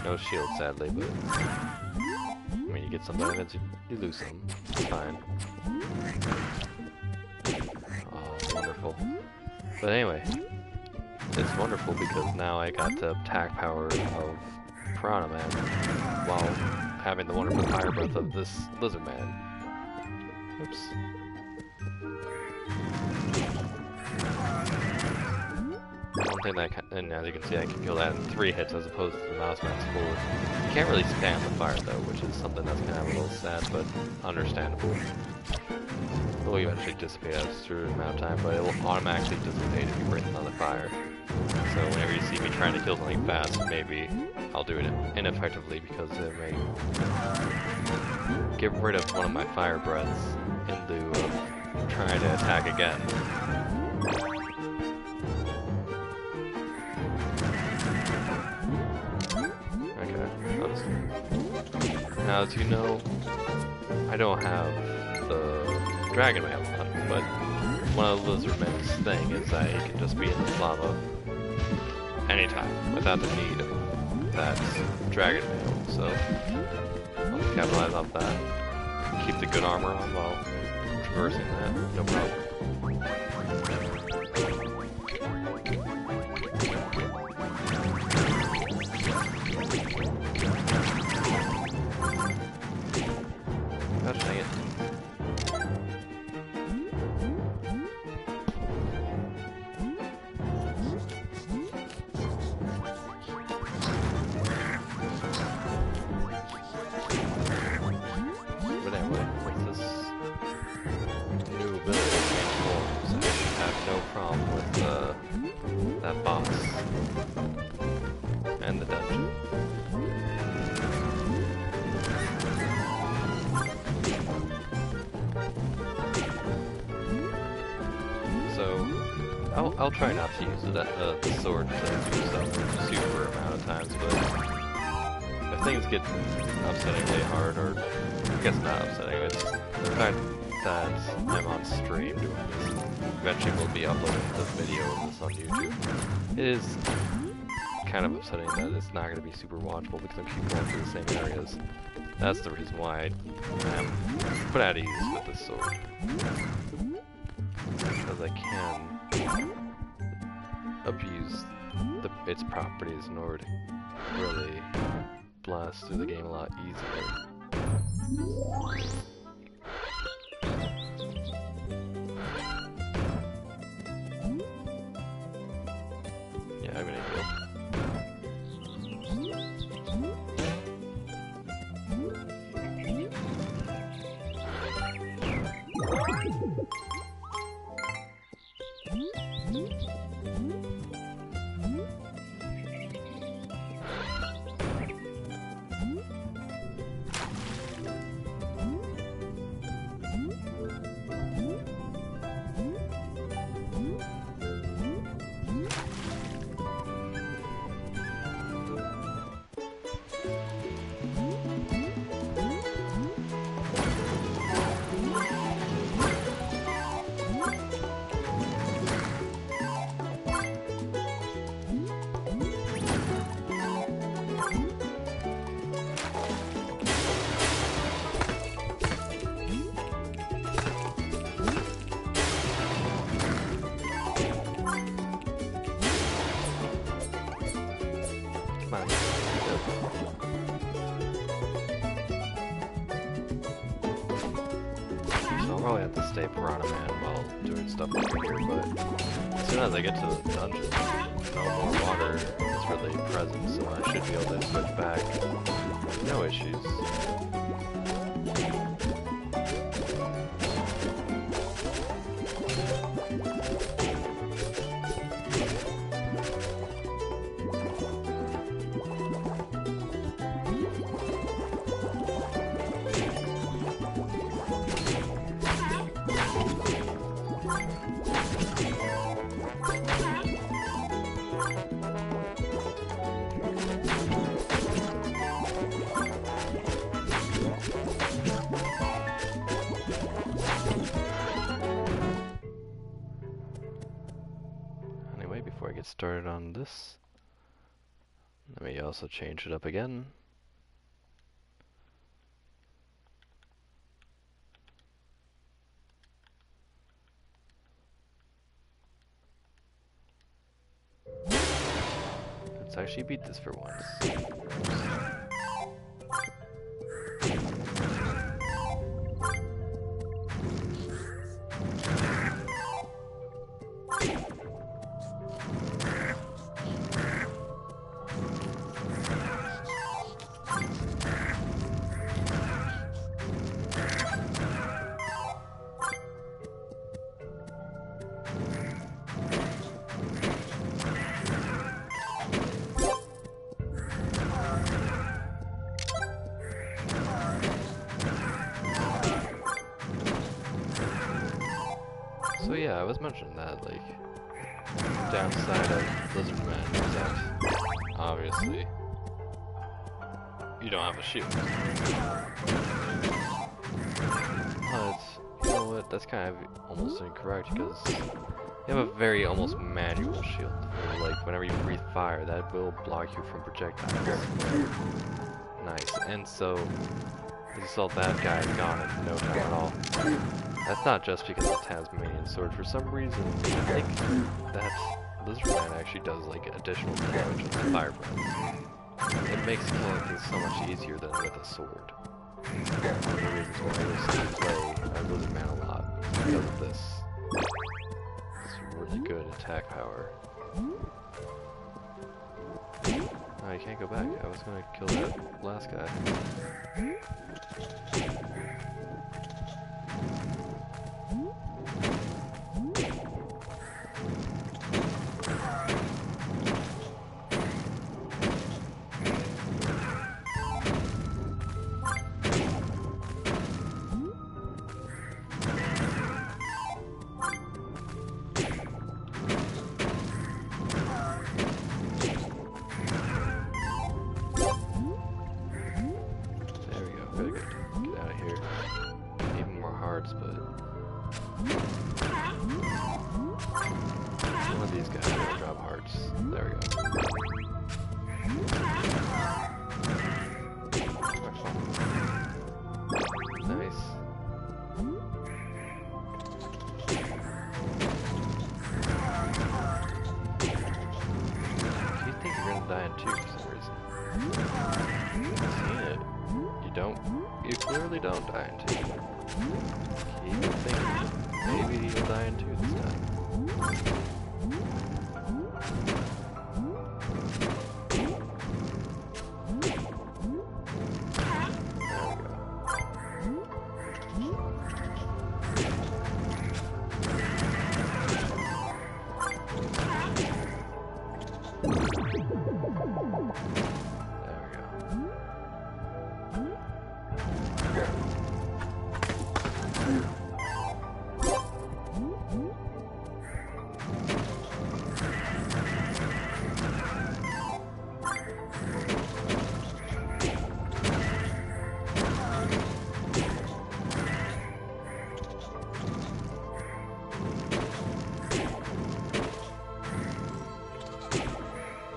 No shield, sadly, but when you get some benefits, you lose some. It's fine. Oh, wonderful. But anyway, it's wonderful because now I got the attack power of Piranha Man while having the wonderful fire breath of this lizard man. Oops. One thing that and as you can see, I can kill that in 3 hits as opposed to the mouse man's 4. You can't really spam the fire though, which is something that's kind of a little sad, but understandable. It will eventually dissipate after a certain amount of time, but it will automatically dissipate if you breathe another fire. So whenever you see me trying to kill something fast, maybe I'll do it ineffectively because it may get rid of one of my fire breaths in lieu of trying to attack again. Now, as you know, I don't have the Dragon Mail on, but one of the Lizard Man's thing is that he can just be in the lava anytime without the need of that Dragon Mail, so I'll capitalize off that. Keep the good armor on while traversing that, no problem. Gosh dang it. But anyway, with this new ability to change forms, I should have no problem with that boss and the dungeon. I'll try not to use the sword to do stuff super amount of times, but if things get upsettingly hard, or I guess not upsetting, it's the fact that I'm on stream doing this. Eventually we'll be uploading this video of this on YouTube. It is kind of upsetting that it's not going to be super watchable because I keep going through the same areas. That's the reason why I'm put at ease with this sword. Because I can abuse its properties in order to really blast through the game a lot easier. Yeah, I'm gonna heal. I'll probably have to stay Piranha Man while doing stuff over here, but as soon as I get to the dungeon, no more water is really present, so I should be able to switch back. No issues. started on this. Let me also change it up again. Let's actually beat this for once. So yeah, I was mentioning that, like, downside of Lizardman is that, obviously, you don't have a shield. But, you know what, that's kind of almost incorrect, because you have a very almost manual shield, where, like, whenever you breathe fire, that will block you from projectiles. Nice, and so, you saw that guy gone in no time at all. That's not just because of the Tasmanian sword. For some reason, I think that Lizardman actually does like additional damage with the fire breath. It makes killing things so much easier than with a sword. One of the reasons why I used to play Lizardman a lot is because of this. It's really good attack power. Oh, you can't go back. I was gonna kill that last guy. You clearly don't die in 2. Keep thinking, maybe you'll die in 2 this time.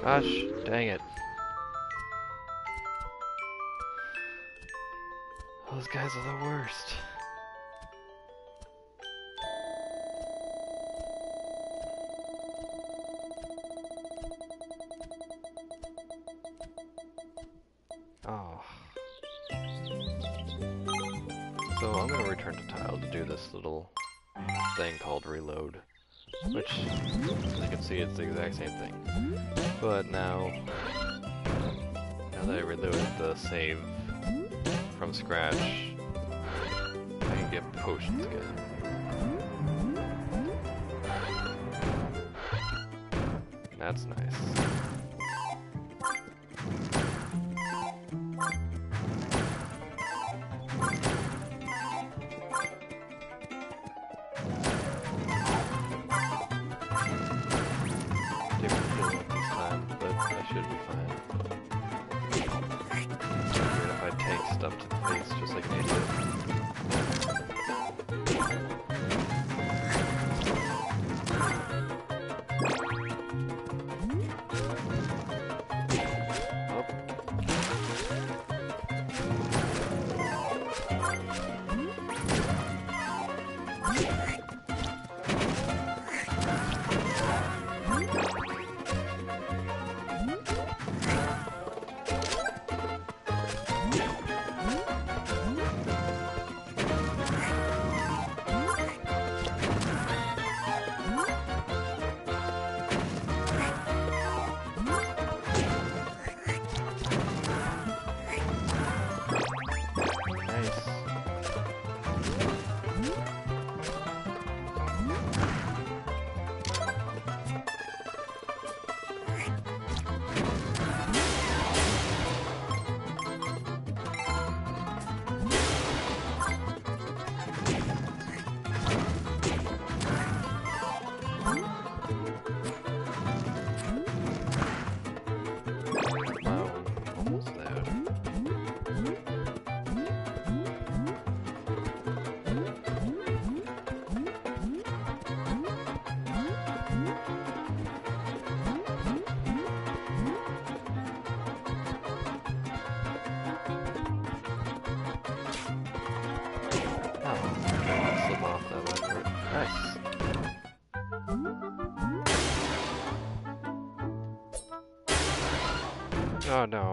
Gosh, dang it. Those guys are the worst. Oh. So I'm gonna return to Tile to do this little thing called reload. Which, as you can see, it's the exact same thing. But now that I reloaded the save from scratch, I can get potions again. That's nice. Stuff to the face just like an idiot. no.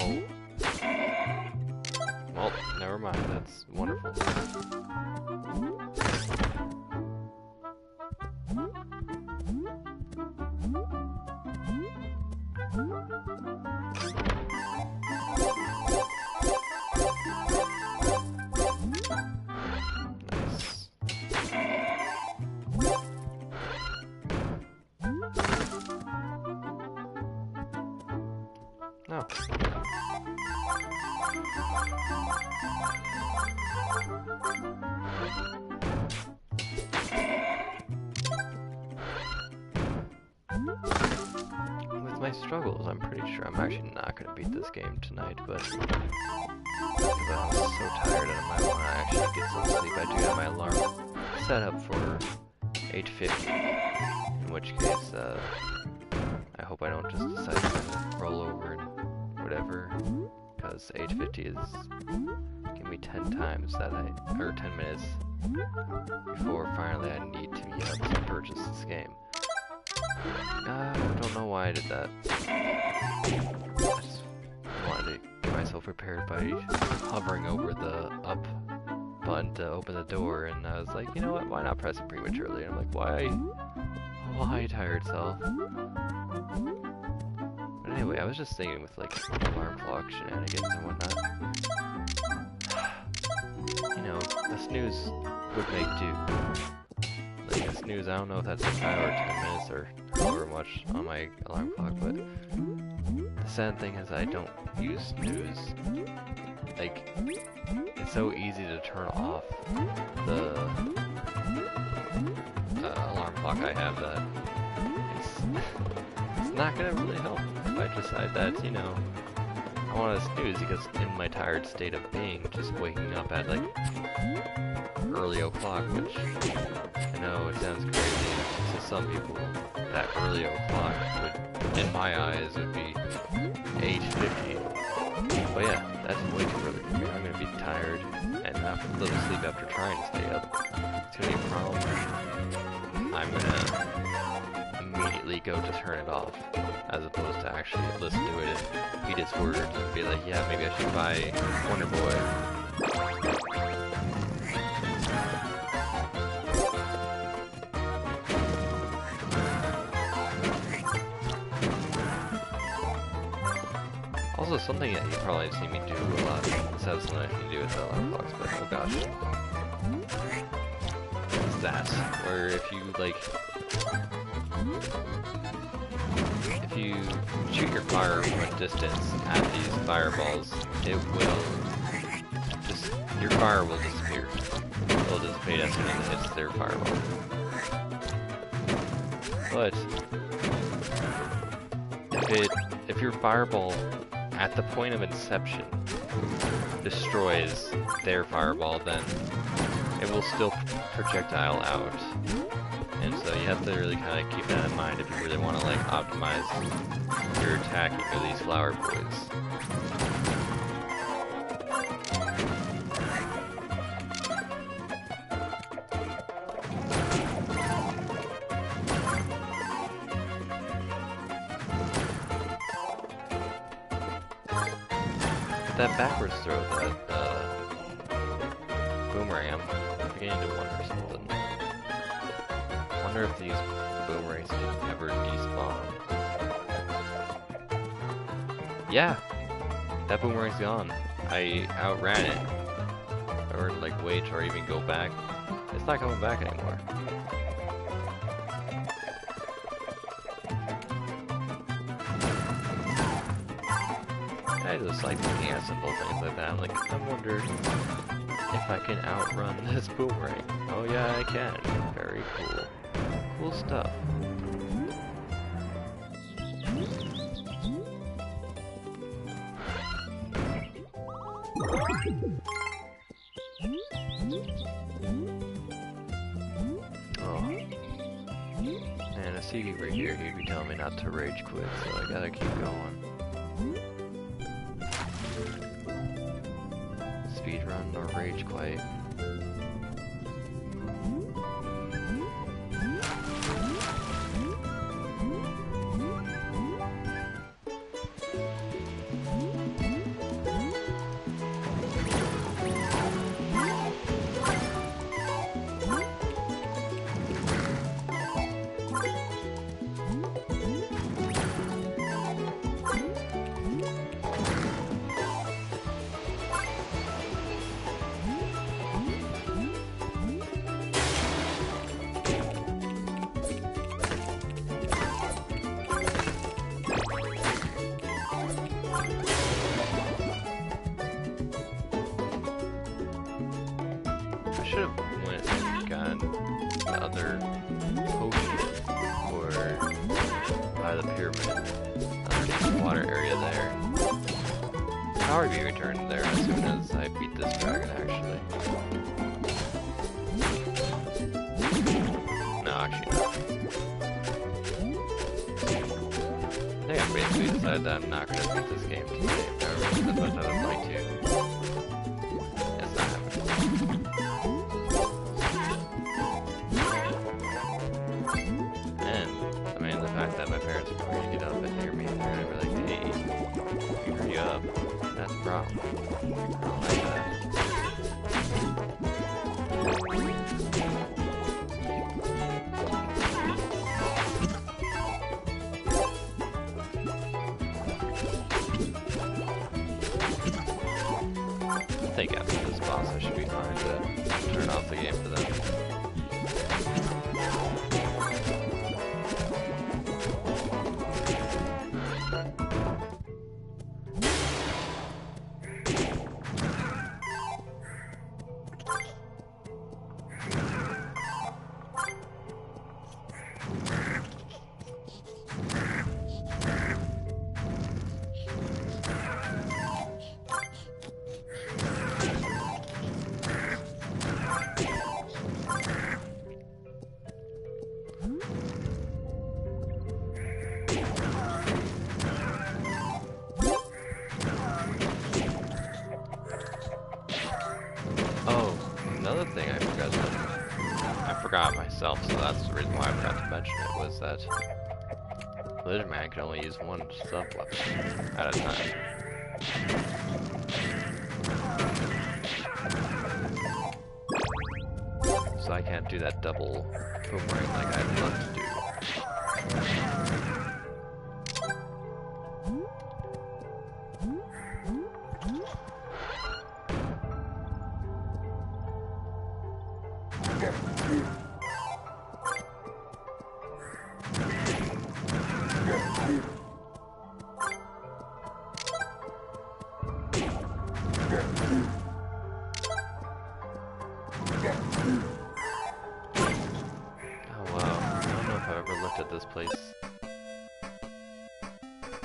Well, never mind. That's wonderful. No. With my struggles, I'm pretty sure I'm actually not going to beat this game tonight, but I'm so tired and I might want to actually get some sleep. I do have my alarm set up for 8:50, in which case, I hope I don't just decide to roll over and whatever, because 8:50 is gonna be 10 times that or 10 minutes before finally I need to be able to purchase this game. I don't know why I did that. I just wanted to get myself prepared by hovering over the up button to open the door, and I was like, you know what, why not press it prematurely? And I'm like, why tired self? But anyway, I was just thinking with like alarm clock shenanigans and whatnot. You know, a snooze would make do. Like a snooze, I don't know if that's like 5 or 10 minutes or however much on my alarm clock, but the sad thing is I don't use snooze. Like, it's so easy to turn off the alarm clock I have that it's not gonna really help if I decide that, you know, I want to snooze, because in my tired state of being, just waking up at like early o'clock, which I know it sounds crazy to some people, that early o'clock would, in my eyes, would be 8:50. But yeah, that's way too early for me. I'm gonna be tired and have a little sleep after trying to stay up. It's gonna be a problem. I'm gonna immediately go to turn it off, as opposed to actually listen to it and read its words and be like, yeah, maybe I should buy Wonder Boy. Also, something that you probably have seen me do a lot, this has nothing to do with the alarm clocks, but oh gosh. It's that, where if you, like, if you shoot your fire from a distance at these fireballs, it will just, your fire will disappear. It will dissipate as soon as it hits their fireball. But, if your fireball at the point of inception destroys their fireball, then it will still projectile out. And so you have to really kind of keep that in mind if you really want to like optimize your attacking of these flower boys. That backwards throw, that boomerang, I'm beginning to wonder something. I wonder if these boomerangs can ever despawn. Yeah! That boomerang's gone. I outran it. Or like wait or even go back. It's not coming back anymore. I just like looking at simple things like that. I'm like, I wonder if I can outrun this boomerang. Oh yeah, I can. Very cool. Cool stuff. Oh. And a CD right here, he'd be telling me not to rage quit, so I gotta keep going. Speedrun or rage quit. I should have went and gotten the other potion for by the pyramid underneath the water area there. I'll probably be returning there as soon as I beat this dragon, actually. No, actually not. I think I basically decided that I'm not going to beat this game today, as much as I would like to. It's not happening. And, I mean, the fact that my parents are going to get up and hear me, and they're going to be like, hey, hurry up. That's a problem. I don't like that. I think after this boss I should be fine to turn off the game for them. Another thing I forgot myself, so that's the reason why I forgot to mention it, was that Lizardman can only use one sub-weapon at a time. So I can't do that double boomerang like I'd love to do. At this place,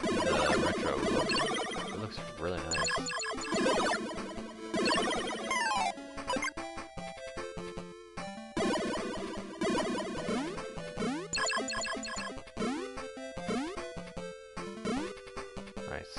the retro look, it looks really nice. Nice.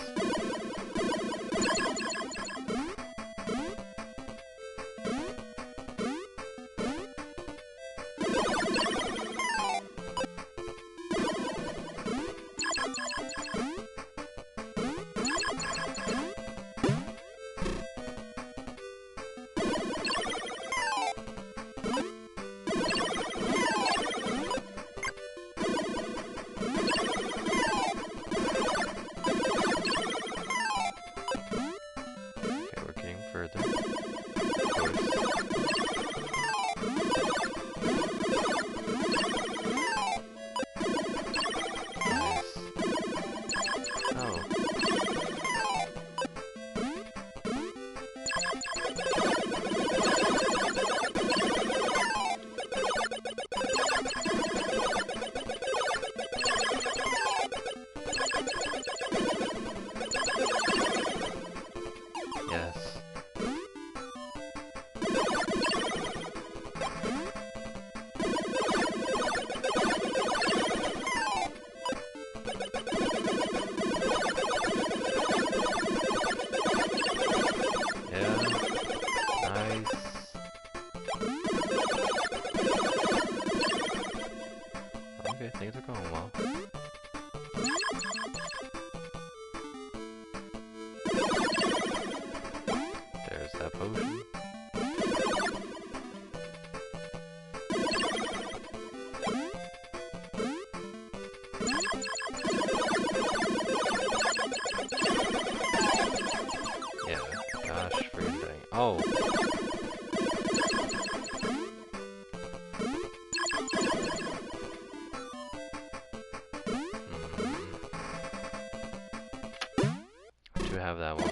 Things are going well. There's that potion. Yeah, gosh, freaking dang. Oh! Have that one.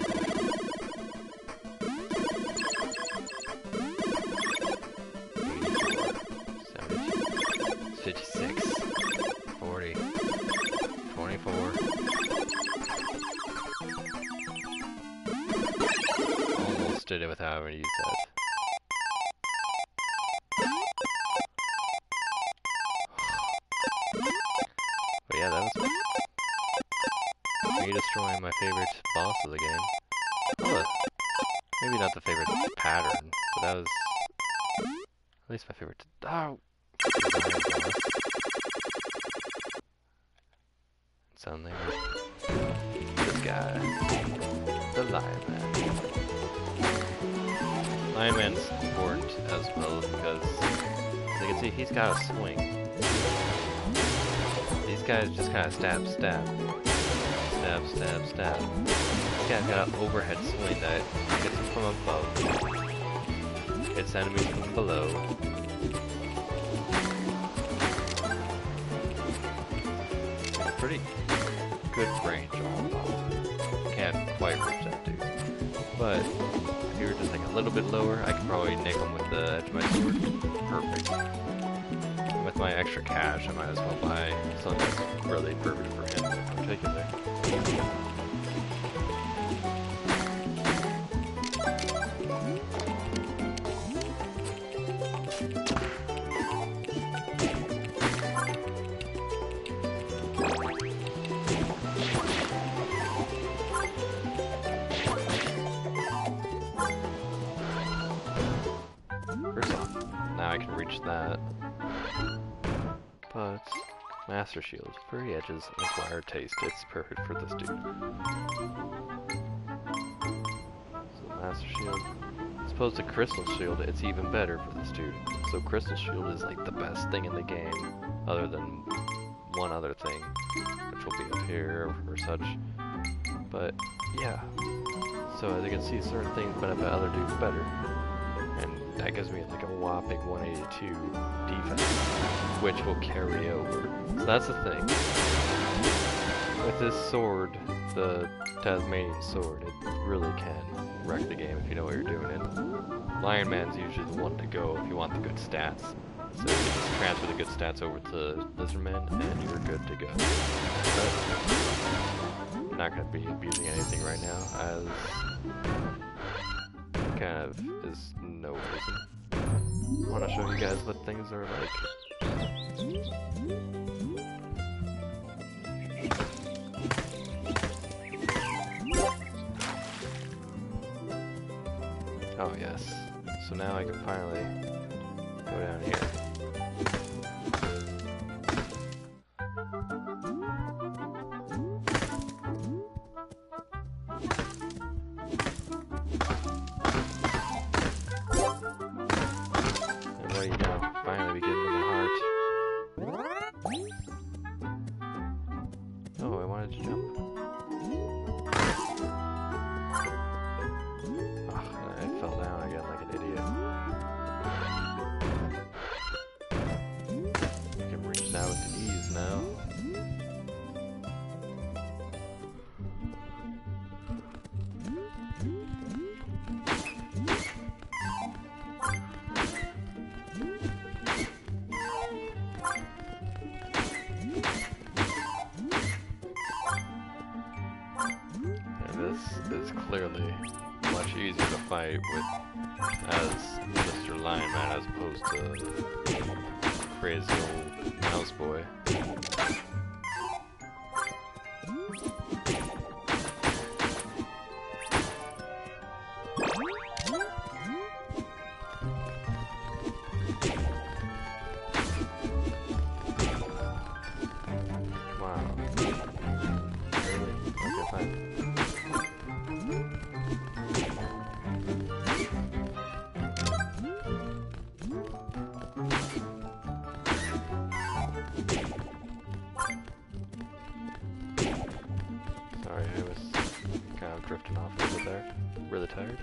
did it without having to use that. But yeah, that was me destroying my favorite boss of the game. Well, maybe not the favorite pattern, but that was at least my favorite. Oh! Sound like this guy, the Lion Man. Lion Man's important as well because, as you can see, he's got a swing. These guys just kind of stab, stab, stab, stab, stab. This guy's got an overhead swing that gets him from above, hits enemies from below. Pretty good range all in all. Can't quite reach that dude. But if you were just like a little bit lower, I could probably nick him with the edge of my sword. Perfect. And with my extra cash, I might as well buy something that's really perfect for him in particular. I can reach that, but Master Shield, furry edges, and acquired taste. It's perfect for this dude. So Master Shield, as opposed to Crystal Shield, it's even better for this dude. So Crystal Shield is like the best thing in the game, other than one other thing, which will be up here or such. But yeah, so as you can see, certain things benefit other dudes better. That gives me like a whopping 182 defense, which will carry over. So that's the thing. With this sword, the Tasmanian sword, it really can wreck the game if you know what you're doing. And Lion Man's usually the one to go if you want the good stats. So you can just transfer the good stats over to Lizardman and you're good to go. But I'm not going to be abusing anything right now, as kind of is no reason. I want to show you guys what things are like. Oh yes. So now I can finally go down here. Is clearly much easier to fight with as Mr. Lion Man as opposed to crazy old mouse boy. Wow. Really? Okay, fine. Sorry, I was kind of drifting off a little bit there. Really tired.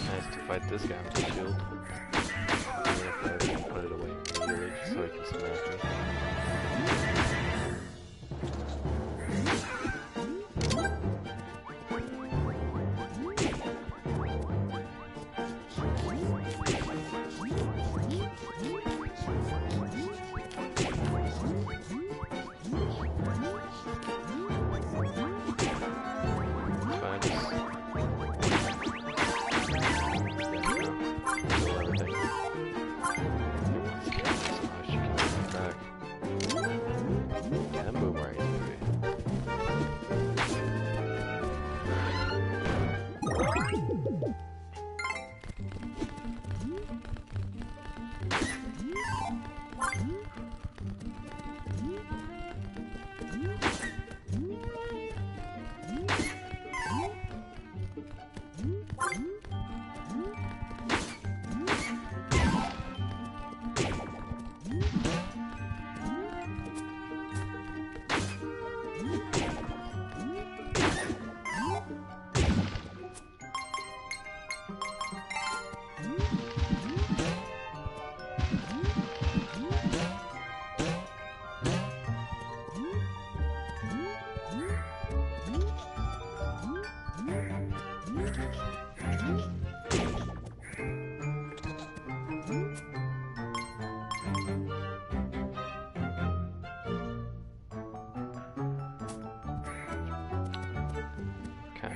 Nice to fight this guy with the shield. Even if I put it away immediately just so he can smash me.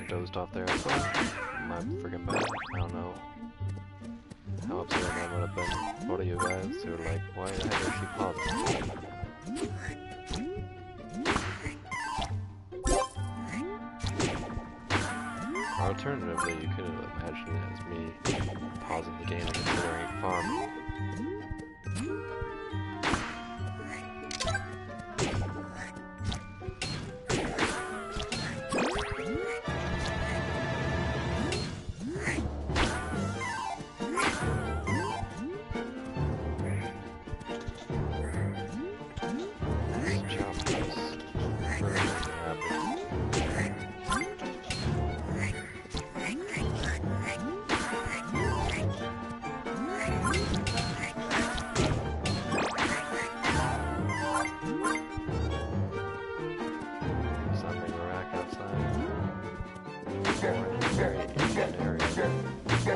dozed off there. I thought, my freaking bad. I don't know how upset I would have been. What are you guys who are like, why the heck is he pausing? Alternatively, you could have imagined it as me pausing the game and considering farming.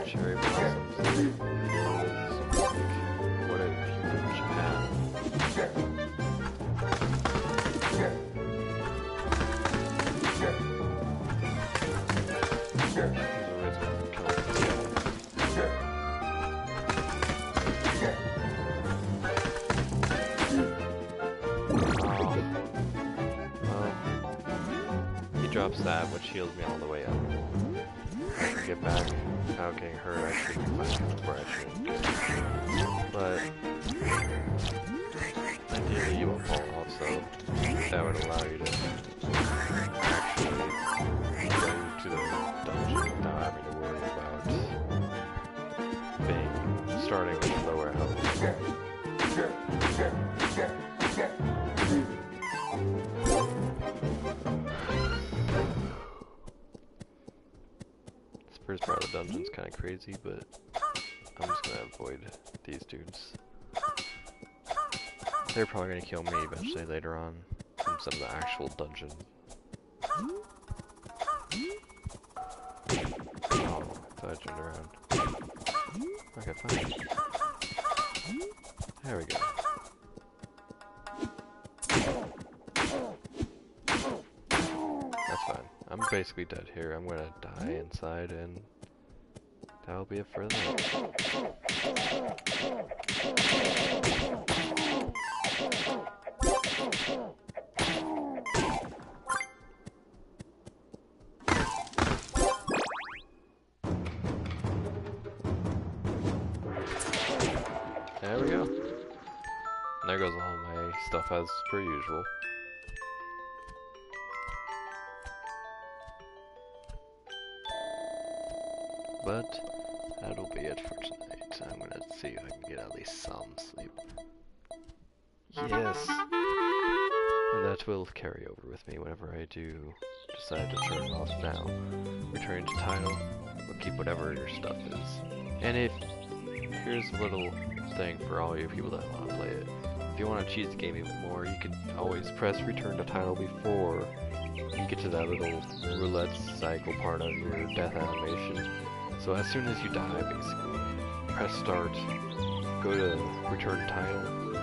Cherry blossoms, what a huge Japan. He drops that, which heals me all the way up. I can get back without getting hurt. I should be fine before I should. But ideally you won't fall off, so that would allow you to actually go to the dungeon without having to worry about starting with lower health. First part of the dungeon's kind of crazy, but I'm just gonna avoid these dudes. They're probably gonna kill me eventually later on from some of the actual dungeon. Oh, I thought I turned around. Okay, fine. There we go. That's fine. I'm basically dead here. I'm gonna die inside, and that'll be it for the night. There we go. And there goes all my stuff as per usual. But that'll be it for tonight. I'm gonna see if I can get at least some sleep. Yes! And that will carry over with me whenever I do decide to turn it off now. Return to title, we'll keep whatever your stuff is. And here's a little thing for all you people that want to play it. If you want to cheese the game even more, you can always press return to title before you get to that little roulette cycle part of your death animation. So as soon as you die, basically, press start, go to return title,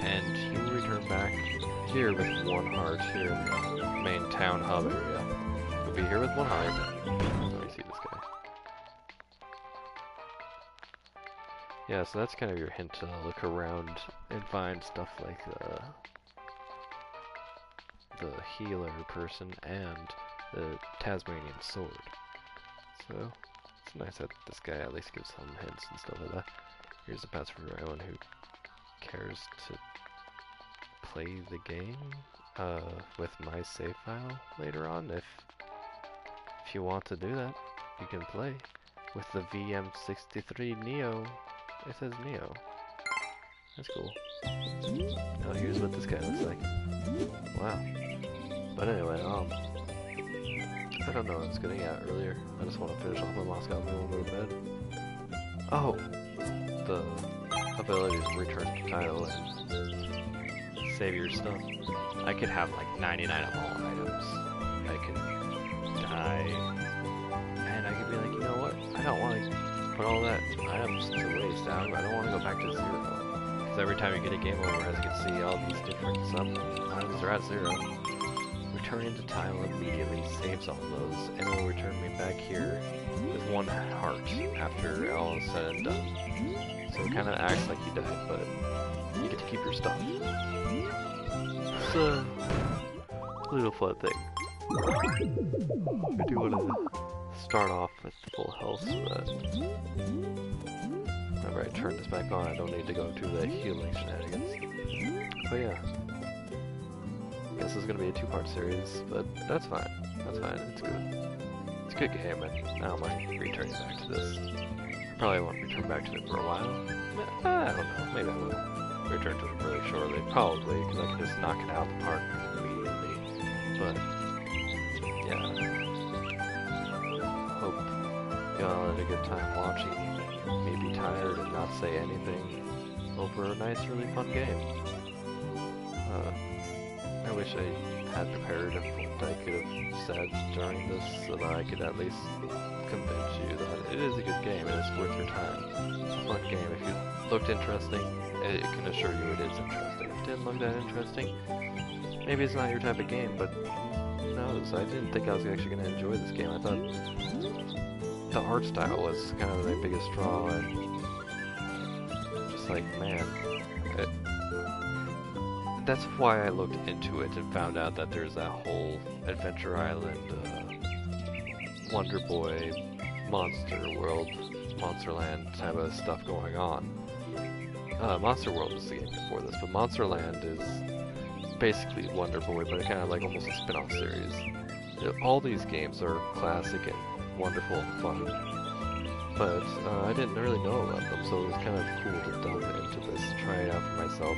and you will return back here with 1 heart here in the main town hub area. You'll be here with 1 heart. Let me see this guy. Yeah, so that's kind of your hint to look around and find stuff like the healer person and the Tasmanian sword. So it's nice that this guy at least gives some hints and stuff like that. Here's a password for anyone who cares to play the game with my save file later on. If you want to do that, you can play with the VM63 Neo. It says Neo. That's cool. Now here's what this guy looks like. Wow. But anyway, I don't know what I was getting at earlier. I just want to finish off my Moscow meal and go to bed. Oh! The ability to return to title and save your stuff. I could have like 99 of all items. I could die. And I could be like, you know what? I don't want to put all that items to waste. I don't want to go back to 0. Because every time you get a game over, as you can see, all these different items are at 0. returning to tile immediately saves all those, and it will return me back here with 1 heart after all is said and done. So it kind of acts like you died, but you get to keep your stuff. It's a little fun thing. I do want to start off with full health so that whenever I turn this back on, I don't need to go through the healing shenanigans. But yeah. Guess it's gonna be a 2-part series, but that's fine. That's fine. It's good. It's a good game, and I don't mind returning back to this. I probably won't return back to it for a while. I don't know. Maybe I will return to it really shortly. Probably, because I can just knock it out of the park immediately. But yeah. Hope y'all had a good time watching me be tired and not say anything over a nice, really fun game. I wish I had prepared what I could have said during this so that I could at least convince you that it is a good game and it's worth your time. It's a fun game. If it looked interesting, it can assure you it is interesting. If it didn't look that interesting, maybe it's not your type of game, but who knows? I didn't think I was actually going to enjoy this game. I thought the art style was kind of the biggest draw, and just like, man, that's why I looked into it and found out that there's that whole Adventure Island, Wonder Boy, Monster World, Monsterland type of stuff going on. Monster World was the game before this, but Monsterland is basically Wonder Boy, but kind of like almost a spin-off series. All these games are classic and wonderful and fun, but I didn't really know about them, so it was kind of cool to delve into this, try it out for myself,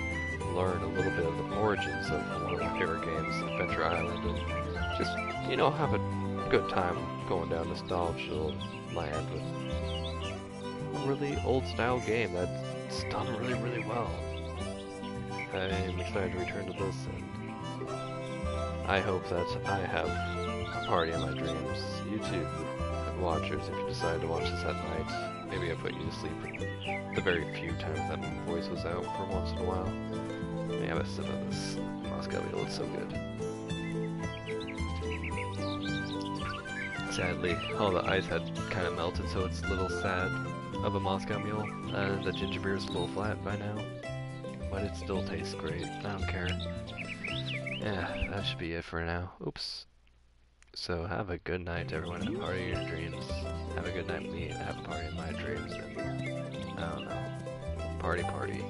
learn a little bit of the origins of one of my favorite games, Adventure Island, and just, you know, have a good time going down nostalgia land with a really old style game that's done really, really well. I'm excited to return to this, and I hope that I have a party in my dreams. You too, watchers, if you decide to watch this at night. Maybe I put you to sleep the very few times that my voice was out for once in a while. Maybe I have a sip of this Moscow Mule, it's so good. Sadly, all the ice had kind of melted, so it's a little sad of a Moscow Mule. The ginger beer is full flat by now, but it still tastes great. I don't care. Yeah, that should be it for now. Oops. So have a good night, everyone. Have a party in your dreams. Have a good night, me, and have a party in my dreams. And I don't know. Party, party.